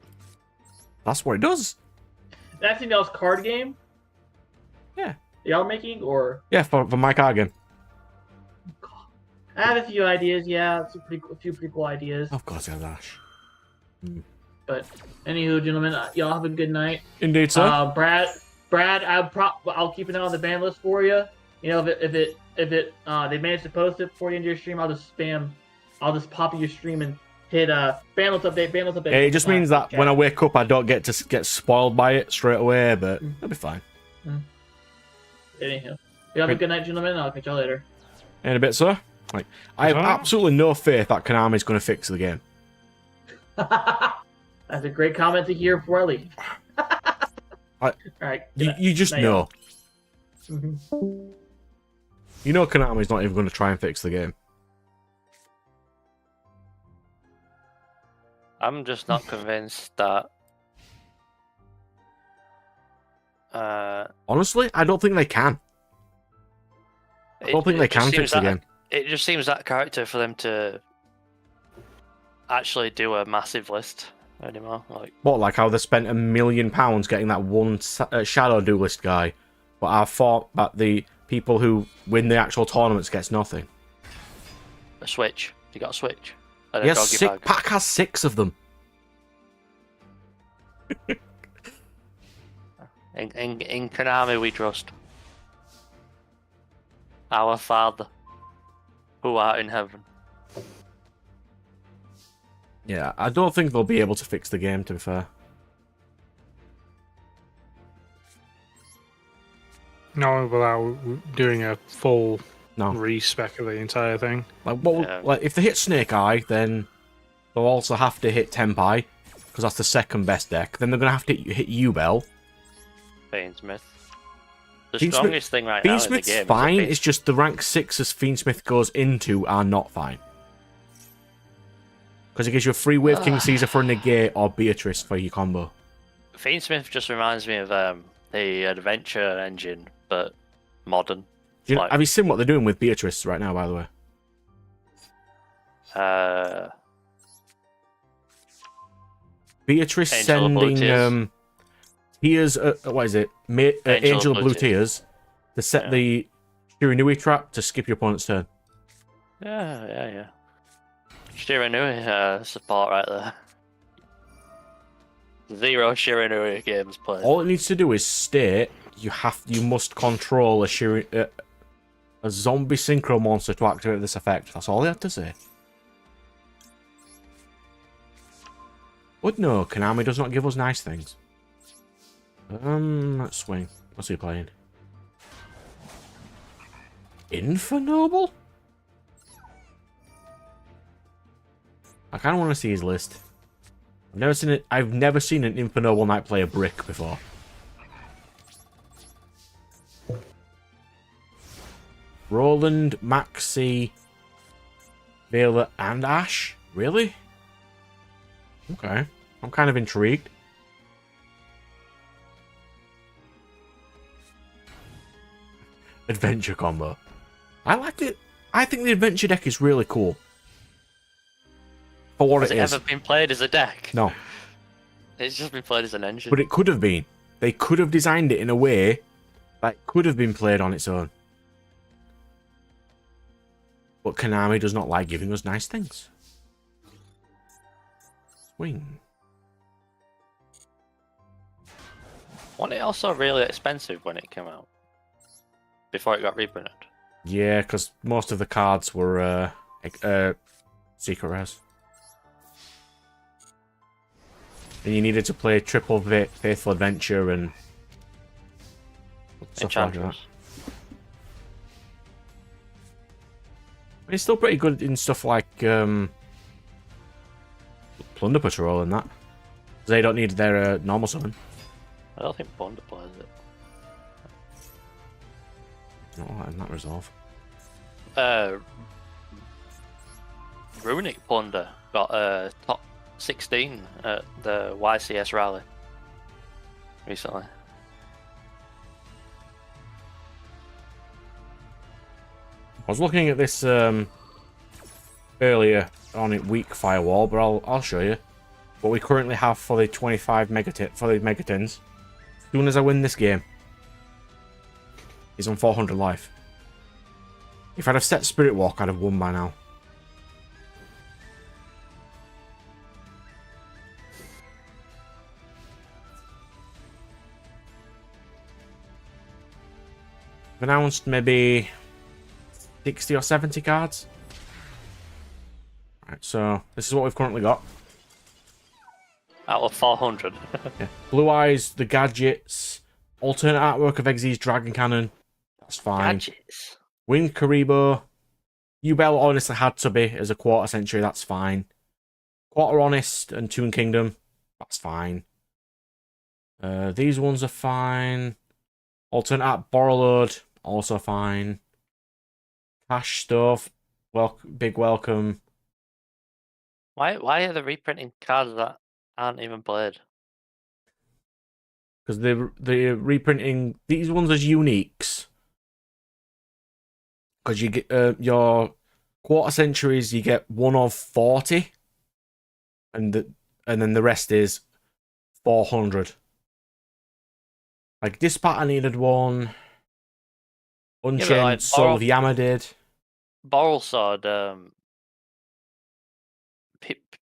That's what it does. That's y'all's card game? Yeah. Y'all making, or? Yeah, for my card game. I have a few ideas, yeah. A few pretty cool ideas. Of course, yeah, Dash. But, anywho, gentlemen, y'all have a good night. Indeed, sir. Brad, I'll keep an eye on the ban list for you. You know, if they manage to post it before the end of your stream, I'll just pop in your stream and hit ban list update. Yeah, it just means that when I wake up, I don't get to get spoiled by it straight away, but it'll be fine. Anyhow, you have a good night, gentlemen. I'll catch y'all later. In a bit, sir. Like, I have absolutely no faith that Konami's going to fix the game. That's a great comment to hear before I leave. All right. You just know. You know Konami's not even going to try and fix the game. I'm just not convinced that. Honestly, I don't think they can. I don't think they can fix the game. It just seems that character for them to actually do a massive list anymore. Like how they spent £1 million getting that one Shadow Duelist guy, but I thought that the people who win the actual tournaments gets nothing. A Switch. You got a Switch. Yes, Pack has 6 of them. In Konami we trust. Our Father, who art in heaven. Yeah, I don't think they'll be able to fix the game, to be fair. No, without doing a full respec of the entire thing. Like, if they hit Snake Eye, then they'll also have to hit Tenpai, because that's the second best deck. Then they're going to have to hit U-Bell. Fiendsmith. The strongest thing right now in the game. Fiendsmith's fine, it's just the rank 6s Fiendsmith goes into are not fine. Because it gives you a free Wave King Caesar for a negate or Beatrice for your combo. Fiendsmith just reminds me of the adventure engine, but modern. Have you seen what they're doing with Beatrice right now, by the way? Beatrice sending tears. What is it? Angel of Blue Tears to set the Shiranui trap to skip your opponent's turn. Yeah. Shiranui support right there. 0 Shiranui games played. All it needs to do is state you must control a zombie synchro monster to activate this effect. That's all they have to say. But no, Konami does not give us nice things. Let's swing. What's he playing? Infernoble? I kind of want to see his list. I've never seen an Infernoble Knight play a brick before. Roland, Maxi, Vela, and Ash? Really? Okay. I'm kind of intrigued. Adventure combo. I like it. I think the adventure deck is really cool. For what it is. Has it ever been played as a deck? No. It's just been played as an engine. But it could have been. They could have designed it in a way that could have been played on its own. But Konami does not like giving us nice things. Swing. Wasn't it also really expensive when it came out? Before it got reprinted? Yeah, because most of the cards were secret rares. and you needed to play triple Faithful Adventure and stuff like that. Enchantress. It's still pretty good in stuff like Plunder Patrol and that. They don't need their normal summon. I don't think Bond plays it. Not letting that resolve. Runic Plunder got top 16 at the YCS rally recently. I was looking at this earlier on it week firewall, but I'll show you what we currently have for the 25 for the Megatins. As soon as I win this game, he's on 400 life. If I'd have set Spirit Walk, I'd have won by now. I've announced maybe 60 or 70 cards. Right, so this is what we've currently got. Out of 400. Yeah. Blue Eyes, the gadgets, alternate artwork of Exe's Dragon Cannon. That's fine. Gadgets. Winged Karibo. Ubel honestly had to be as a quarter century. That's fine. Quarter Honest and Toon Kingdom. That's fine. These ones are fine. Alternate art Borrowload. Also fine. Cash stuff. Big welcome. Why are they reprinting cards that aren't even played? Because they're reprinting these ones as uniques. Because you get your quarter centuries, you get 1 of 40, and then the rest is 400. Like this pattern needed one. Unchained like, Soul of Yama did. Borrelsword,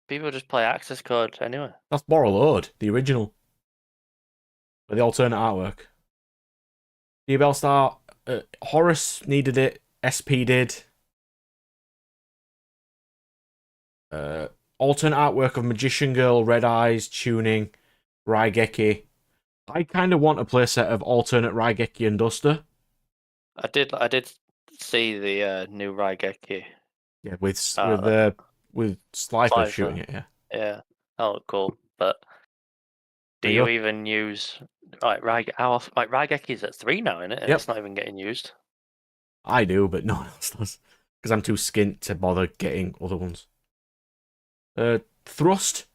people just play access code anyway. That's Borrowload, the original. With the alternate artwork. The Bellstar, Horus needed it. SP did. Alternate artwork of Magician Girl, Red Eyes, Tuning, Raigeki. I kind of want a playset of alternate Raigeki and Duster. I did see the new Raigeki. Yeah, with Slifer Slifer. shooting it. Yeah. Yeah, that looked cool. But do There you you even use Raigeki's at 3 now, isn't it? And Yep. It's not even getting used. I do, but no one else does. Because I'm too skint to bother getting other ones. Thrust,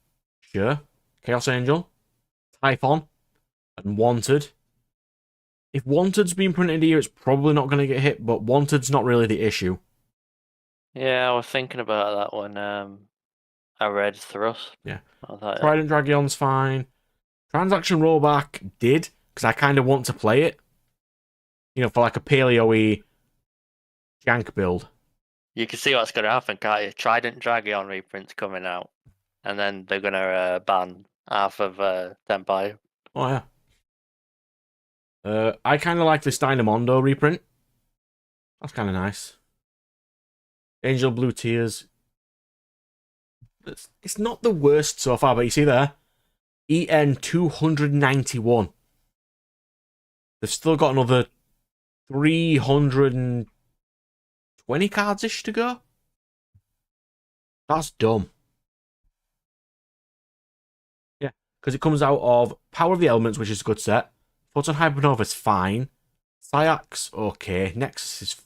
sure. Chaos Angel, Typhon, and Wanted. If Wanted's been printed here, it's probably not going to get hit, but Wanted's not really the issue. Yeah, I was thinking about that when I read Thrust. Yeah. I thought, Trident Dragion's fine. Transaction Rollback did, because I kind of want to play it. You know, for like a paleo-y jank build. you can see what's going to happen, can't you? Trident Dragon reprint's coming out, and then they're going to ban half of Tenpai. Oh, yeah. I kind of like this Dynamondo reprint. That's kind of nice. Angel Blue Tears. It's not the worst so far, but you see there? EN 291. They've still got another 320 cards-ish to go. That's dumb. Yeah, because it comes out of Power of the Elements, which is a good set. Photon Hypernova is fine. Syax, okay. Nexus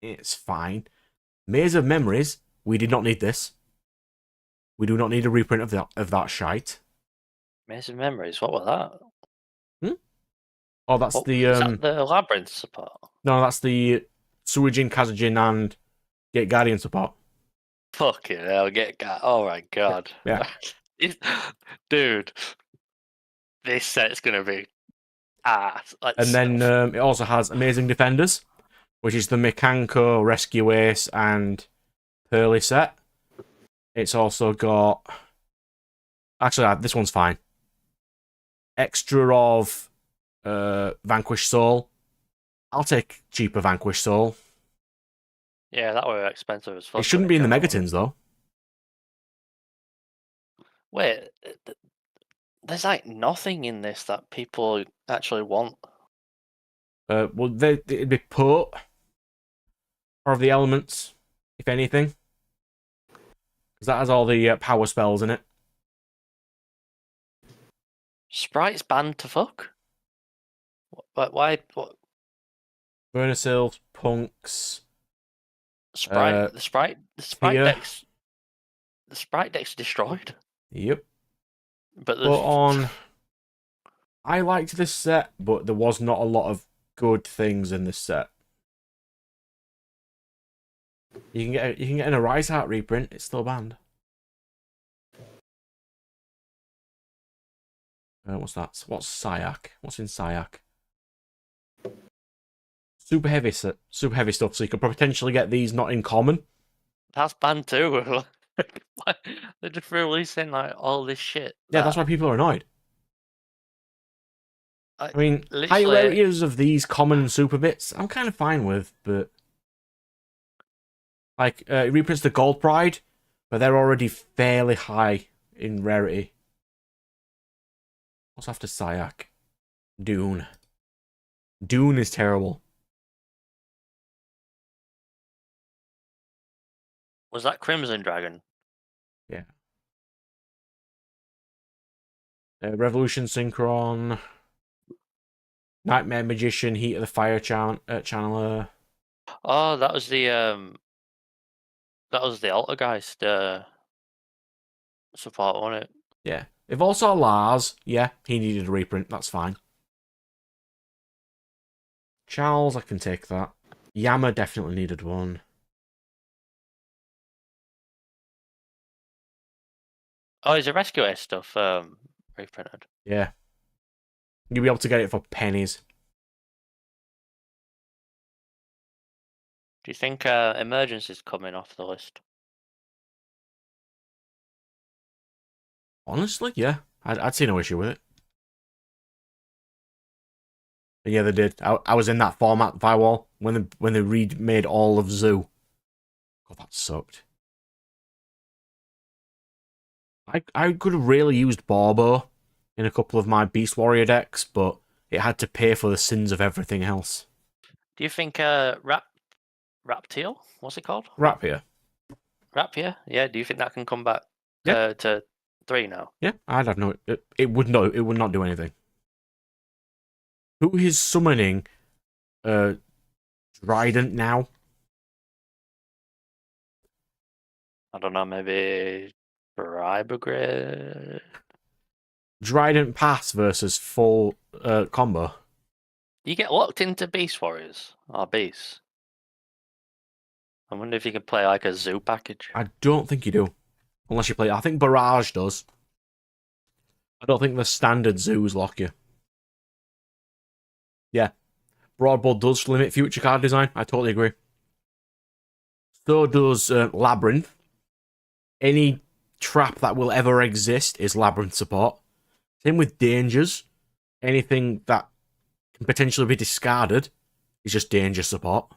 it's fine. Maze of Memories, we did not need this. We do not need a reprint of that shite. Maze of Memories, what was that? Oh, that's Is the that the Labyrinth support? no, that's the Suijin, Kazujin, and Gate Guardian support. Fucking hell, oh my god. Yeah. Dude, this set's gonna be ass. And then it also has Amazing Defenders, which is the Mekanko, Rescue Ace, and Pearly set. It's also got... Actually, this one's fine. Extra of Vanquished Soul. I'll take cheaper Vanquished Soul. Yeah, that were expensive as fuck. It shouldn't be in the Megatins, though. Wait, There's like nothing in this that people actually want. Well, it'd be put of the elements, if anything, because that has all the power spells in it. Sprite's banned to fuck. Why? What? Burnersil, punks. Sprite. The sprite Here. deck's. The sprite deck's destroyed. Yep. But on. I liked this set, but there was not a lot of good things in this set. You can get an Arise Heart reprint. It's still banned. What's that? What's Syak? What's in Syak? Super heavy stuff. So you could potentially get these not in common. That's banned too. They're just releasing like all this shit. Yeah, that's why people are annoyed. I mean, high rarities of these common super bits, I'm kind of fine with, but like it reprints the Gold Pride, but they're already fairly high in rarity. What's after Syak? Dune. Dune is terrible. Was that Crimson Dragon? Yeah. Revolution Synchron. Nightmare Magician, Heat of the Fire Channeler. Oh, that was the Altergeist support, wasn't it? Yeah. If also Lars, yeah, he needed a reprint. That's fine. Charles, I can take that. Yama definitely needed one. Oh, is the Rescue Ace stuff reprinted? Yeah. You'll be able to get it for pennies. Do you think Emergency's coming off the list? Honestly, yeah. I'd see no issue with it. But yeah, they did. I was in that format firewall when they remade all of Zoo. God, that sucked. I could have really used Borbo in a couple of my Beast Warrior decks, but it had to pay for the sins of everything else. Do you think Raptiel? What's it called? Rapier. Rapier? Yeah. Do you think that can come back Yeah. to 3 now? Yeah, I'd have no. It would not do anything. Who is summoning Trident now? I don't know, maybe Bribegrade? Trident pass versus full combo. You get locked into Beast Warriors or Beasts. I wonder if you can play like a zoo package. I don't think you do. Unless you play... I think Barrage does. I don't think the standard zoos lock you. Yeah. Broadboard does limit future card design. I totally agree. So does Labyrinth. Any trap that will ever exist is Labyrinth support. Same with Dangers. Anything that can potentially be discarded is just Danger support.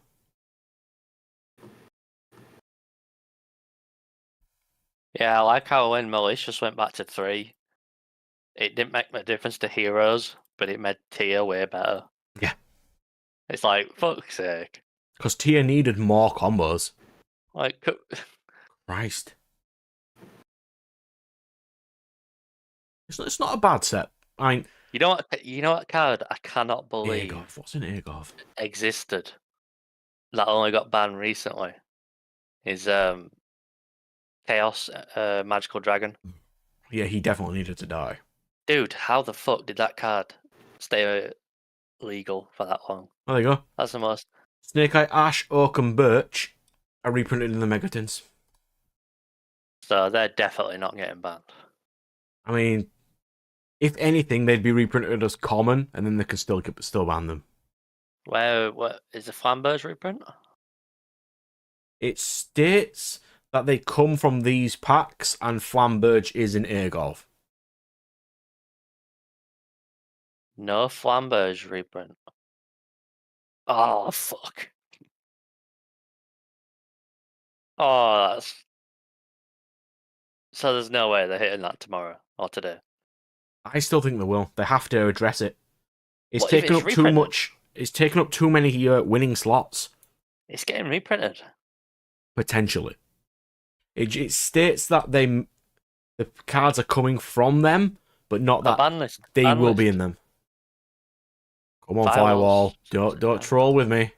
Yeah, I like how when Malicious went back to 3, it didn't make a difference to heroes, but it made Tia way better. Yeah. It's like, fuck's sake. Because Tia needed more combos. Like, Christ. It's not a bad set. I mean, you know what card I cannot believe Agov. What's in Agov? existed that only got banned recently is Chaos Magical Dragon. Yeah, he definitely needed to die. Dude, how the fuck did that card stay legal for that long? Oh, there you go. That's the most. Snake Eye, Ash, Oak, and Birch are reprinted in the Megatins. So they're definitely not getting banned. I mean, if anything, they'd be reprinted as common, and then they could still ban them. What is the Flamberge reprint? It states that they come from these packs, and Flamberge is in Agov. No Flamberge reprint. Oh fuck. Oh, that's. So there's no way they're hitting that tomorrow or today. I still think they will. They have to address it. It's What if taken it's up too reprinted? much. It's taken up too many winning slots. It's getting reprinted. Potentially. It states that the cards are coming from them, but not A that ban list. they ban will list. be in them. Come on, Firewalls. Firewall. Don't troll with me.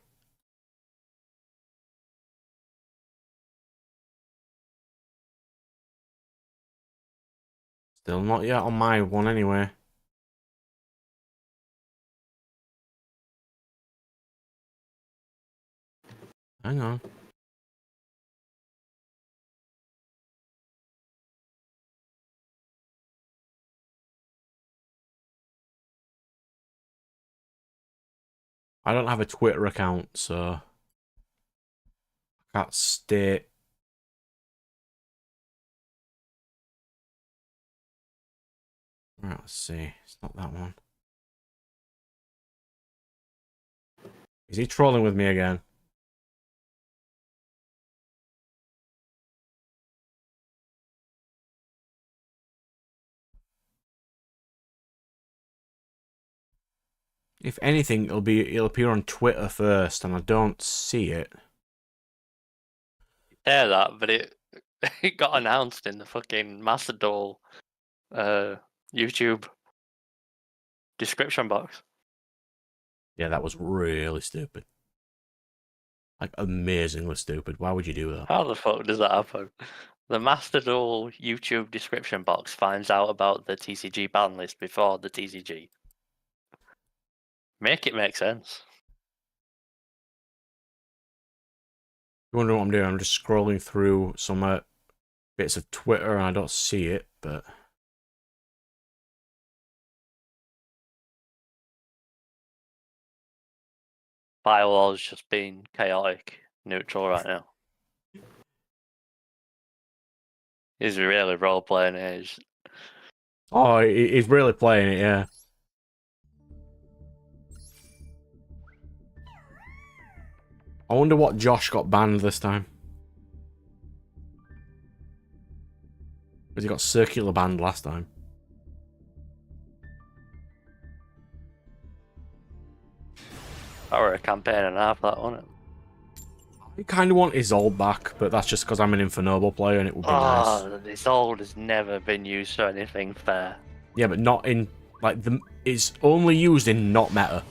Still not yet on my one anyway. Hang on. I don't have a Twitter account, so I can't state. Right, let's see. It's not that one. Is he trolling with me again? If anything, it'll appear on Twitter first, and I don't see it. Yeah, that, but it it got announced in the fucking Master Duel YouTube description box. Yeah, that was really stupid. Like, amazingly stupid. Why would you do that? How the fuck does that happen? The Master Duel YouTube description box finds out about the TCG ban list before the TCG. Make it make sense. You wonder what I'm doing? I'm just scrolling through some bits of Twitter, and I don't see it, but... Firewall's just being chaotic, neutral right now. He's really role playing it. Oh, he's really playing it, yeah. I wonder what Josh got banned this time. Because he got circular banned last time. That were a campaign and a half, that wasn't it? I kind of want Isolde back, but that's just because I'm an Infernoble player and it would be nice. Oh, this old has never been used for anything fair. Yeah, but not in... Like, it's only used in not meta.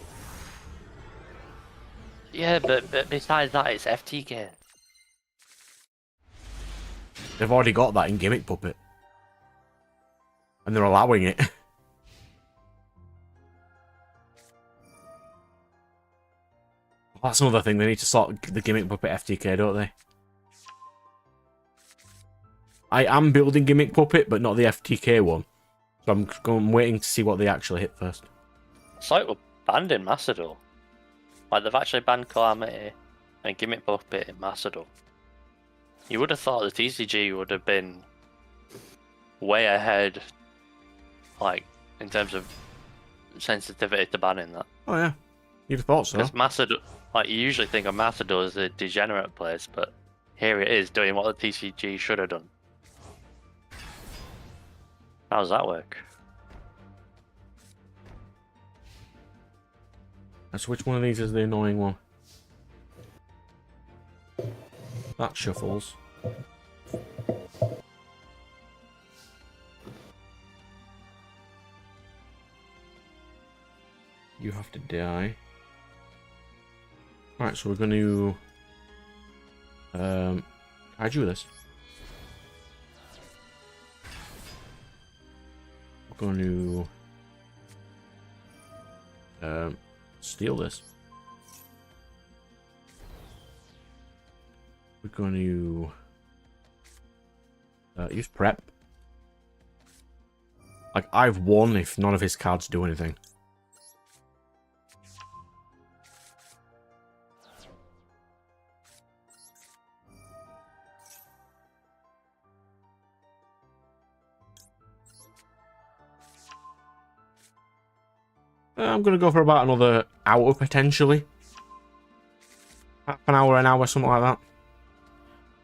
Yeah, but besides that, it's FTK. They've already got that in Gimmick Puppet. And they're allowing it. That's another thing. They need to sort the Gimmick Puppet FTK, don't they? I am building Gimmick Puppet, but not the FTK one. So I'm waiting to see what they actually hit first. It's like we're banned in Master Duel. Like, they've actually banned Calamity and Gimmick Puppet in Master Duel. You would have thought the TCG would have been way ahead, like, in terms of sensitivity to banning that. Oh, yeah. You'd have thought so. Because Master Duel, like, you usually think of Master Duel as a degenerate place, but here it is doing what the TCG should have done. How does that work? So which one of these is the annoying one? That shuffles. You have to die. Alright, so we're going to... I do this. We're going to... steal this. We're going to use prep. Like, I've won if none of his cards do anything. I'm going to go for about another hour, potentially. Half an hour, something like that.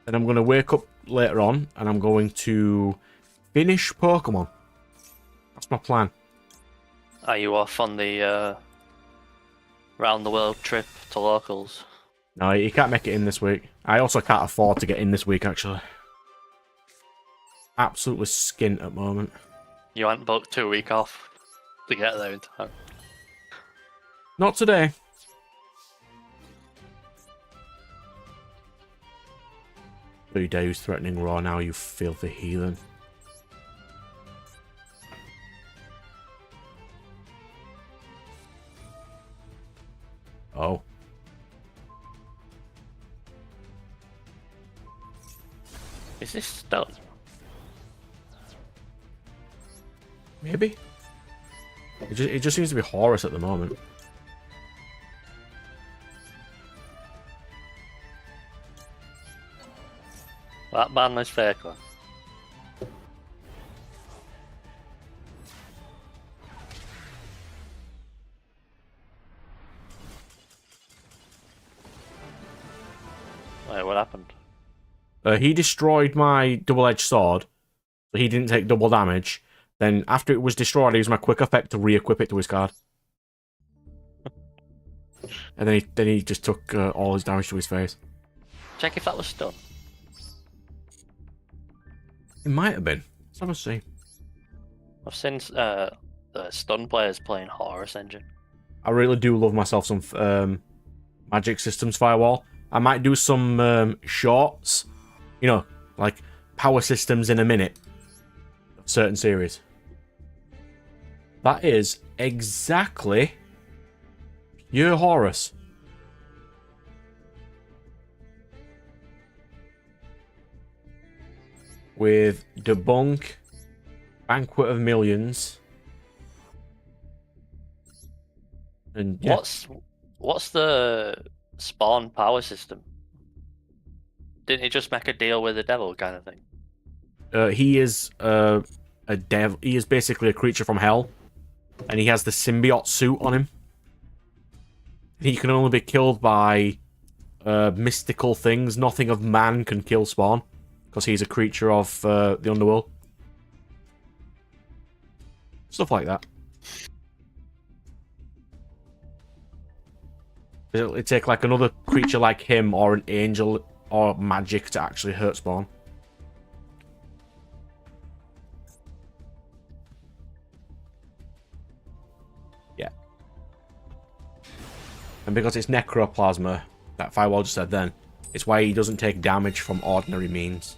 Then I'm going to wake up later on, and I'm going to finish Pokemon. That's my plan. Are you off on the round the world trip to locals? No, you can't make it in this week. I also can't afford to get in this week, actually. Absolutely skint at the moment. You hadn't booked 2 weeks off to get there in time. Not today. Blue Day's threatening Raw now, you filthy heathen. Oh. Is this done? Maybe. It just seems to be Horus at the moment. That man is fake one. Wait, what happened? He destroyed my double-edged sword, so he didn't take double damage. Then, after it was destroyed, I used my quick effect to re-equip it to his card. And then he just took all his damage to his face. Check if that was stun. It might have been. Let's have a see. I've seen the stun players playing Horus Engine. I really do love myself some Magic Systems Firewall. I might do some shorts, you know, like power systems in a minute. Certain series. That is exactly your Horus. With Debunk, Banquet of Millions, and yeah. What's the spawn power system? Didn't he just make a deal with the devil kind of thing? He is a devil. He is basically a creature from hell, and he has the symbiote suit on him. He can only be killed by mystical things. Nothing of man can kill Spawn, because he's a creature of the underworld. Stuff like that. It'd take like another creature like him or an angel or magic to actually hurt Spawn. Yeah. And because it's necroplasma, that Firewall just said then, it's why he doesn't take damage from ordinary means.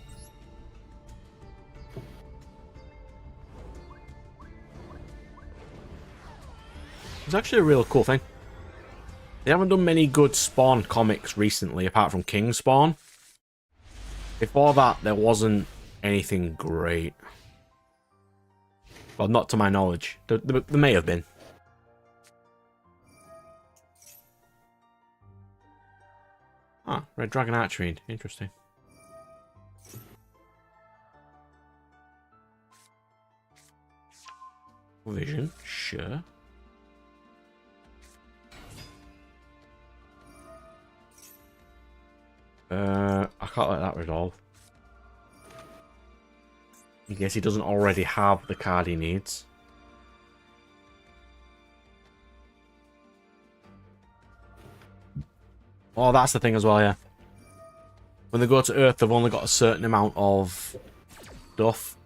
It's actually a real cool thing. They haven't done many good Spawn comics recently, apart from King Spawn. Before that, there wasn't anything great. Well, not to my knowledge. There may have been. Ah, Red Dragon Archfiend. Interesting. Vision, sure. I can't let that resolve. I guess he doesn't already have the card he needs. Oh, that's the thing as well, yeah. When they go to Earth, they've only got a certain amount of stuff.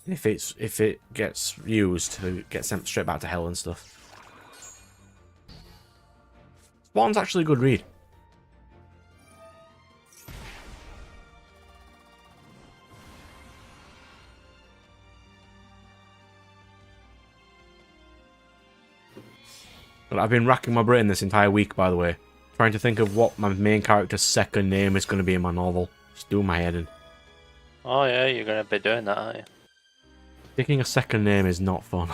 If it gets used, it gets sent straight back to hell and stuff. Spawn's actually a good read. But I've been racking my brain this entire week, by the way, trying to think of what my main character's second name is going to be in my novel. Just doing my head in. Oh yeah, you're going to be doing that, aren't you? Picking a second name is not fun.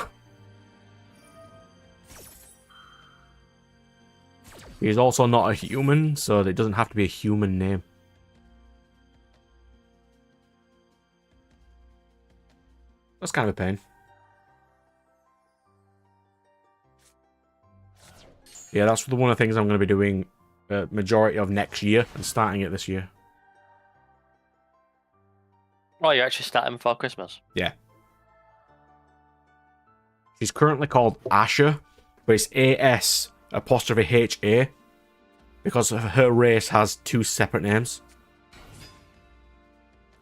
He's also not a human, so it doesn't have to be a human name. That's kind of a pain. Yeah, that's one of the things I'm going to be doing majority of next year and starting it this year. Oh, you're actually starting before Christmas? Yeah. She's currently called Asha, but it's AS''HA because her race has 2 separate names.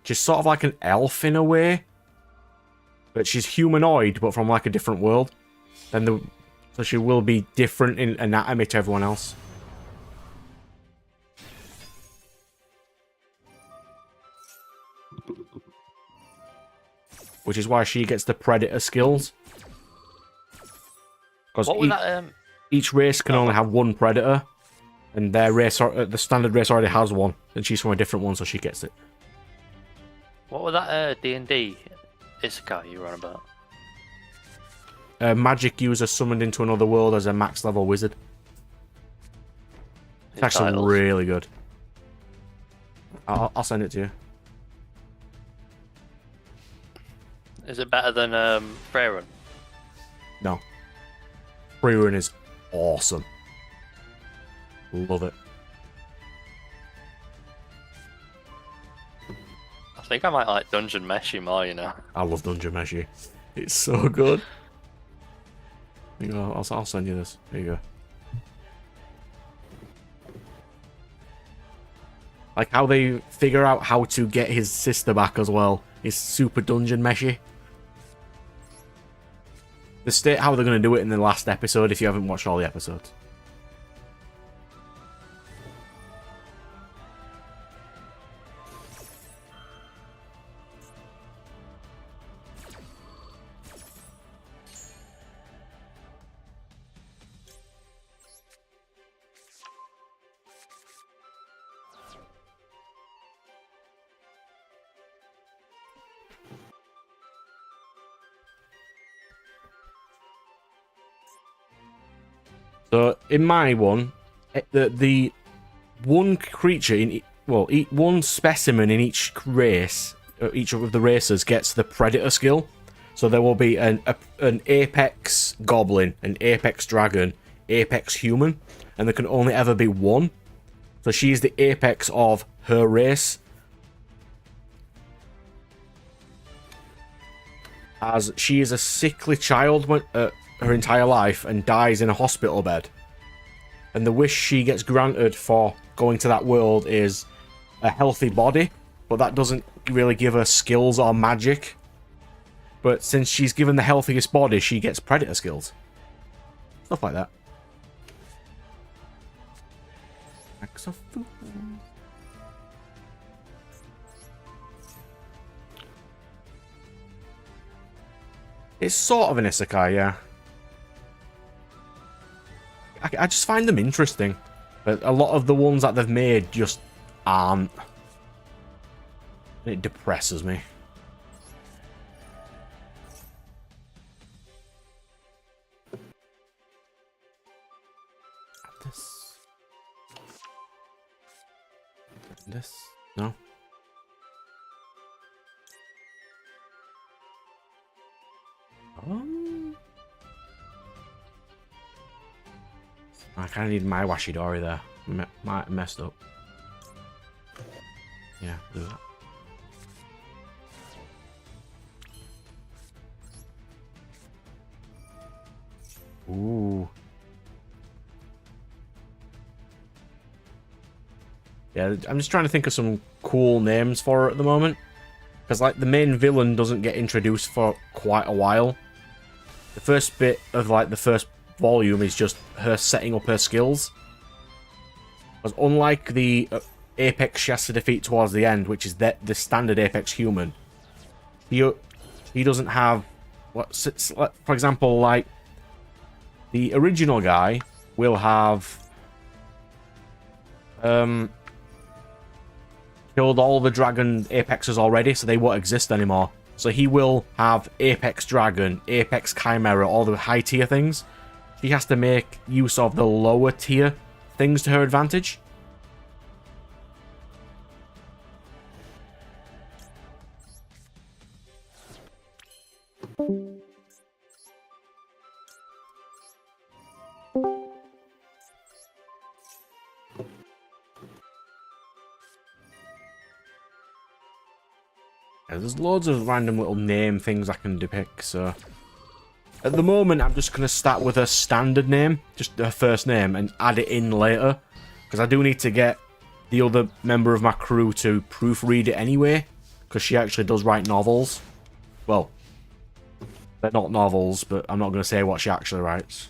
She's sort of like an elf in a way, but she's humanoid, but from like a different world. So she will be different in anatomy to everyone else. Which is why she gets the predator skills. Because each race can only have 1 predator, and their race, the standard race already has 1, and she's from a different one, so she gets it. What was that D&D Isekai you were on about? A magic user summoned into another world as a max level wizard. It's actually really good. I'll send it to you. Is it better than Freyrun? No. Freyrun is awesome. Love it. I think I might like Dungeon Meshi more, you know. I love Dungeon Meshi. It's so good. Here you go. I'll send you this. Here you go. Like how they figure out how to get his sister back as well is super Dungeon Meshi. They state how they're going to do it in the last episode if you haven't watched all the episodes. So in my one, the one creature in one specimen in each race, each of the races gets the predator skill. So there will be an apex goblin, an apex dragon, apex human, and there can only ever be 1. So she's the apex of her race. As she is a sickly child her entire life and dies in a hospital bed. And the wish she gets granted for going to that world is a healthy body, but that doesn't really give her skills or magic. But since she's given the healthiest body, she gets predator skills. Stuff like that. It's sort of an isekai, yeah. I just find them interesting, but a lot of the ones that they've made just aren't. It depresses me. This? No? I kind of need my Washidori there. Messed up. Yeah, do that. Ooh. Yeah, I'm just trying to think of some cool names for her at the moment. Because, like, the main villain doesn't get introduced for quite a while. The first bit of, like, the first volume is just her setting up her skills. Because unlike the Apex she has to defeat towards the end, which is the standard Apex human, he doesn't have... For example, like, the original guy will have... killed all the dragon apexes already, so they won't exist anymore. So he will have Apex Dragon, Apex Chimera, all the high tier things. She has to make use of the lower tier things to her advantage. There's loads of random little name things I can depict, so... At the moment, I'm just going to start with her standard name, just her first name, and add it in later. Because I do need to get the other member of my crew to proofread it anyway. Because she actually does write novels. Well, they're not novels, but I'm not going to say what she actually writes.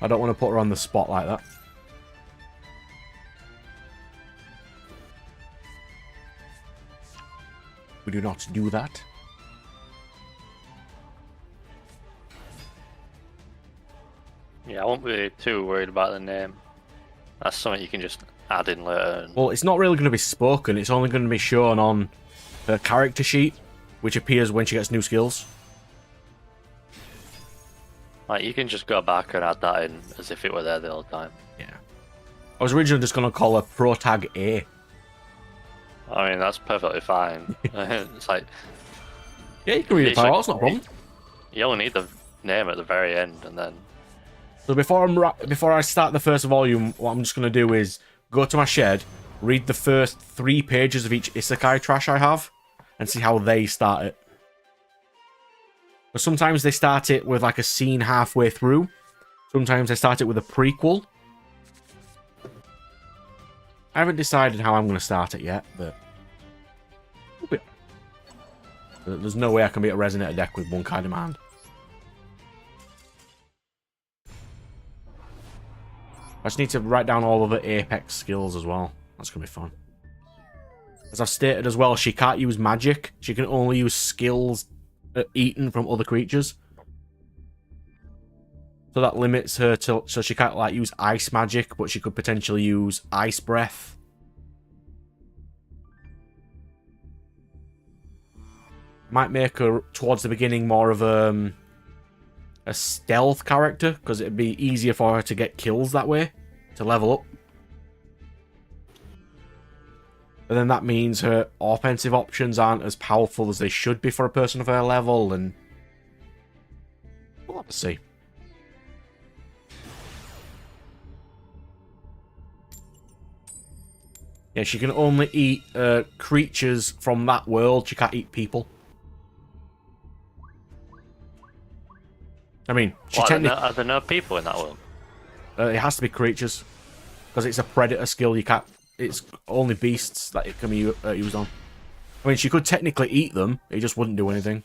I don't want to put her on the spot like that. We do not do that. Yeah, I won't be too worried about the name. That's something you can just add in later. Well, it's not really going to be spoken. It's only going to be shown on her character sheet, which appears when she gets new skills. Like, you can just go back and add that in as if it were there the whole time. Yeah. I was originally just going to call her Protag A. I mean, that's perfectly fine. It's like... Yeah, you can read the title, that's not a problem. You only need the name at the very end, and then... So before I start the first volume, what I'm just going to do is go to my shed, read the first 3 pages of each isekai trash I have, and see how they start it. But sometimes they start it with like a scene halfway through. Sometimes they start it with a prequel. I haven't decided how I'm going to start it yet, but... There's no way I can beat a Resonator deck with one card in my hand. I just need to write down all of the Apex skills as well. That's going to be fun. As I've stated as well, she can't use magic. She can only use skills eaten from other creatures. So that limits her to... So she can't like use ice magic, but she could potentially use ice breath. Might make her, towards the beginning, more of a stealth character, because it'd be easier for her to get kills that way, to level up. And then that means her offensive options aren't as powerful as they should be for a person of her level, and we'll have to see. Yeah, she can only eat creatures from that world. She can't eat people. I mean, she technically... Are there no people in that world? It has to be creatures. Because it's a predator skill, you can't... It's only beasts that it can be used on. I mean, she could technically eat them, it just wouldn't do anything.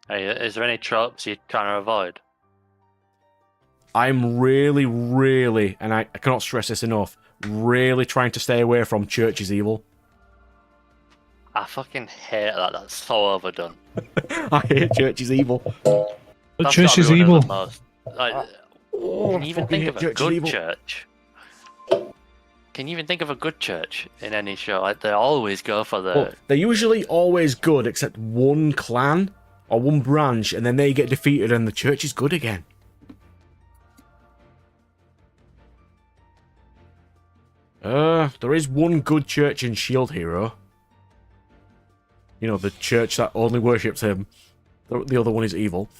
Hey, is there any tropes you're trying to avoid? I'm really, really, and I cannot stress this enough, really trying to stay away from Church is Evil. I fucking hate that. That's so overdone. I hate Church is Evil. But Church is Evil. Like, can you even think of a good church? Can you even think of a good church in any show? Like, they always go for the... Well, they're usually always good, except one clan or one branch, and then they get defeated and the church is good again. There is one good church in Shield Hero. You know, the church that only worships him. The other one is evil.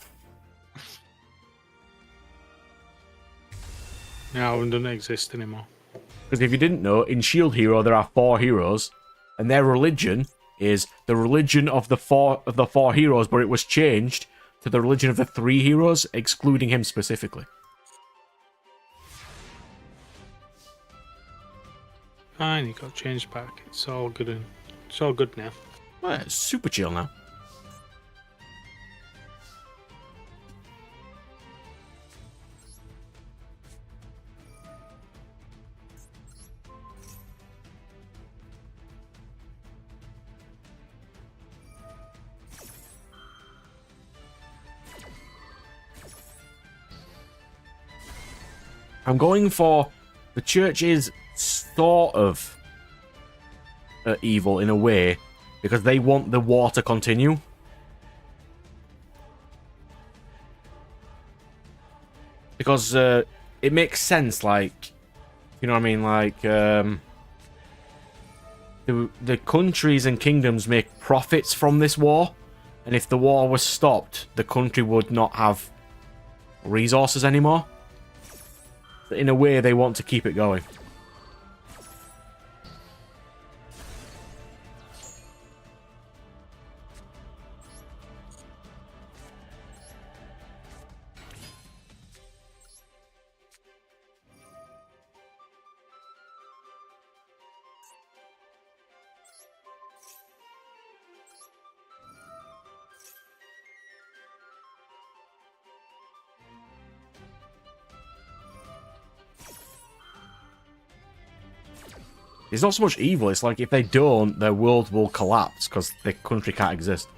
Yeah, it doesn't exist anymore. Because if you didn't know, in Shield Hero there are 4 heroes, and their religion is the religion of the four heroes, but it was changed to the religion of the 3 heroes, excluding him specifically. Fine, it got changed back. It's all good and it's all good now. Well, it's super chill now. I'm going for the church is sort of evil in a way because they want the war to continue. Because it makes sense, like, you know what I mean, like the countries and kingdoms make profits from this war, and if the war was stopped, the country would not have resources anymore. in a way they want to keep it going. It's not so much evil, it's like if they don't, their world will collapse because the country can't exist.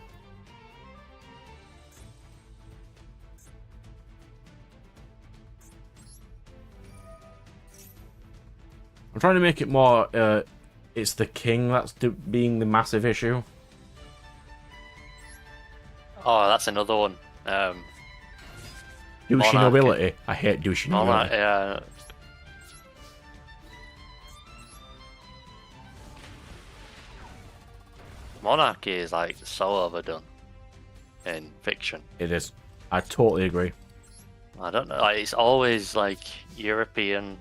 I'm trying to make it more, it's the king that's being the massive issue. Oh, that's another one. Douchey nobility. I hate douchey nobility. Yeah. Monarchy is like so overdone in fiction. It is. I totally agree. I don't know. Like, it's always like European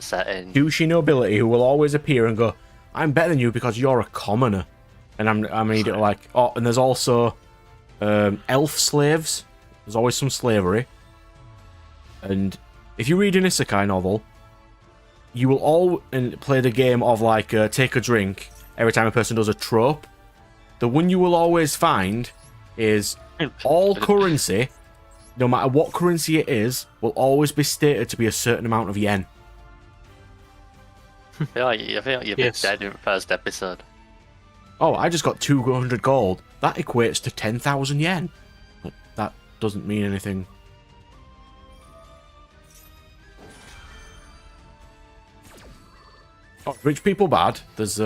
setting. Douchey nobility who will always appear and go, "I'm better than you because you're a commoner," and I'm immediately like, oh. And there's also elf slaves. There's always some slavery. And if you read an isekai novel, you will all play the game of like take a drink every time a person does a trope. The one you will always find is all currency, no matter what currency it is, will always be stated to be a certain amount of yen. I feel like you've been dead in the first episode. Oh, I just got 200 gold. That equates to 10,000 yen. But that doesn't mean anything. Oh, rich people bad. There's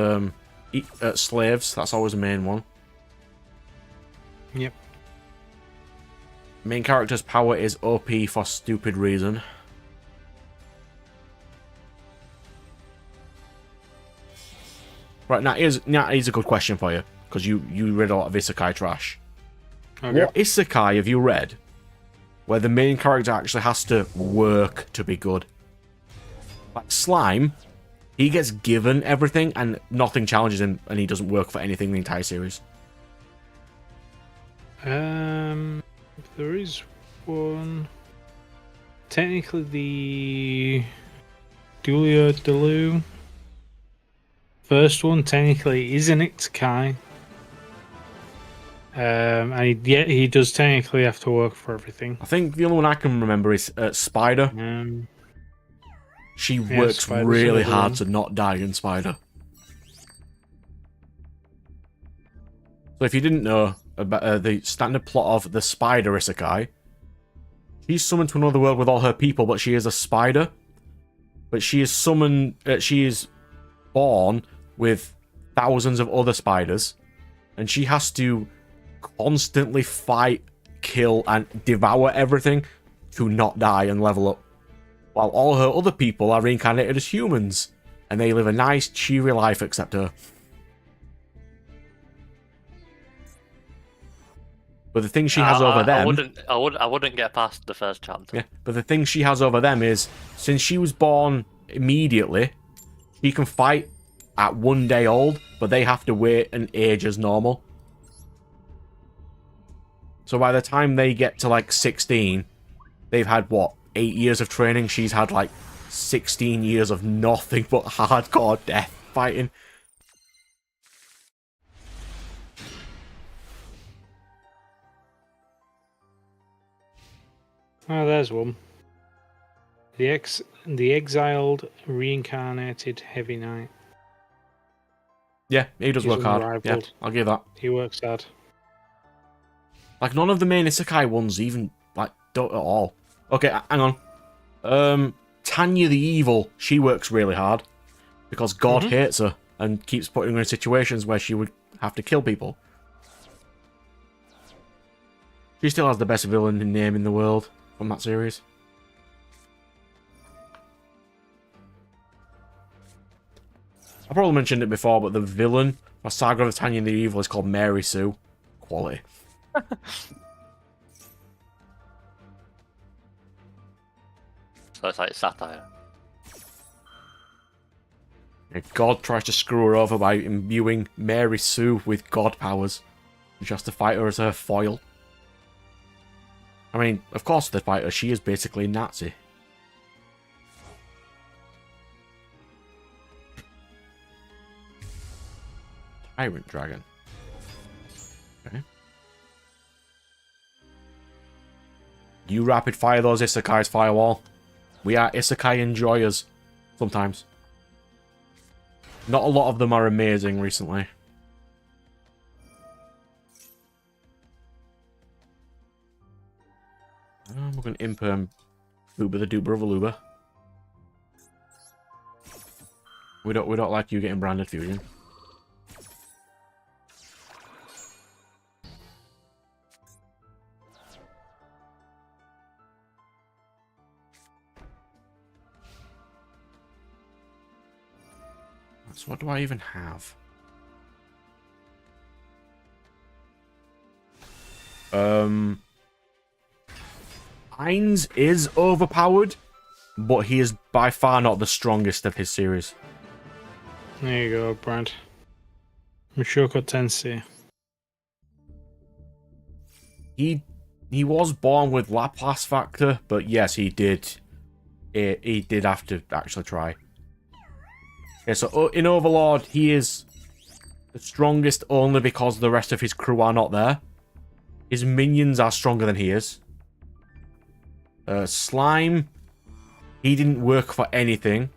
slaves. That's always the main one. Yep. Main character's power is OP for stupid reason. Right, now here's a good question for you, because you read a lot of isekai trash. Okay. What isekai have you read where the main character actually has to work to be good? Like Slime, he gets given everything and nothing challenges him, and he doesn't work for anything in the entire series. There is one. Technically, the Duel first one technically is an isekai. And he does technically have to work for everything. I think the only one I can remember is Spider. She works Spider's really another hard one. to not die in Spider. So if you didn't know about the standard plot of the Spider Isekai, she's summoned to another world with all her people, but she is a spider. But she is summoned. She is born with thousands of other spiders, and she has to constantly fight, kill, and devour everything to not die and level up. While all her other people are reincarnated as humans, and they live a nice, cheery life except her. But the thing she has over them... I wouldn't get past the first chapter. Yeah, but the thing she has over them is, since she was born immediately, she can fight at 1 day old, but they have to wait and age as normal. So by the time they get to like 16, they've had, what, 8 years of training? She's had like 16 years of nothing but hardcore death fighting. Oh, there's one. The exiled, reincarnated heavy knight. Yeah, he does He's work hard. unrivaled. Yeah, I'll give that. He works hard. Like, none of the main isekai ones even, like, don't at all. Okay, hang on. Tanya the Evil, she works really hard. Because God hates her and keeps putting her in situations where she would have to kill people. She still has the best villain name in the world from that series. I probably mentioned it before, but the villain for Saga of Tanya the Evil is called Mary Sue. Quality. So it's like satire. God tries to screw her over by imbuing Mary Sue with god powers. She has to fight her as her foil. I mean, of course they fight her. She is basically a Nazi. Tyrant Dragon. Okay. You rapid fire those Isekai's firewall. We are Isekai enjoyers. Sometimes. Not a lot of them are amazing recently. We're going to imperm Uber the Duber of Aluba. We don't like you getting branded fusion. So what do I even have? Heinz is overpowered, but he is by far not the strongest of his series. There you go, Brad. Mushoku Tensei. He was born with Laplace factor, but yes, he did. He did have to actually try. Yeah, so in Overlord, he is the strongest only because the rest of his crew are not there. His minions are stronger than he is. Slime, he didn't work for anything.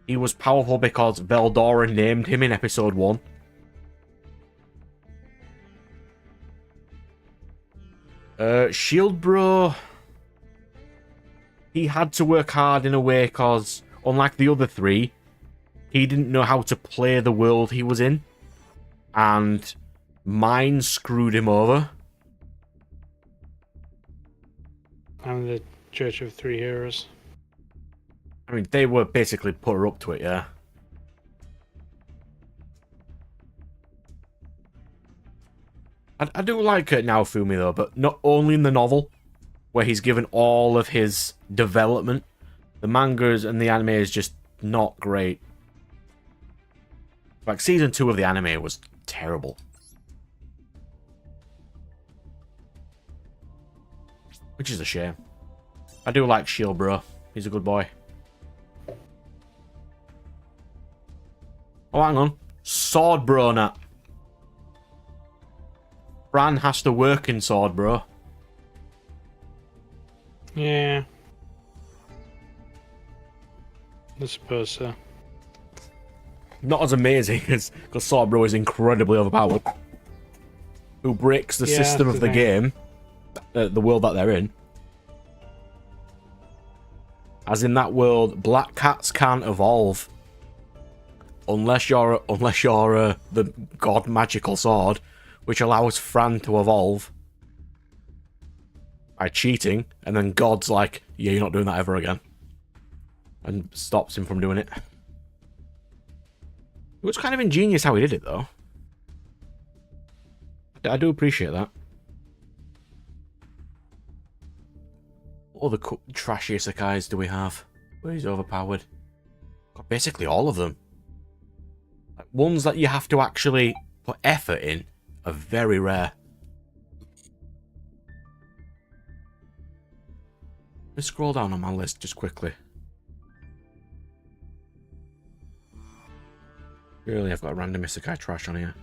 He was powerful because Veldora named him in episode 1. Shield Bro, he had to work hard in a way because, unlike the other three, he didn't know how to play the world he was in. And mine screwed him over. And the Church of Three Heroes. I mean, they were basically put her up to it, yeah. I do like Naofumi, though, but not only in the novel, where he's given all of his development. The mangas and the anime is just not great. Like, season 2 of the anime was terrible. Which is a shame. I do like Shield Bro. He's a good boy. Oh, hang on. Sword Bro, Nat. Fran has to work in Sword Bro. Yeah. I suppose so. Not as amazing as because Sword Bro is incredibly overpowered. Who breaks the system of the game, the world that they're in. As in that world, black cats can't evolve unless you're the god magical sword, which allows Fran to evolve by cheating, and then God's like, yeah, you're not doing that ever again, and stops him from doing it. It was kind of ingenious how he did it, though. I do appreciate that. What other trashy isekais do we have? Where he's overpowered? God, basically all of them. Like, ones that you have to actually put effort in are very rare. Let's scroll down on my list just quickly. Surely I've got a random isekai trash on here.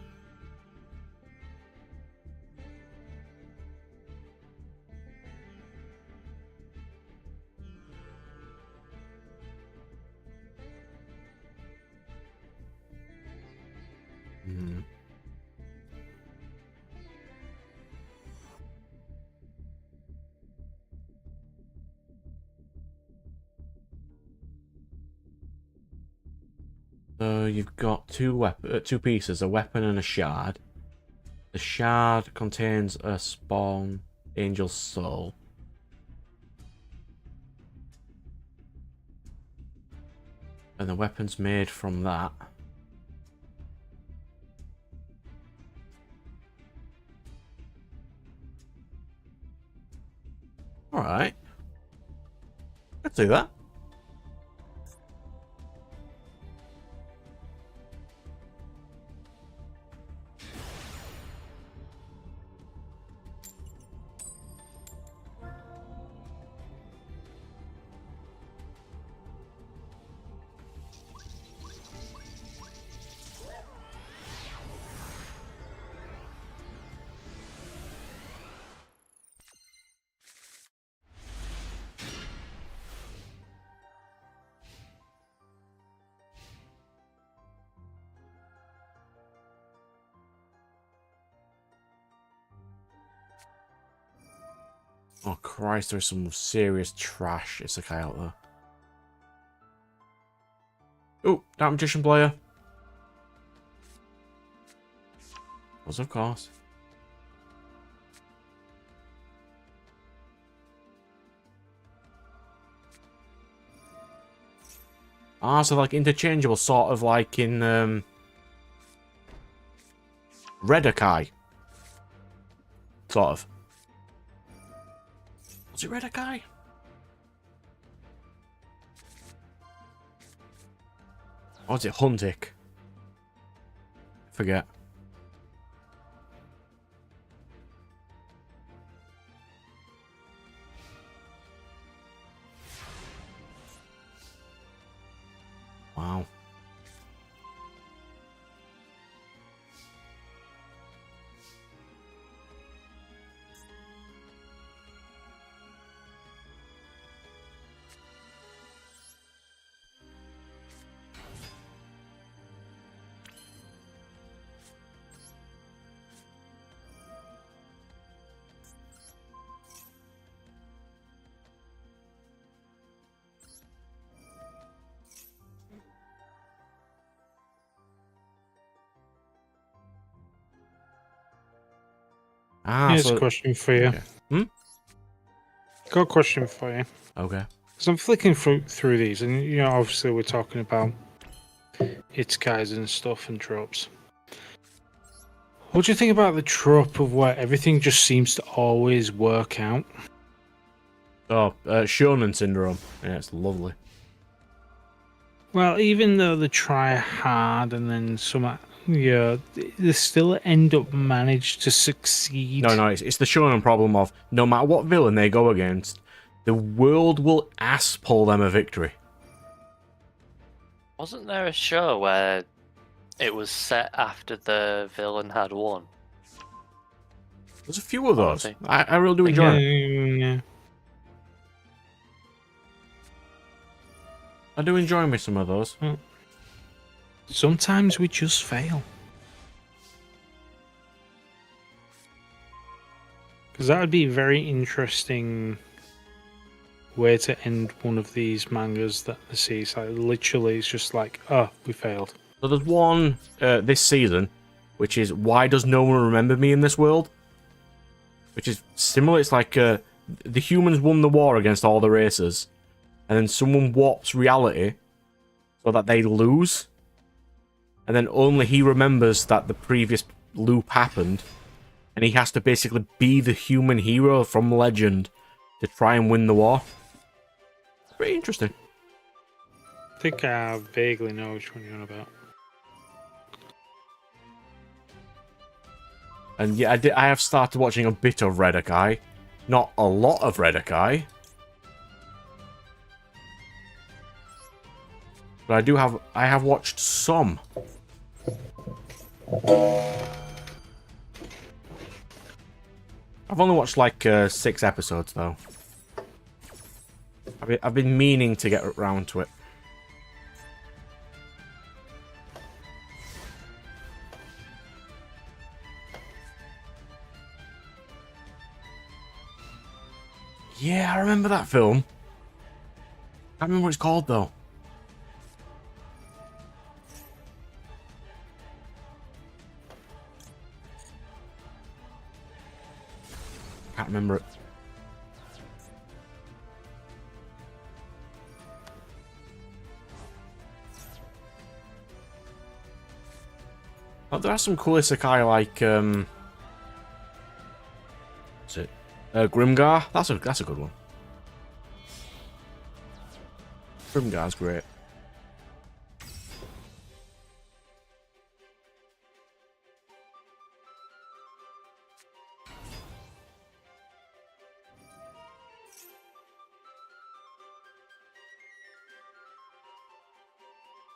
So you've got two pieces, a weapon and a shard. The shard contains a spawn angel's soul. And the weapon's made from that. Alright. Let's do that. Oh Christ, there's some serious trash isekai out there. Oh, that magician player. Was of course. Ah, so like interchangeable, sort of like in Redakai. Sort of. Was it Redakai? Or was it Huntik? Forget. Wow. Ah, Here's so... a question for you. Okay. Hmm? Got a question for you. Okay. Because I'm flicking through these, and you know, obviously we're talking about isekais and stuff and tropes. What do you think about the trope of where everything just seems to always work out? Oh, Shonen Syndrome. Yeah, it's lovely. Well, even though they try hard and then some, yeah, they still end up manage to succeed. No, it's the Shonen problem of no matter what villain they go against, the world will ass pull them a victory. Wasn't there a show where it was set after the villain had won? There's a few of those. Okay. I really do enjoy it. Yeah. I do enjoy me some of those. Sometimes we just fail. Because that would be a very interesting way to end one of these mangas that the sees. Like, literally, it's just like, oh, we failed. So there's one this season, which is Why Does No One Remember Me in This World? Which is similar. It's like the humans won the war against all the races, and then someone warps reality so that they lose, and then only he remembers that the previous loop happened, and he has to basically be the human hero from legend to try and win the war. Pretty interesting. I think I vaguely know which one you're on about. And yeah, I have started watching a bit of Redakai. Not a lot of Redakai. But I have watched some. I've only watched like 6 episodes though. I've been meaning to get around to it. Yeah, I remember that film. Can't remember what it's called though. Can't remember it. But there are some cool isekai like what's it? Grimgar. That's a good one. Grimgar's great.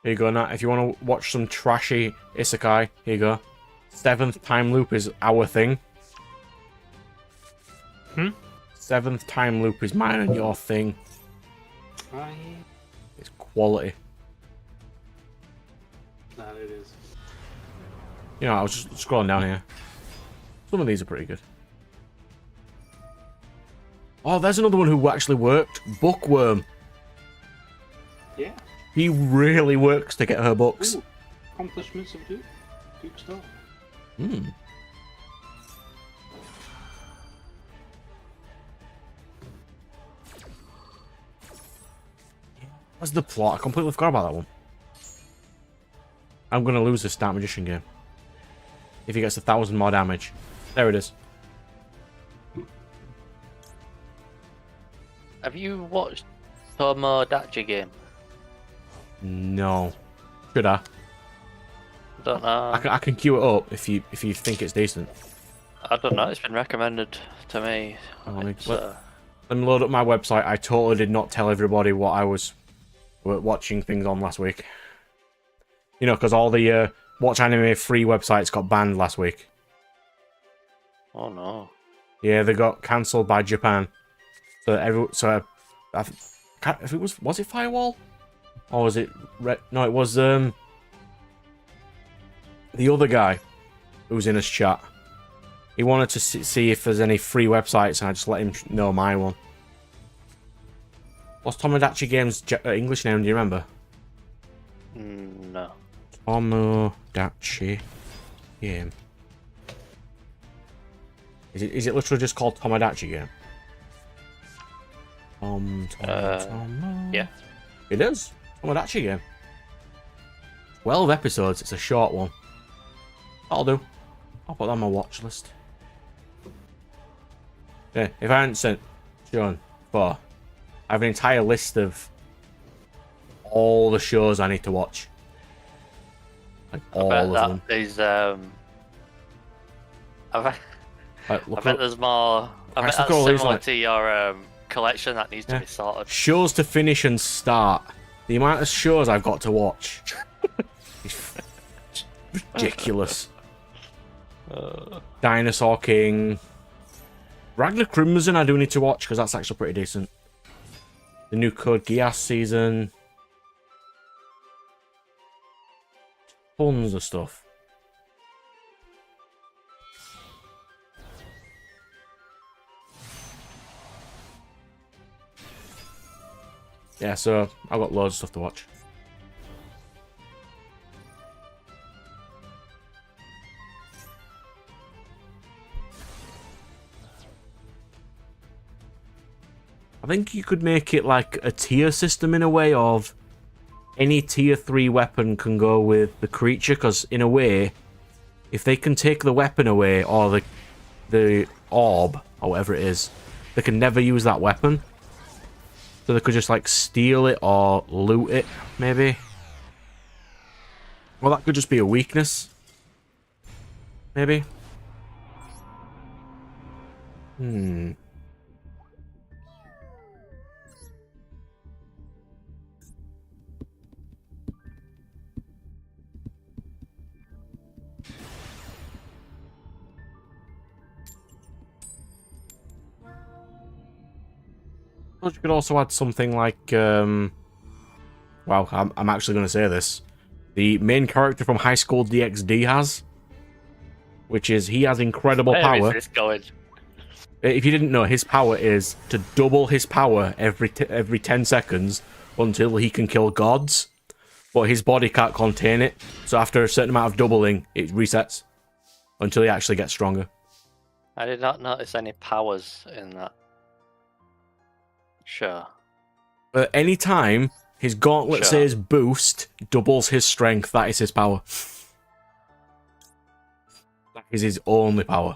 Here you go, Nat. If you want to watch some trashy isekai, here you go. 7th time loop is our thing. 7th time loop is mine and your thing. It's quality. That it is. You know, I was just scrolling down here. Some of these are pretty good. Oh, there's another one who actually worked. Bookworm. Yeah. He really works to get her books. Ooh, accomplishments of Duke. Duke Star. Hmm. What's the plot? I completely forgot about that one. I'm gonna lose this Stat Magician game. If he gets 1,000 more damage. There it is. Have you watched Tomodachi Game? No. Should I? Don't know. I can queue it up if you think it's decent. I don't know. It's been recommended to me. Let me load up my website. I totally did not tell everybody what I was watching things on last week. You know, because all the Watch Anime free websites got banned last week. Oh no. Yeah, they got cancelled by Japan. If it was it Firewall? Or was it No, it was the other guy who was in his chat. He wanted to see if there's any free websites, and I just let him know my one. What's Tomodachi Game's English name? Do you remember? No. Tomodachi Game. Is it literally just called Tomodachi Game? Yeah. It is. Tomodachi Game. 12 episodes. It's a short one. That'll do. I'll put that on my watch list. Yeah, if I hadn't shown before, I have an entire list of all the shows I need to watch. Like all of them. I bet there's more. I bet that's similar to your collection that needs to be sorted. Shows to finish and start. The amount of shows I've got to watch is ridiculous. Dinosaur King. Ragnar Crimson I do need to watch because that's actually pretty decent. The new Code Geass season. Tons of stuff. Yeah, so I've got loads of stuff to watch. I think you could make it like a tier system in a way of any tier 3 weapon can go with the creature, because in a way, if they can take the weapon away or the orb or whatever it is, they can never use that weapon. So they could just like steal it or loot it, maybe. Well, that could just be a weakness. Maybe. You could also add something like, well, I'm actually going to say this. The main character from High School DxD has, which is he has incredible power. Where is this going? If you didn't know, his power is to double his power every 10 seconds until he can kill gods. But his body can't contain it, so after a certain amount of doubling, it resets until he actually gets stronger. I did not notice any powers in that. Sure. Any time his gauntlet says boost, doubles his strength, that is his power. That is his only power.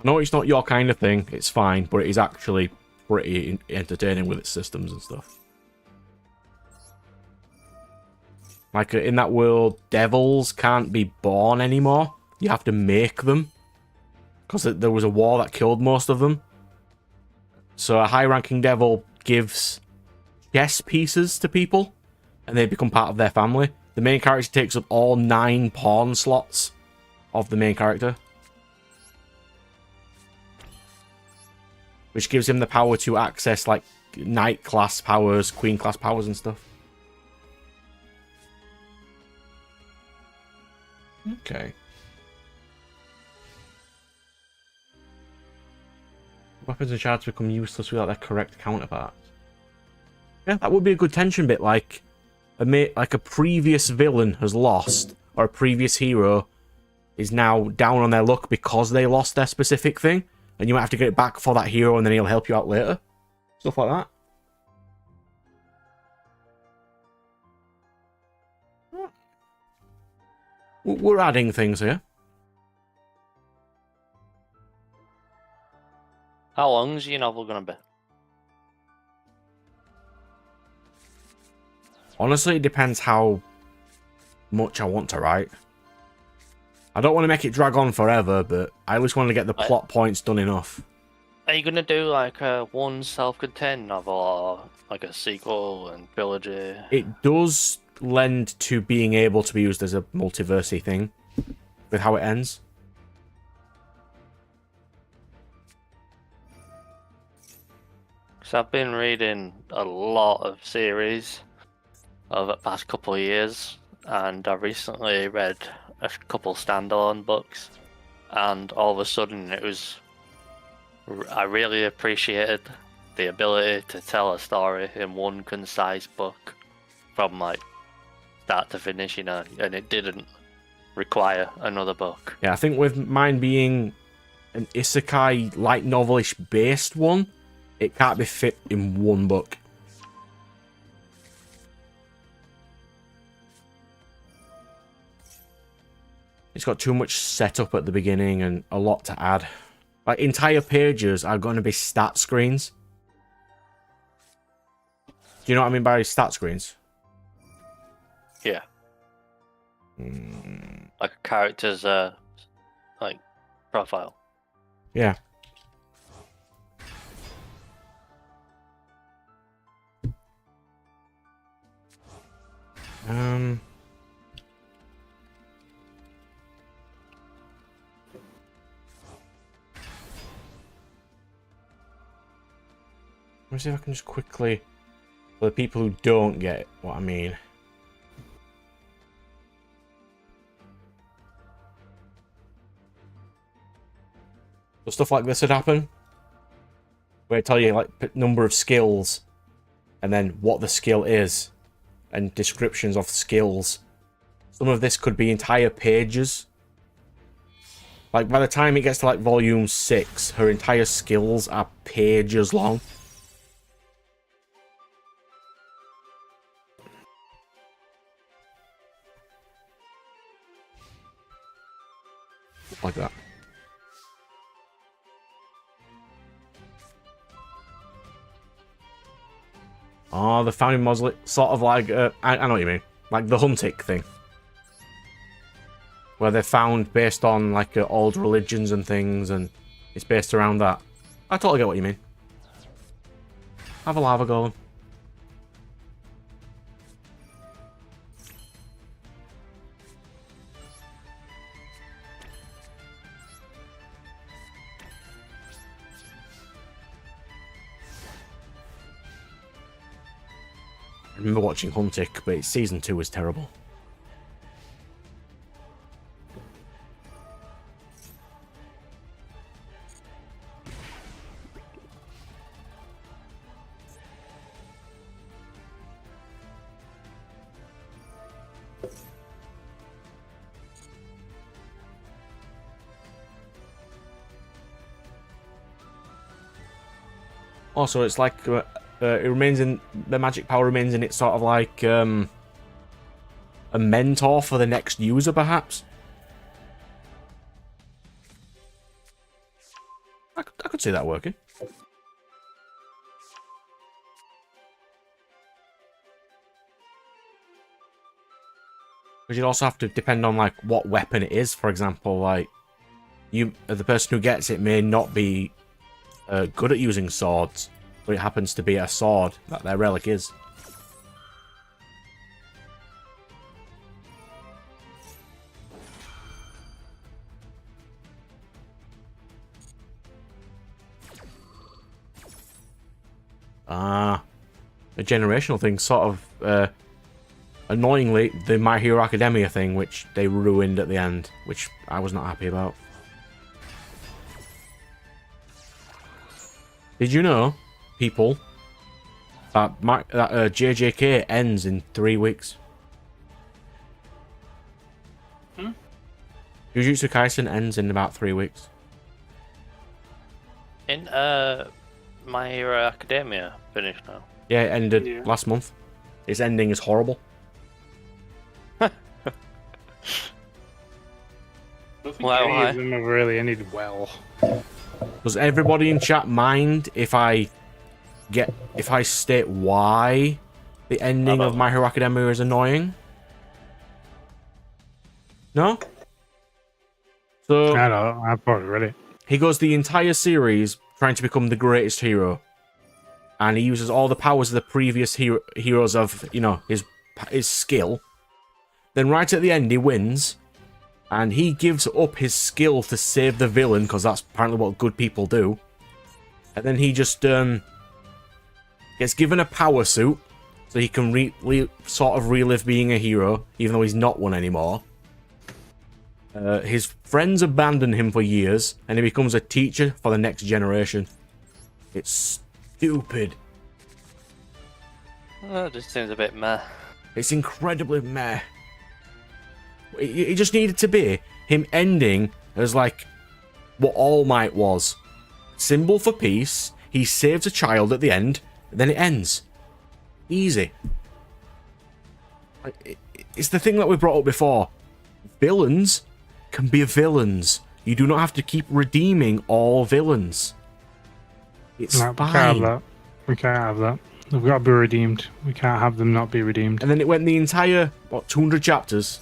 I know it's not your kind of thing, it's fine, but it is actually pretty entertaining with its systems and stuff. Like, in that world, devils can't be born anymore. You have to make them. Because there was a war that killed most of them. So a high-ranking devil gives chess pieces to people, and they become part of their family. The main character takes up all 9 pawn slots of the main character, which gives him the power to access, like, knight class powers, queen class powers and stuff. Okay. Weapons and shards become useless without their correct counterparts. Yeah, that would be a good tension bit, like a previous villain has lost, or a previous hero is now down on their luck because they lost their specific thing, and you might have to get it back for that hero, and then he'll help you out later. Stuff like that. We're adding things here. How long is your novel going to be? Honestly, it depends how much I want to write. I don't want to make it drag on forever, but I at least want to get the plot points done enough. Are you going to do like a one self-contained novel or like a sequel and trilogy? It does lend to being able to be used as a multiversy thing with how it ends. Because I've been reading a lot of series over the past couple of years, and I recently read a couple standalone books, and all of a sudden I really appreciated the ability to tell a story in one concise book from like start to finish, you know, and it didn't require another book. Yeah, I think with mine being an isekai light novelish based one, it can't be fit in one book. It's got too much setup at the beginning and a lot to add. Like, entire pages are going to be stat screens. Do you know what I mean by stat screens? Yeah. Like a character's like profile. Yeah. Let me see if I can just quickly, for the people who don't get what I mean. So stuff like this would happen, where I tell you like number of skills, and then what the skill is, and descriptions of skills. Some of this could be entire pages. Like by the time it gets to like volume 6, her entire skills are pages long. Like that. Oh, the founding mausoleum, sort of like, I know what you mean. Like the Huntic thing. Where they're found based on, like, old religions and things, and it's based around that. I totally get what you mean. Have a lava golem. I remember watching Huntic, but season 2 was terrible. Also, it's like it remains in the magic power remains in it, sort of like a mentor for the next user, perhaps. could see that working. Because you'd also have to depend on like what weapon it is. For example, like the person who gets it may not be good at using swords, but it happens to be a sword that their relic is. A generational thing, sort of annoyingly, the My Hero Academia thing, which they ruined at the end, which I was not happy about. Did you know, people, that JJK ends in 3 weeks? Jujutsu Kaisen ends in about 3 weeks. In My Hero Academia finished now. Yeah, it ended last month. Its ending is horrible. I don't think any of them have really ended well. Does everybody in chat mind if I state why the ending of My Hero Academia is annoying? No? So I don't know, I've probably read it. He goes the entire series trying to become the greatest hero. And he uses all the powers of the previous heroes of, you know, his skill. Then right at the end he wins. And he gives up his skill to save the villain, because that's apparently what good people do. And then he just gets given a power suit, so he can sort of relive being a hero, even though he's not one anymore. His friends abandon him for years, and he becomes a teacher for the next generation. It's stupid. Oh, it just seems a bit meh. It's incredibly meh. It just needed to be him ending as like what All Might was. Symbol for peace. He saves a child at the end, and then it ends. Easy. It's the thing that we brought up before. Villains can be villains. You do not have to keep redeeming all villains. It's fine. We can't have that. We can't have that. They've got to be redeemed. We can't have them not be redeemed. And then it went the entire, 200 chapters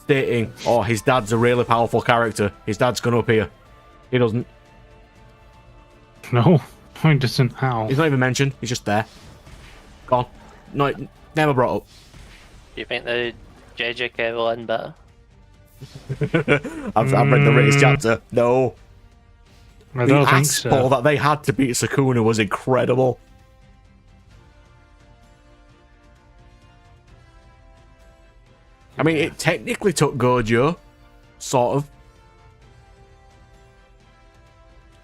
stating, oh, his dad's a really powerful character. His dad's going to appear. He doesn't. No, he doesn't. How? He's not even mentioned. He's just there. Gone. No, never brought up. Do you think the JJK will end better? I've read the latest chapter. No. I The don't think ass ball so. that they had to beat Sukuna was incredible. I mean, it technically took Gojo, sort of.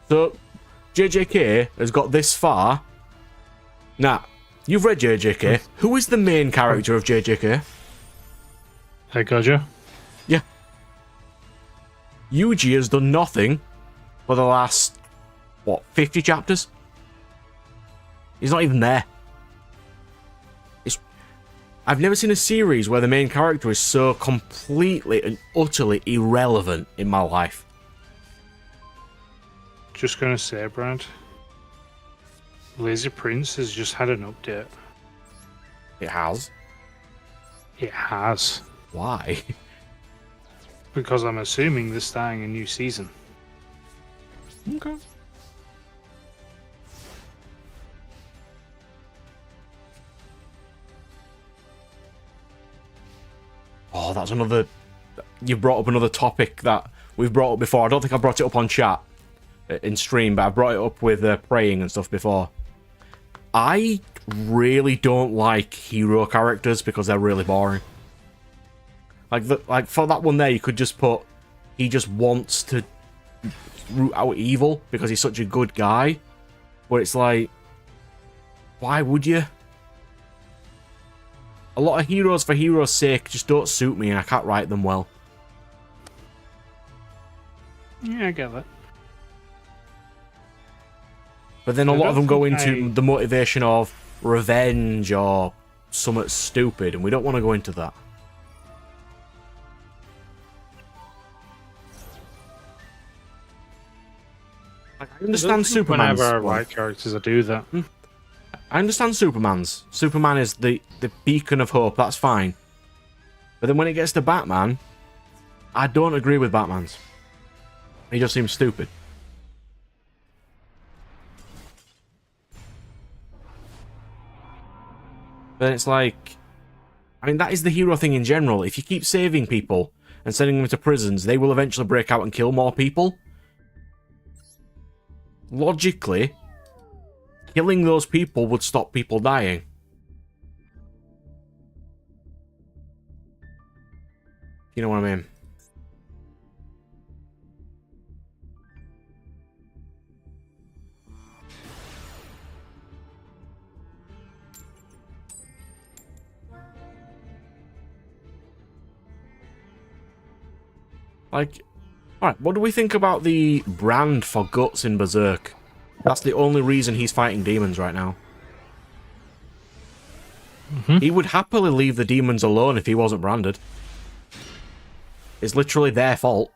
So, JJK has got this far. Now, you've read JJK. Who is the main character of JJK? Hey, Gojo. Yeah. Yuji has done nothing for the last, 50 chapters? He's not even there. I've never seen a series where the main character is so completely and utterly irrelevant in my life. Just gonna say, Brad. Lazy Prince has just had an update. It has. It has. Why? Because I'm assuming they're starting a new season. Okay. Oh, that's another... You brought up another topic that we've brought up before. I don't think I brought it up on chat in stream, but I brought it up with praying and stuff before. I really don't like hero characters because they're really boring. Like for that one there, you could just put he just wants to root out evil because he's such a good guy. But it's like, why would you? A lot of heroes for heroes' sake just don't suit me, and I can't write them well. Yeah, I get that. But then a lot of them go into the motivation of revenge or something stupid, and we don't want to go into that. Like, I understand Superman's. Whenever I write characters, I do that. I understand Superman's. Superman is the beacon of hope. That's fine. But then when it gets to Batman, I don't agree with Batman's. He just seems stupid. Then it's like, I mean, that is the hero thing in general. If you keep saving people and sending them to prisons, they will eventually break out and kill more people. Logically, killing those people would stop people dying. You know what I mean? Like, alright, what do we think about the brand for Guts in Berserk? That's the only reason he's fighting demons right now. He would happily leave the demons alone if he wasn't branded. It's literally their fault.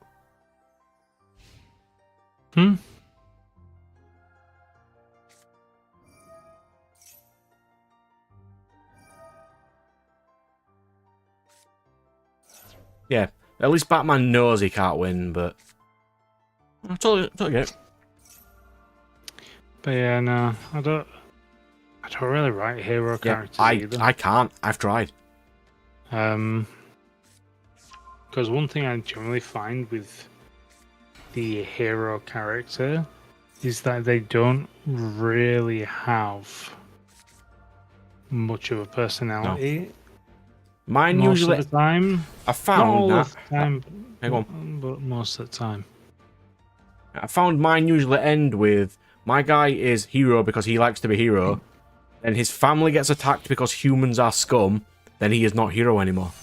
Yeah, at least Batman knows he can't win, but I totally get it. But yeah, no, I don't really write hero characters either. I can't. I've tried. Because one thing I generally find with the hero character is that they don't really have much of a personality. No. Mine most usually. Of the time, I found not all that. of the time, Hang on. but most of the time. I found mine usually end with my guy is hero because he likes to be hero, then his family gets attacked because humans are scum, then he is not hero anymore.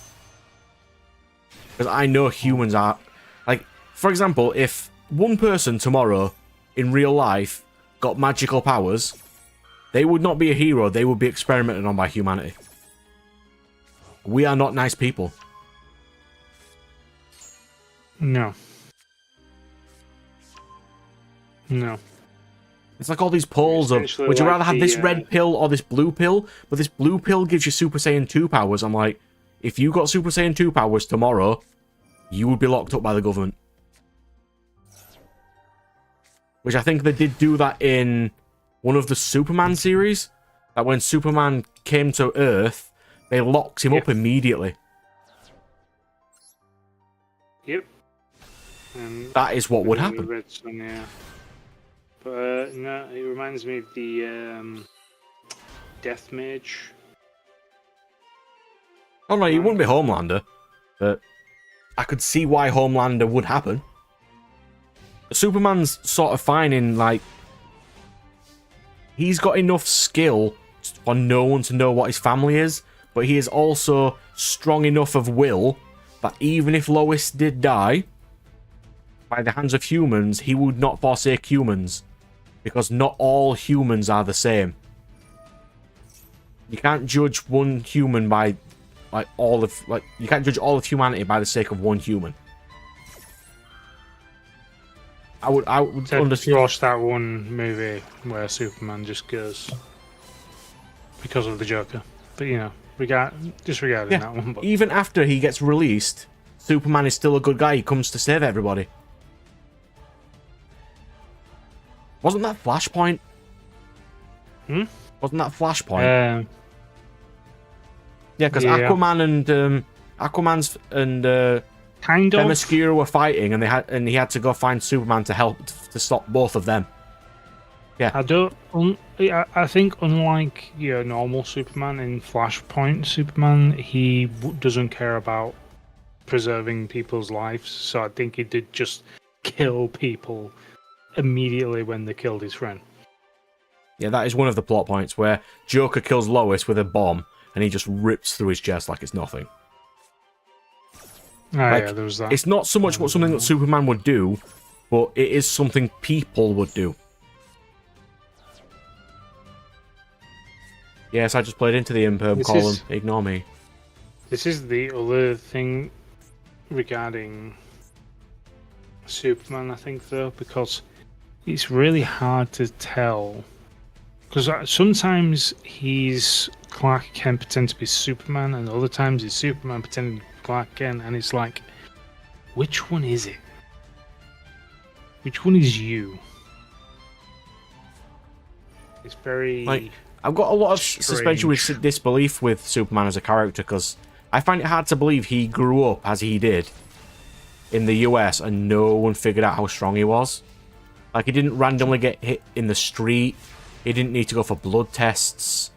Because I know humans are... Like, for example, if one person tomorrow, in real life, got magical powers, they would not be a hero, they would be experimented on by humanity. We are not nice people. No. No. It's like all these polls of, would you rather have this red pill or this blue pill? But this blue pill gives you Super Saiyan 2 powers. I'm like, if you got Super Saiyan 2 powers tomorrow, you would be locked up by the government. Which I think they did do that in one of the Superman series. That when Superman came to Earth, they locked him up immediately. Yep. That is what would happen. But no, it reminds me of the Death Mage. Oh no, he wouldn't be Homelander, but I could see why Homelander would happen. Superman's sort of fine in, like, he's got enough skill for no one to know what his family is, but he is also strong enough of will that even if Lois did die by the hands of humans, he would not forsake humans. Because not all humans are the same. You can't judge one human by, like, you can't judge all of humanity by the sake of one human. I would understand. Watch that one movie where Superman just goes because of the Joker. But you know, disregarding that one. But even after he gets released, Superman is still a good guy. He comes to save everybody. Wasn't that Flashpoint? Wasn't that Flashpoint? Yeah, because Aquaman and Aquaman's and kind of Themyscira were fighting, and he had to go find Superman to help to stop both of them. Yeah, I think unlike your normal Superman in Flashpoint, Superman he doesn't care about preserving people's lives. So I think he did just kill people immediately when they killed his friend. Yeah, that is one of the plot points where Joker kills Lois with a bomb and he just rips through his chest like it's nothing. Yeah, there was that. It's not so much something that Superman would do, but it is something people would do. Yes, I just played into the imperm column. Ignore me. This is the other thing regarding Superman, I think, though, because it's really hard to tell because sometimes he's Clark Kent pretending to be Superman, and other times it's Superman pretending to be Clark Kent, and it's like, which one is it? Which one is you? It's very like I've got a lot of suspension with disbelief with Superman as a character because I find it hard to believe he grew up as he did in the US and no one figured out how strong he was. Like, he didn't randomly get hit in the street. He didn't need to go for blood tests.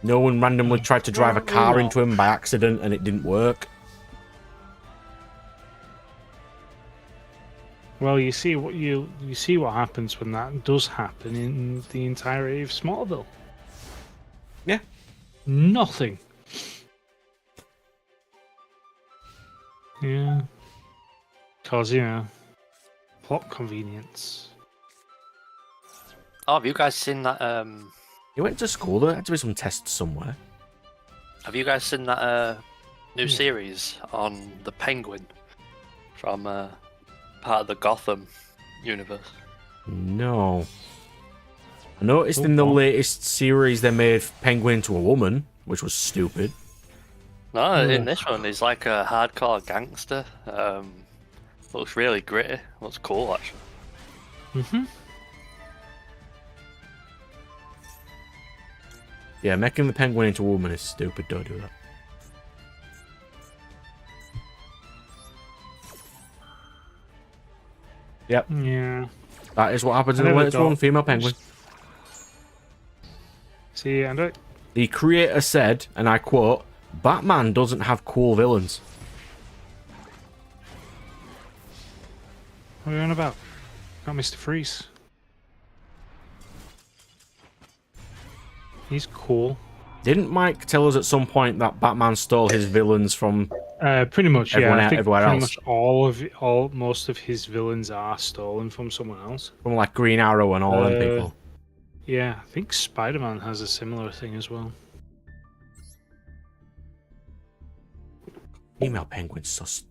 No one randomly tried to drive a car into him by accident and it didn't work. Well, you see what happens when that does happen in the entirety of Smallville. Yeah. Nothing. Yeah. Because, plot convenience. Oh, have you guys seen that? He went to school, there had to be some tests somewhere. Have you guys seen that new series on the Penguin from part of the Gotham universe? No. I noticed in the latest series they made Penguin into a woman, which was stupid. No, in this one, he's like a hardcore gangster. Looks really gritty. Looks cool, actually. Mm-hmm. Yeah, making the Penguin into a woman is stupid. Don't do that. Yep. Yeah. That is what happens in the latest one, female Penguin. See, and the creator said, and I quote, "Batman doesn't have cool villains." What are you on about? Got Mr. Freeze. He's cool. Didn't Mike tell us at some point that Batman stole his villains from pretty much, everyone I think everywhere pretty else? Much most of his villains are stolen from someone else. From like Green Arrow and all them people. Yeah, I think Spider-Man has a similar thing as well. Female Penguin's sus.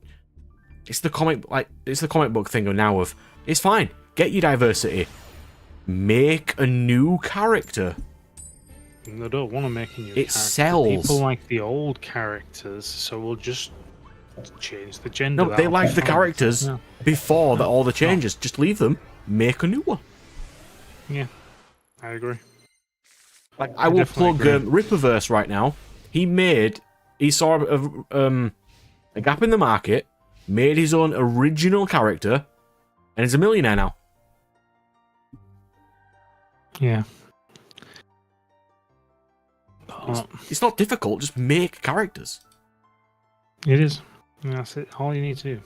It's the comic book thing now of it's fine. Get your diversity. Make a new character. They don't want to make a new it character. Sells. People like the old characters, so we'll just change the gender. No, they like the characters before all the changes. Just leave them. Make a new one. Yeah, I agree. Like I will plug Ripperverse right now. He saw a gap in the market, made his own original character, and he's a millionaire now. Yeah. It's not difficult, just make characters. It is. And that's it. All you need to do.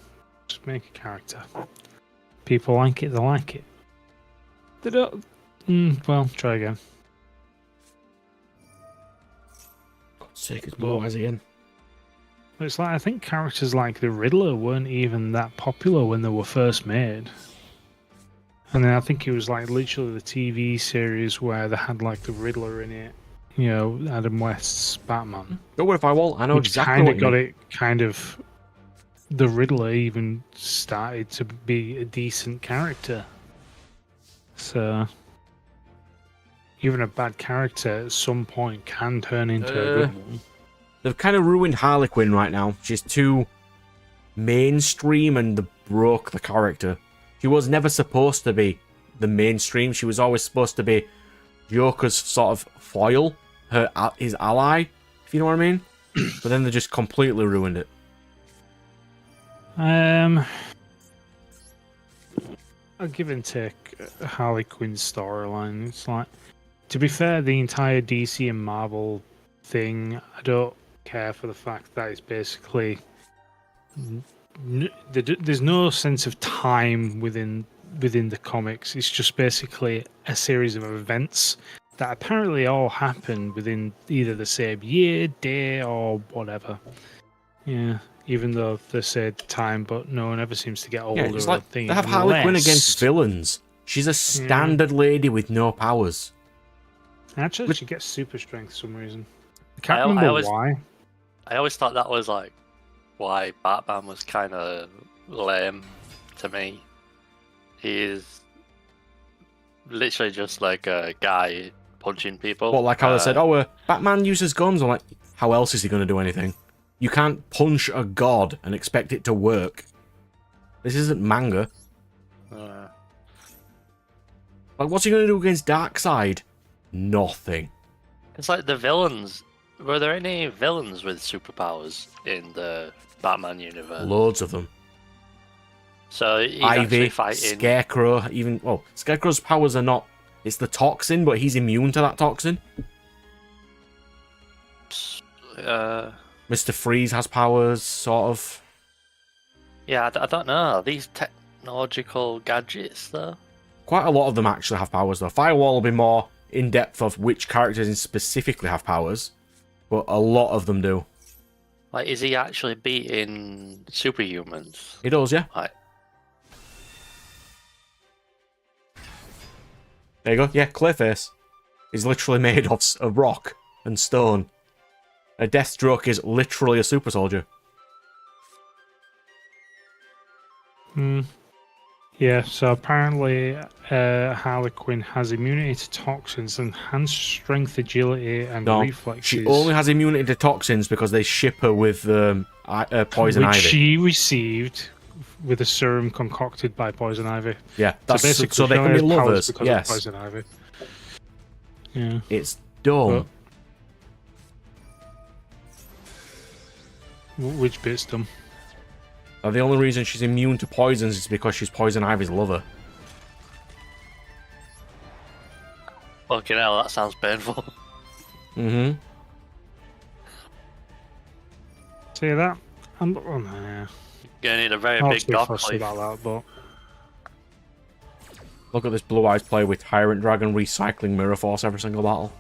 Just make a character. People like it, they like it. They don't. Well, try again. God's sake, it's more eyes again. It's like, I think characters like the Riddler weren't even that popular when they were first made. And then I think it was like literally the TV series where they had like the Riddler in it. You know, Adam West's Batman. Don't worry if I won't. I know exactly what you got mean. it kind of. The Riddler even started to be a decent character. So even a bad character at some point can turn into a good one. They've kind of ruined Harley Quinn right now. She's too mainstream and they broke the character. She was never supposed to be the mainstream. She was always supposed to be Joker's sort of foil, his ally, if you know what I mean. But then they just completely ruined it. I'll give and take Harley Quinn's storyline. It's like, to be fair, the entire DC and Marvel thing, I don't care for the fact that it's basically there's no sense of time within the comics. It's just basically a series of events that apparently all happen within either the same year, day, or whatever. Yeah, even though they said time, but no one ever seems to get older. Yeah, it's like they have Harley Quinn against villains. She's a standard lady with no powers. Actually, she gets super strength for some reason. I can't remember why. I always thought that was like why Batman was kind of lame to me. He's literally just like a guy punching people. Well, like how they said, Batman uses guns. I'm like, how else is he going to do anything? You can't punch a god and expect it to work. This isn't manga. Like, what's he going to do against Darkseid? Nothing. It's like the villains. Were there any villains with superpowers in the Batman universe? Loads of them. So he's Ivy, actually fighting... Scarecrow, even... Well, Scarecrow's powers are not... It's the toxin, but he's immune to that toxin. Mr. Freeze has powers, sort of. Yeah, I don't know. These technological gadgets, though. Quite a lot of them actually have powers, though. Firewall will be more in-depth of which characters specifically have powers, but a lot of them do. Like, is he actually beating superhumans? He does, yeah. Like, there you go. Yeah, Clayface is literally made of rock and stone. A Deathstroke is literally a super soldier. Yeah, so apparently Harley Quinn has immunity to toxins, enhanced strength, agility, and reflexes. She only has immunity to toxins because they ship her with Poison Ivy. Which she received with a serum concocted by Poison Ivy. Yeah, so they can be lovers. Yes. Of Poison Ivy. Yeah. It's dumb. Which bit's dumb? The only reason she's immune to poisons is because she's Poison Ivy's lover. fucking hell, that sounds painful. Mm-hmm. See that? Oh, nah. You're gonna need a very big dock. About that, but... Look at this Blue Eyes play with Tyrant Dragon recycling Mirror Force every single battle.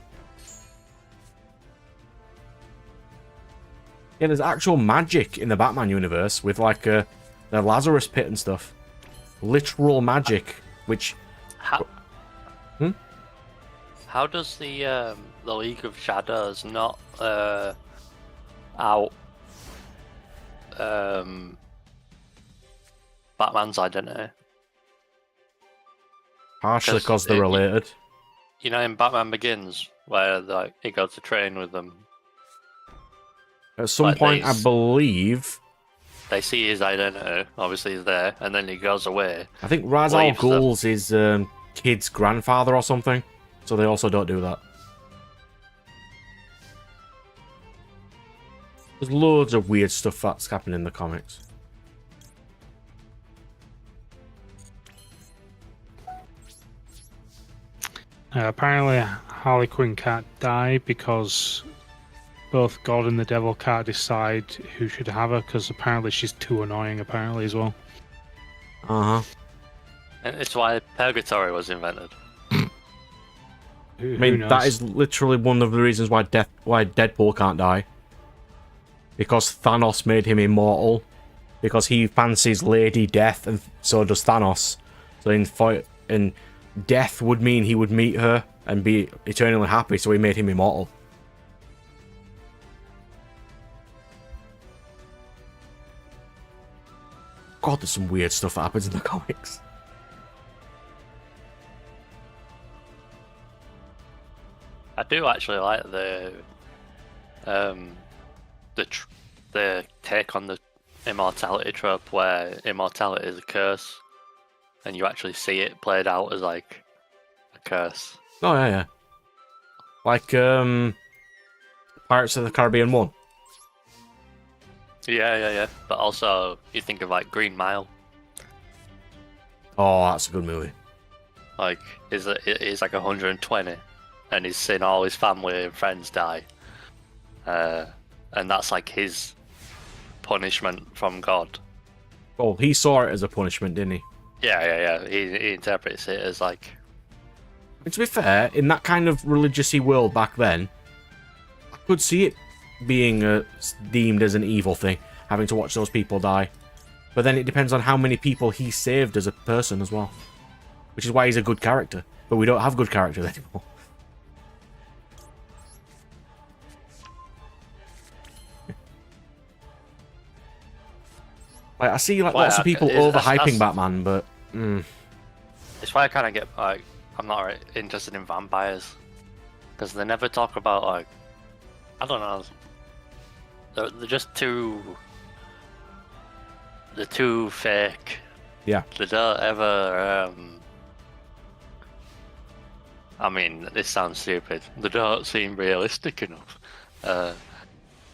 Yeah, there's actual magic in the Batman universe with like the Lazarus Pit and stuff. Literal magic, which... How does the League of Shadows not out Batman's identity? Partially because they're related. You know, in Batman Begins, where like he goes to train with them. At some point, I believe they see his identity. Obviously, he's there, and then he goes away. I think Ra's al Ghul's his kid's grandfather or something, so they also don't do that. There's loads of weird stuff that's happening in the comics. Apparently, Harley Quinn can't die because both God and the Devil can't decide who should have her, because apparently she's too annoying, apparently, as well. Uh-huh. And it's why Purgatory was invented. I mean, that is literally one of the reasons why Deadpool can't die. Because Thanos made him immortal. Because he fancies Lady Death, and so does Thanos. So in death would mean he would meet her and be eternally happy, so he made him immortal. God, there's some weird stuff that happens in the comics. I do actually like the take on the immortality trope, where immortality is a curse, and you actually see it played out as like a curse. Oh yeah, yeah. Like Pirates of the Caribbean 1. Yeah. But also, you think of like Green Mile. Oh, that's a good movie. Like, he's like 120, and he's seen all his family and friends die. And that's like his punishment from God. Oh, he saw it as a punishment, didn't he? Yeah. He interprets it as like... And to be fair, in that kind of religious-y world back then, I could see it being deemed as an evil thing, having to watch those people die. But then it depends on how many people he saved as a person as well. Which is why he's a good character. But we don't have good characters anymore. Like, I see like lots of people overhyping Batman, but It's why I kind of get like I'm not interested in vampires because they never talk about like I don't know. They're just too. They're too fake. Yeah. They don't ever. I mean, this sounds stupid. They don't seem realistic enough.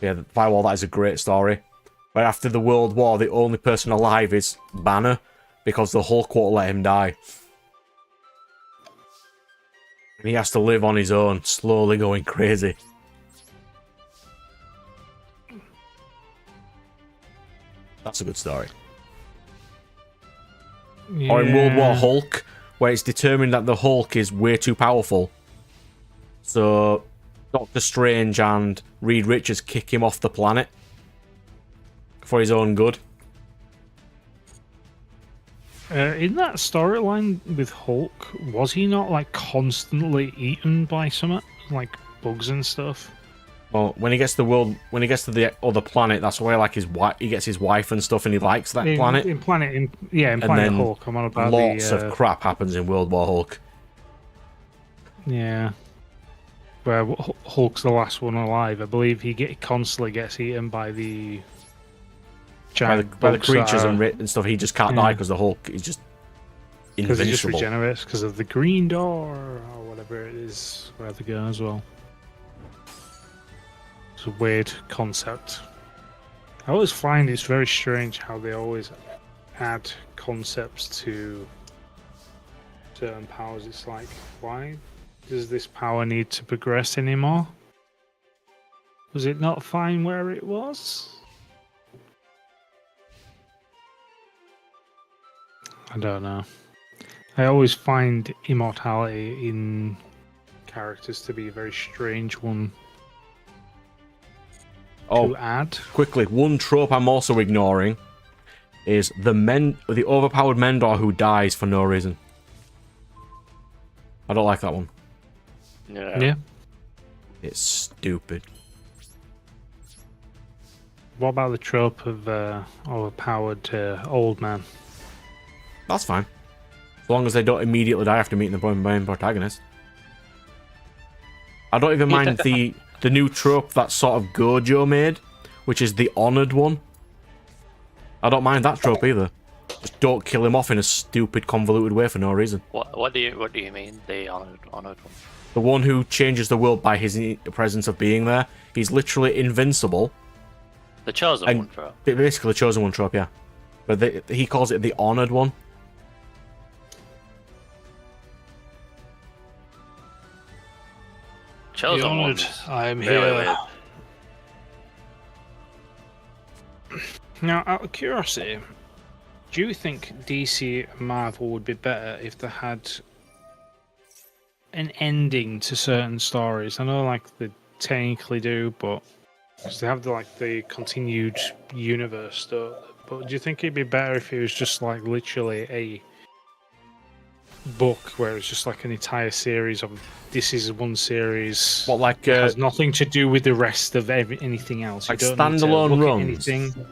Yeah, Firewall, that is a great story. But after the World War, the only person alive is Banner, because the Hulk won't let him die. And he has to live on his own, slowly going crazy. That's a good story. Yeah. Or in World War Hulk, where it's determined that the Hulk is way too powerful. So Doctor Strange and Reed Richards kick him off the planet for his own good. In that storyline with Hulk, was he not like constantly eaten by something like bugs and stuff? Well, when he gets to the other planet, that's where like he gets his wife and stuff, and he likes that planet. In Planet Hulk, I'm on about lots of crap happens in World War Hulk. Yeah, where Hulk's the last one alive. I believe he constantly gets eaten by the giant by the creatures and stuff. He just can't die because the Hulk is just invincible. Because he just regenerates because of the green door or whatever it is where they go as well. It's a weird concept. I always find it's very strange how they always add concepts to certain powers. It's like, why does this power need to progress anymore? Was it not fine where it was? I don't know. I always find immortality in characters to be a very strange one to add. Quickly, one trope I'm also ignoring is the overpowered Mendor who dies for no reason. I don't like that one. Yeah. It's stupid. What about the trope of overpowered old man? That's fine. As long as they don't immediately die after meeting the main protagonist. I don't even mind the new trope that sort of Gojo made, which is the honoured one. I don't mind that trope either. Just don't kill him off in a stupid, convoluted way for no reason. What do you mean the honoured one? The one who changes the world by his presence of being there. He's literally invincible. The chosen one trope. Basically, the chosen one trope, yeah. But he calls it the honoured one. Chosen one. I am Really here. weird. Now, out of curiosity, do you think DC and Marvel would be better if they had an ending to certain stories? I know, like, they technically do, but because they have the continued universe stuff. But do you think it'd be better if it was just like literally a book where it's just like an entire series of this is one series? What, like it has nothing to do with the rest of anything else. Like you don't need to standalone look at runs? anything.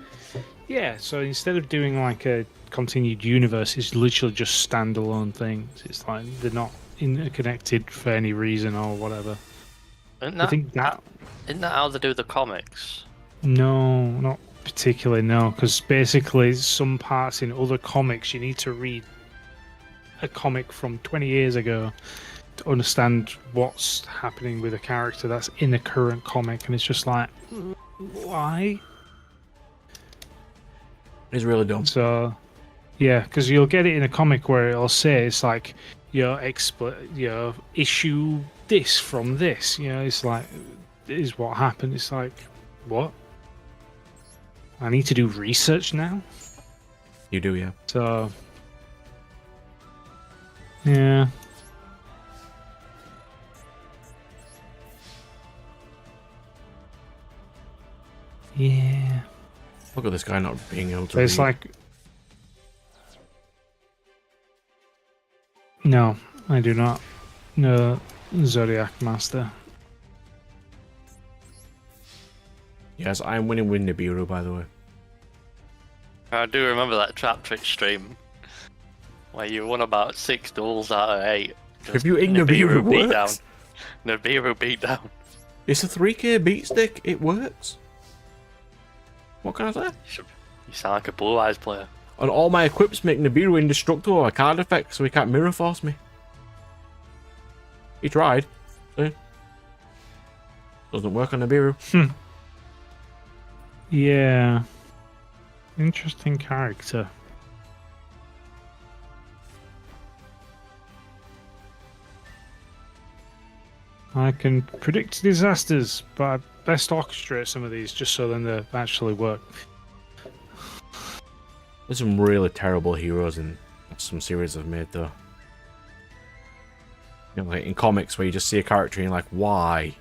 Yeah, so instead of doing like a continued universe, it's literally just standalone things. It's like they're not interconnected for any reason or whatever. Isn't Isn't that how they do the comics? No, not particularly, no, because basically some parts in other comics you need to read a comic from 20 years ago to understand what's happening with a character that's in a current comic, and it's just like, why? It's really dumb. So, yeah, because you'll get it in a comic where it'll say it's like, issue this from this. It's like, this is what happened. It's like, what? I need to do research now? You do, yeah. So, yeah. Yeah. Look at this guy not being able to It's read. like, no, I do not know Zodiac Master. Yes, I'm winning with Nibiru, by the way. I do remember that Trap Trick stream. where you won about 6 duels out of 8. If you Nibiru beat down. works. Nibiru beat down. It's a 3k beat stick. It works. What can I say? You sound like a Blue Eyes player. And all my equips make Nibiru indestructible by card effect, so he can't mirror force me. He tried. See? Doesn't work on Nibiru. Yeah. Interesting character. I can predict disasters, but I best orchestrate some of these just so then they actually work. There's some really terrible heroes in some series I've made, though. You know, like in comics where you just see a character and you're like, why?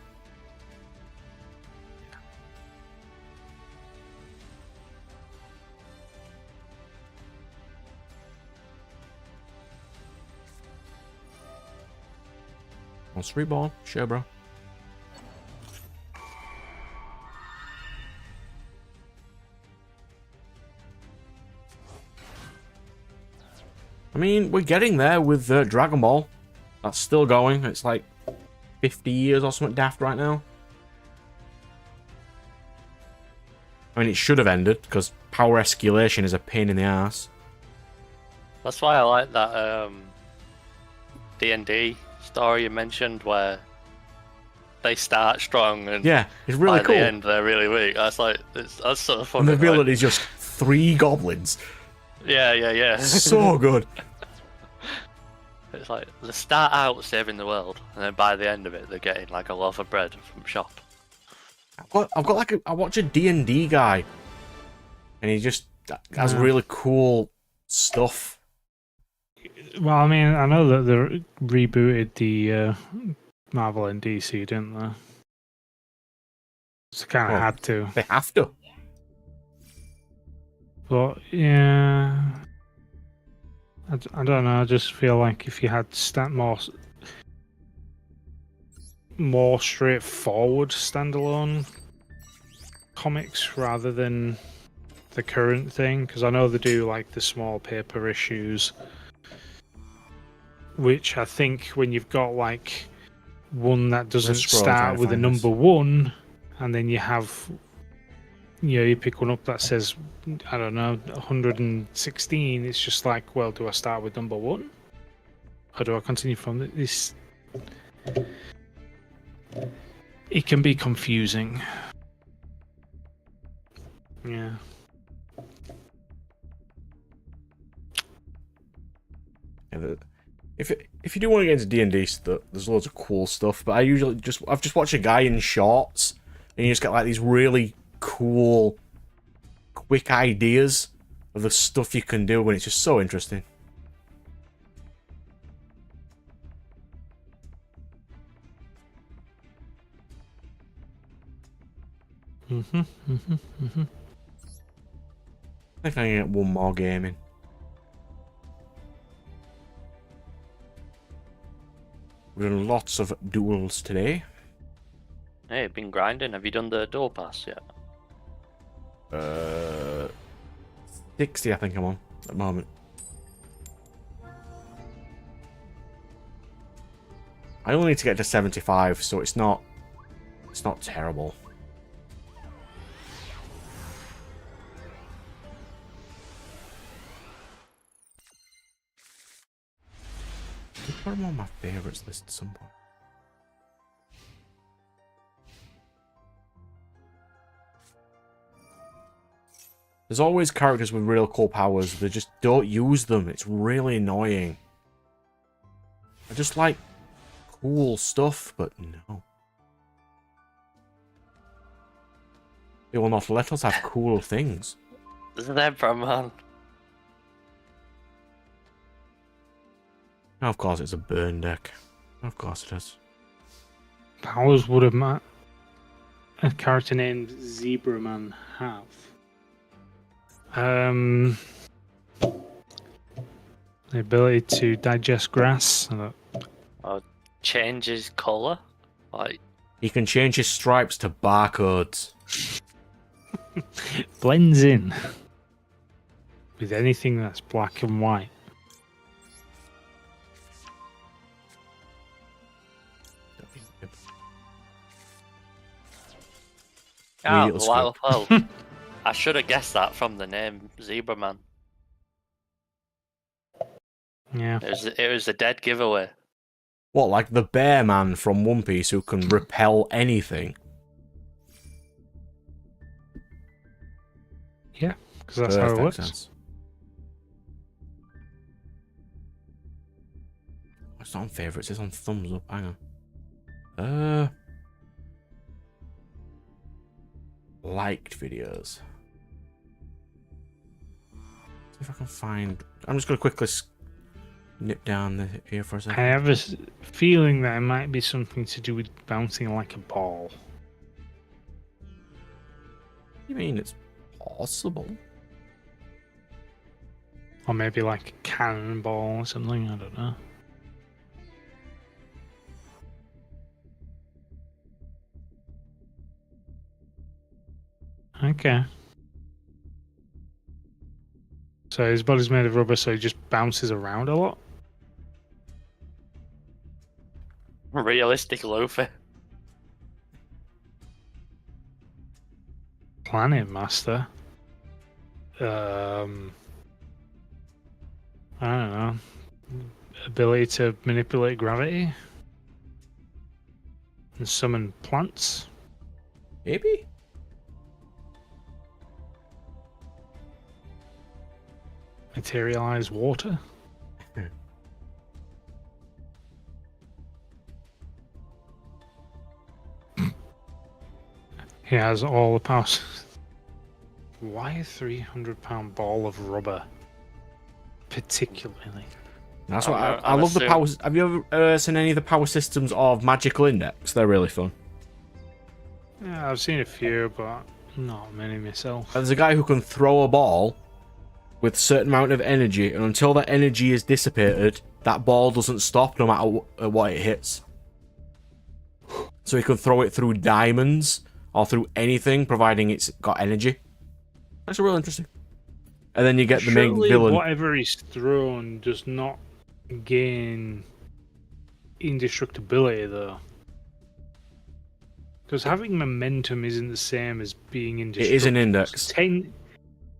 Wants reborn? Sure, bro. I mean, we're getting there with Dragon Ball. That's still going. It's like 50 years or something daft right now. I mean, it should have ended, because power escalation is a pain in the ass. That's why I like that D&D story you mentioned, where they start strong and yeah, it's really by cool. the end they're really weak. That's like that's sort of fun. And the villain is just 3 goblins. Yeah. So good. It's like they start out saving the world, and then by the end of it, they're getting like a loaf of bread from shop. I've got like I watch a D&D guy, and he just has really cool stuff. Well, I mean, I know that they rebooted the Marvel and DC, didn't they? So kind of had to. They have to. But yeah, I don't know. I just feel like if you had more straightforward standalone comics rather than the current thing, because I know they do like the small paper issues, which I think when you've got like one that doesn't start with a number 1, and then you have, you know, you pick one up that says, I don't know, 116, it's just like, well, do I start with number 1? Or do I continue from this? It can be confusing. Yeah. If you do want to get into D&D stuff, there's loads of cool stuff, but I've just watched a guy in shorts, and you just get like these really cool, quick ideas of the stuff you can do, and it's just so interesting. I think I can get one more game in. We've done lots of duels today. Hey, been grinding. Have you done the duel pass yet? 60, I think I'm on at the moment. I only need to get to 75, so it's not terrible. I think I'm on my favourites list at some point. There's always characters with real cool powers. They just don't use them. It's really annoying. I just like cool stuff, but no. They will not let us have cool things. Zebra man. Of course it's a burn deck. Of course it is. Powers would a character named Zebra Man have? The ability to digest grass. Or change his colour. Like, he can change his stripes to barcodes. Blends in with anything that's black and white. Ah, Immediately well, skip. well, I should have guessed that from the name Zebra Man. Yeah. It was a dead giveaway. What, like the bear man from One Piece who can repel anything? Yeah, because that's how it works. Sense. It's not on favourites, it's on thumbs up. Hang on. Liked videos. See if I can find. I'm just going to quickly nip down here for a second. I have a feeling that it might be something to do with bouncing like a ball. You mean it's possible? Or maybe like a cannonball or something, I don't know. Okay. So his body's made of rubber, so he just bounces around a lot? Realistic Luffy. Planet Master. I don't know. Ability to manipulate gravity and summon plants. Maybe? Materialize water. He has all the powers. Why a 300-pound ball of rubber? Particularly. That's what I love the power. Have you ever seen any of the power systems of Magical Index? They're really fun. Yeah, I've seen a few, but not many myself. There's a guy who can throw a ball with a certain amount of energy, and until that energy is dissipated, that ball doesn't stop no matter what it hits. So he can throw it through diamonds or through anything, providing it's got energy. That's real interesting. And then you get the main villain. Whatever is thrown does not gain indestructibility, though. Because having momentum isn't the same as being indestructible. It is an index.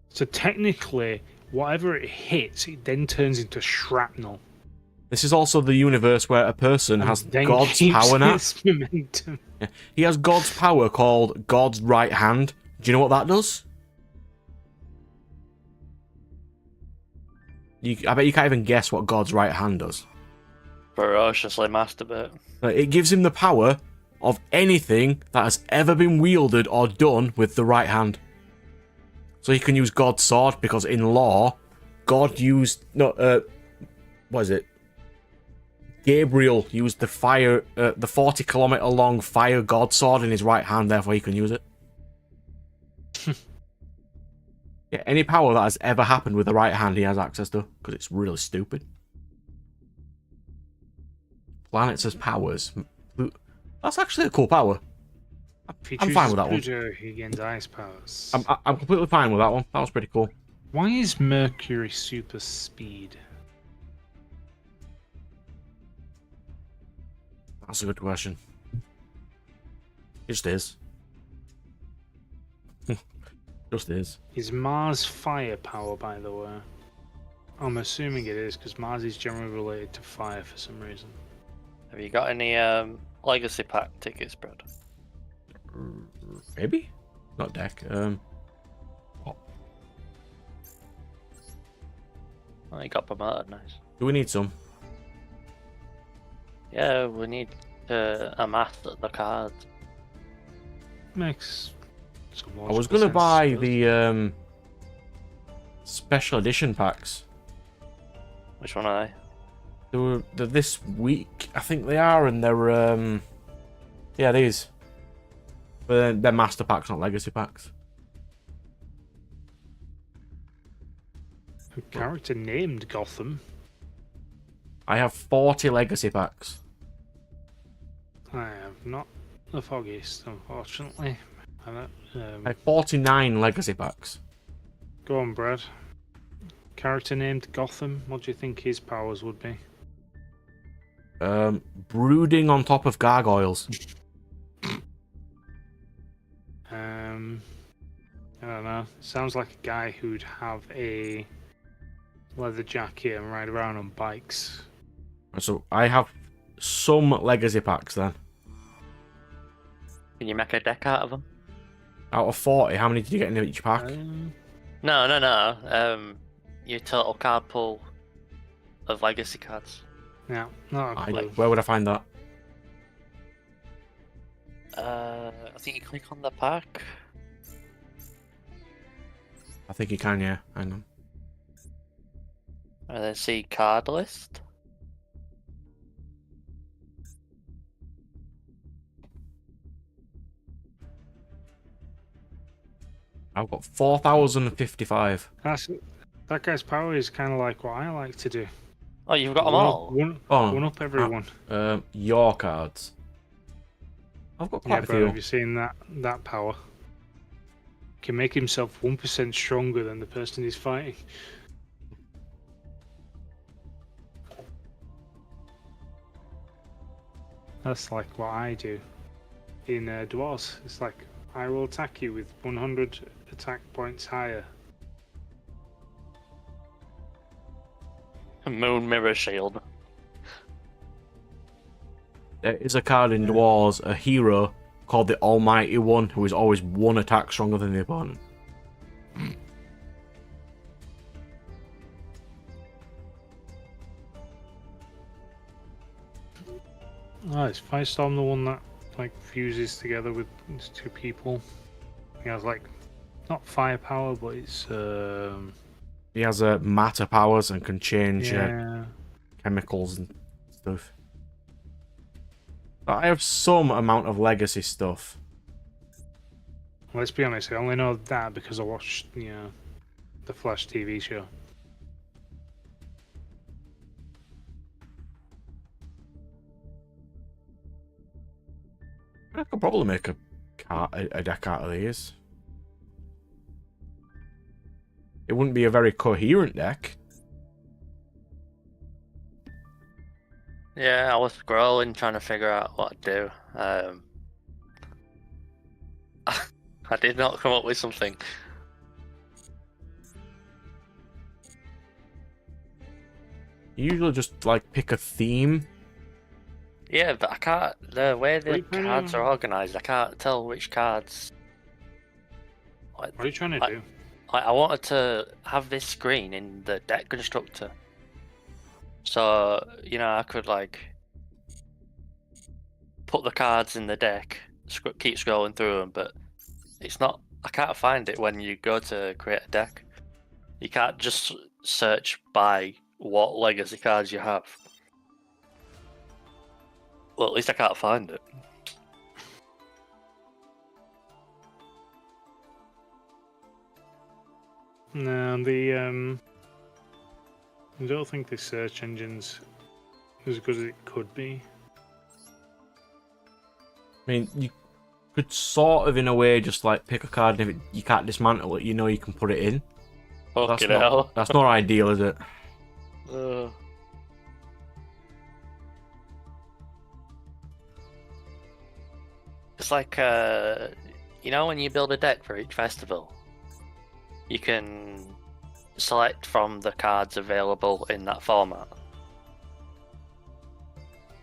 So technically, whatever it hits, it then turns into shrapnel. This is also the universe where a person has God's power now. Momentum. Yeah. He has God's power called God's right hand. Do you know what that does? I bet you can't even guess what God's right hand does. Ferociously masturbate. It gives him the power of anything that has ever been wielded or done with the right hand. So he can use God's sword, because in law, God used... what is it? Gabriel used the 40-kilometer long fire God sword in his right hand, therefore he can use it. Yeah, any power that has ever happened with the right hand, he has access to, because it's really stupid. Planets as powers. That's actually a cool power. I'm fine with that one. He gains ice powers. I'm completely fine with that one. That was pretty cool. Why is Mercury super speed? That's a good question. It just is. Just is. Is Mars firepower, by the way? I'm assuming it is, because Mars is generally related to fire for some reason. Have you got any Legacy Pack tickets, Brad? Maybe? Not deck. Oh, you got promoted, nice. Do we need some? Yeah, we need to amass the cards. Makes some I was gonna sense, buy I suppose. the special edition packs. Which one are they? They're this week, I think they are, and they're yeah, these. But they're master packs, not legacy packs. A character named Gotham. I have 40 legacy packs. I have not the foggiest, unfortunately. I have 49 legacy packs. Go on, Brad. Character named Gotham. What do you think his powers would be? Brooding on top of gargoyles. I don't know. Sounds like a guy who'd have a leather jacket and ride around on bikes. So I have some legacy packs then. Can you make a deck out of them? Out of 40, how many did you get in each pack? No. Your total card pool of legacy cards. Yeah, not a clue. Where would I find that? I think you click on the pack. I think you can, yeah. Hang on. And then see card list. I've got 4,055. That guy's power is kind of like what I like to do. Oh, you've got them all? One up everyone. Your cards. I've got quite a bro, few. have you seen that power? Can make himself 1% stronger than the person he's fighting. That's like what I do in Duels. It's like I will attack you with 100 attack points higher. Moon Mirror Shield. There is a card in Duels, a hero called the Almighty One, who is always one attack stronger than the opponent. Oh, is Firestorm the one that like fuses together with these two people? He has like not firepower, but it's He has matter powers and can change yeah. chemicals and stuff. But I have some amount of legacy stuff. Let's be honest, I only know that because I watched the Flash TV show. I could probably make a deck out of these. It wouldn't be a very coherent deck. Yeah, I was scrolling trying to figure out what to do. I did not come up with something. You usually just like pick a theme. Yeah, but I can't. The way the cards are organized, I can't tell which cards. What are you trying to do? I wanted to have this screen in the deck constructor, so I could like put the cards in the deck, keep scrolling through them, but it's not. I can't find it when you go to create a deck. You can't just search by what legacy cards you have. Well, at least I can't find it. No, I don't think the search engine's as good as it could be. I mean, you could sort of, in a way, just like pick a card, and if you can't dismantle it, you can put it in. Fucking hell. That's not ideal, is it? It's like, when you build a deck for each festival, you can select from the cards available in that format.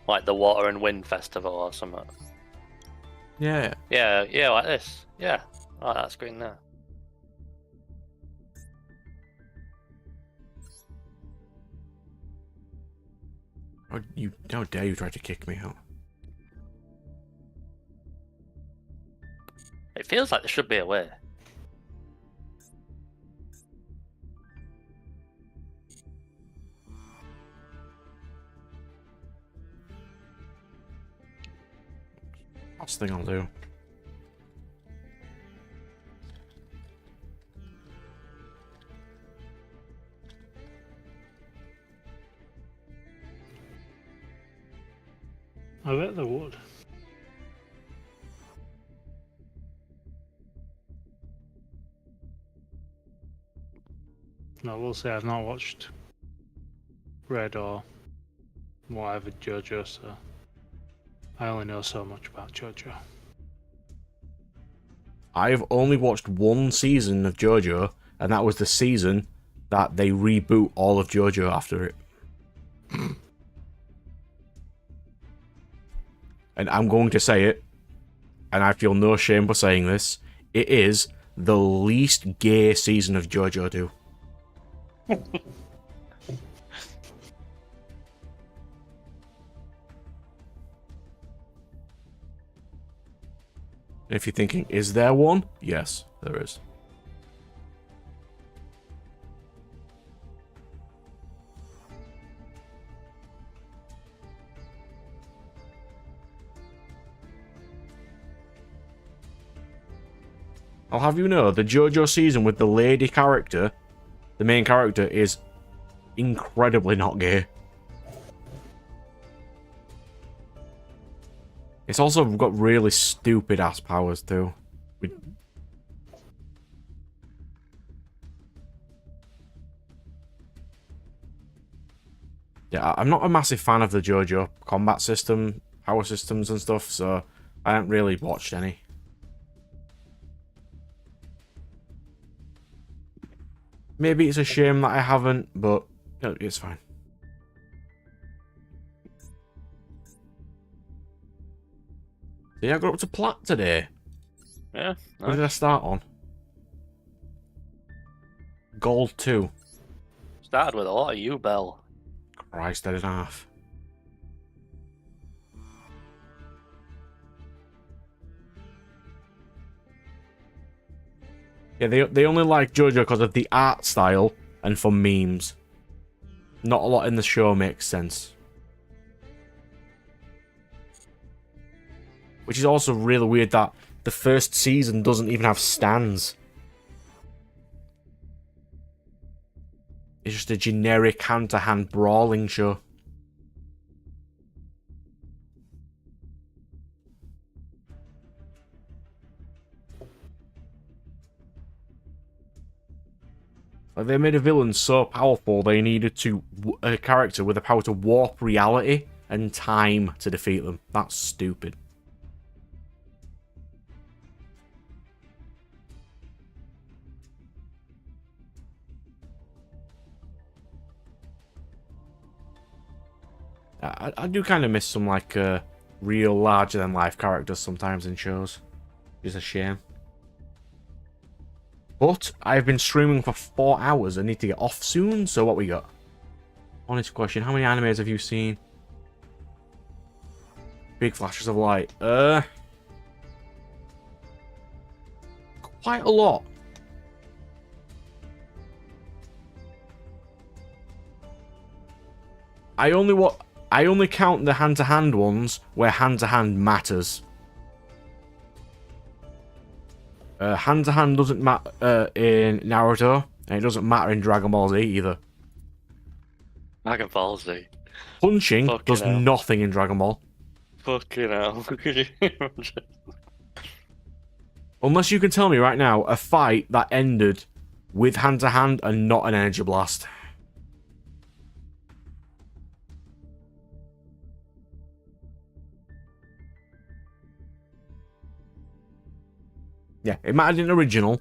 Like the Water and Wind Festival or something. Yeah. Yeah, like this. Yeah, like that screen there. How dare you try to kick me out? It feels like there should be a way. Last thing I'll do. I bet there would. No, I will say I've not watched Red or whatever JoJo, so I only know so much about JoJo. I've only watched one season of JoJo, and that was the season that they reboot all of JoJo after it. And I'm going to say it, and I feel no shame for saying this, it is the least gay season of JoJo do. If you're thinking, is there one? Yes, there is. I'll have you know, the JoJo season with the lady character, the main character, is incredibly not gay. It's also got really stupid ass powers too. Yeah, I'm not a massive fan of the JoJo combat system, power systems and stuff, so I haven't really watched any. Maybe it's a shame that I haven't, but it's fine. So yeah, I got up to Plat today. Yeah. Nice. What did I start on? Gold 2. Started with a lot of U-Bell. Christ, that is half. Yeah, they only like JoJo because of the art style and for memes. Not a lot in the show makes sense. Which is also really weird that the first season doesn't even have stands. It's just a generic hand-to-hand brawling show. Like, they made a villain so powerful they needed a character with the power to warp reality and time to defeat them. That's stupid. I do kind of miss some, like, real larger-than-life characters sometimes in shows. It's a shame. But I've been streaming for 4 hours. I need to get off soon, so what we got? Honest question, how many animes have you seen? Big flashes of light. Quite a lot. I only count the hand-to-hand ones where hand-to-hand matters. Hand-to-hand doesn't matter in Naruto, and it doesn't matter in Dragon Ball Z either. Dragon Ball Z. Punching Fucking does hell. nothing in Dragon Ball. Fucking hell. Could you imagine? Unless you can tell me right now a fight that ended with hand-to-hand and not an energy blast. Yeah, it mattered in the original,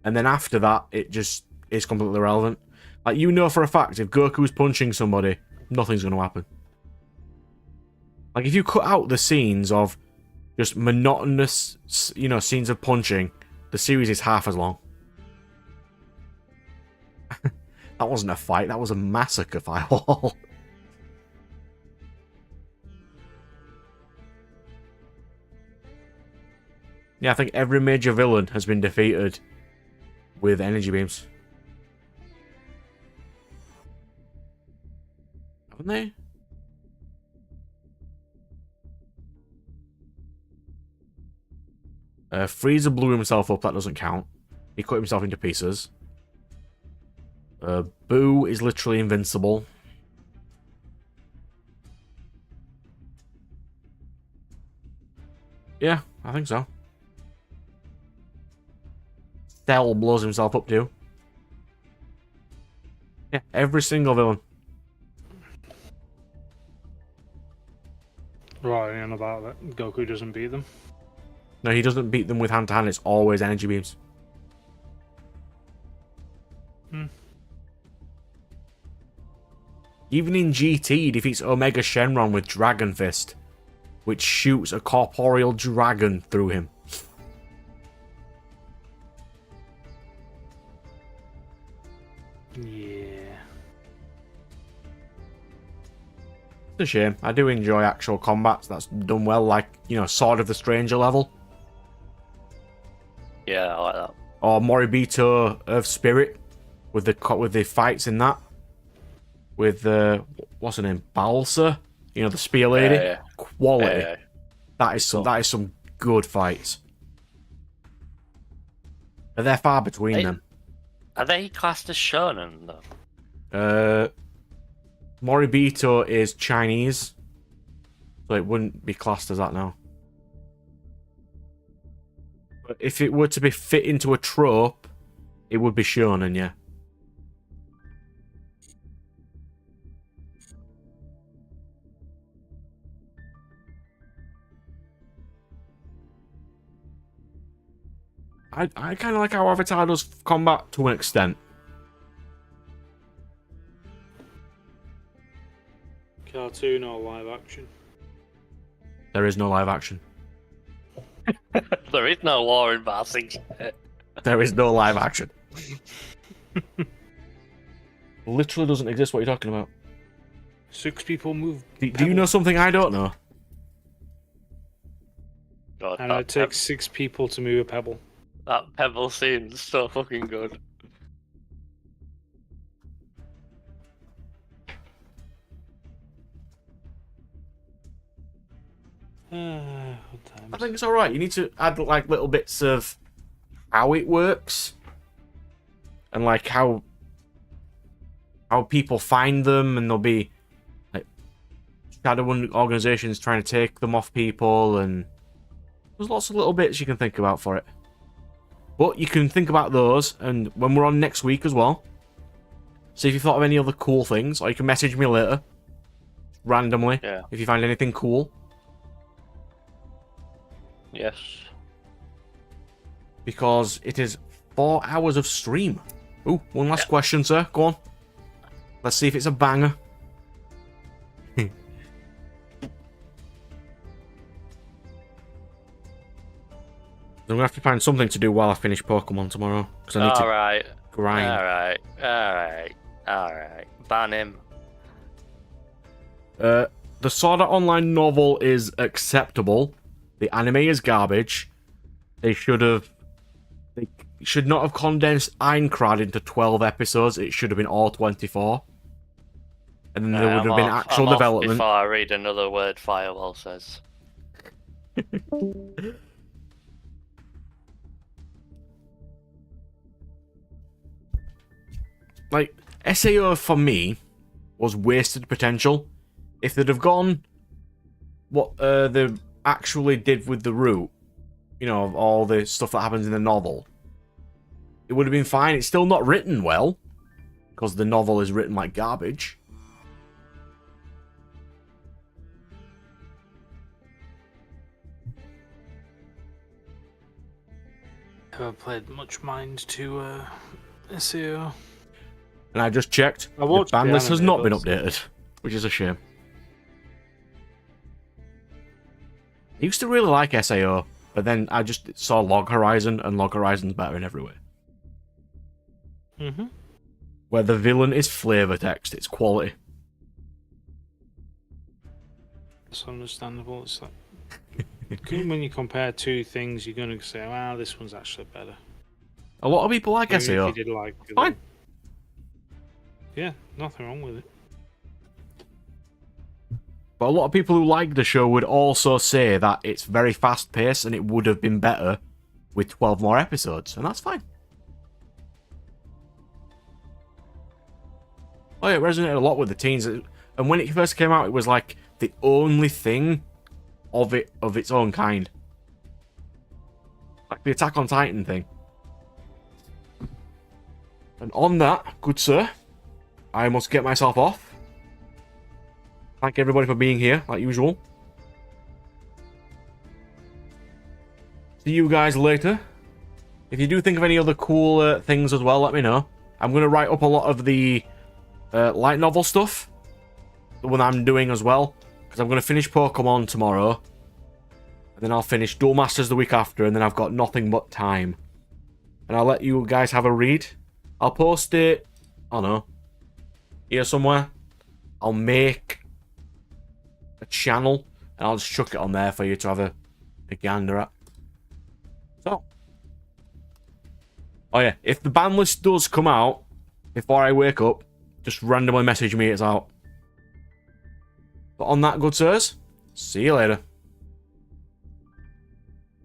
and then after that, it just is completely irrelevant. Like, you know for a fact, if Goku's punching somebody, nothing's going to happen. Like, if you cut out the scenes of just monotonous, scenes of punching, the series is half as long. That wasn't a fight, that was a massacre, Firewall. Yeah, I think every major villain has been defeated with energy beams. Haven't they? Frieza blew himself up, that doesn't count. He cut himself into pieces. Boo is literally invincible. Yeah, I think so. Cell blows himself up too. Yeah, every single villain. Right, and about that, Goku doesn't beat them. No, he doesn't beat them with hand-to-hand. It's always energy beams. Even in GT, he defeats Omega Shenron with Dragon Fist, which shoots a corporeal dragon through him. Yeah. It's a shame. I do enjoy actual combats that's done well, like, you know, Sword of the Stranger level. Yeah, I like that. Or Moribito of Spirit, with the fights in that. With, what's her name? Balsa? You know, the spear lady? Yeah. Quality. Yeah. That is some good fights. But they're far between them. Are they classed as shonen though? Moribito is Chinese, so it wouldn't be classed as that now. But if it were to be fit into a trope, it would be shonen, yeah. I kind of like how Avatar does combat to an extent. Cartoon or live action? There is no live action. There is no war in Barsing. There is no live action. Literally doesn't exist. What are you talking about? 6 people move. Do you know something I don't know? God, And it takes 6 people to move a pebble. that pebble seems so fucking good. I think it's alright. You need to add like little bits of how it works and like how people find them, and there'll be like shadow organizations trying to take them off people, and there's lots of little bits you can think about for it. But you can think about those, and when we're on next week as well, see if you've thought of any other cool things, or you can message me later randomly if you find anything cool. Yes. Because it is 4 hours of stream. Ooh, one last question, sir. Go on. Let's see if it's a banger. I'm going to have to find something to do while I finish Pokemon tomorrow. Because I need to grind. Alright. Ban him. The Sword Art Online novel is acceptable. The anime is garbage. They should not have condensed Aincrad into 12 episodes. It should have been all 24. And then there would have been actual development. Before I read another word Firewall says. Like, SAO for me was wasted potential. If they'd have gone what they actually did with the route, you know, of all the stuff that happens in the novel, it would have been fine. It's still not written well, because the novel is written like garbage. Never played much mind to SEO. And I just checked. The ban list has not been updated, which is a shame. I used to really like SAO, but then I just saw Log Horizon, and Log Horizon's better in every way. Mm-hmm. Where the villain is flavor text, it's quality. It's understandable. It's like when you compare two things, you're going to say, "Wow, this one's actually better." A lot of people like Even SAO. if you did like the Fine. Yeah, nothing wrong with it. But a lot of people who like the show would also say that it's very fast-paced and it would have been better with 12 more episodes, and that's fine. Oh yeah, it resonated a lot with the teens, and when it first came out, it was like the only thing of its own kind. Like the Attack on Titan thing. And on that, good sir, I must get myself off. Thank everybody for being here, like usual. see you guys later. If you do think of any other cool things as well, let me know. I'm going to write up a lot of the light novel stuff. The one I'm doing as well. Because I'm going to finish Pokemon tomorrow. And then I'll finish Duel Masters the week after. And then I've got nothing but time. And I'll let you guys have a read. I'll post it, I don't know, here somewhere. I'll make a channel. And I'll just chuck it on there for you to have a gander at. So. Oh yeah, if the ban list does come out before I wake up, just randomly message me it's out. But on that, good sirs, see you later.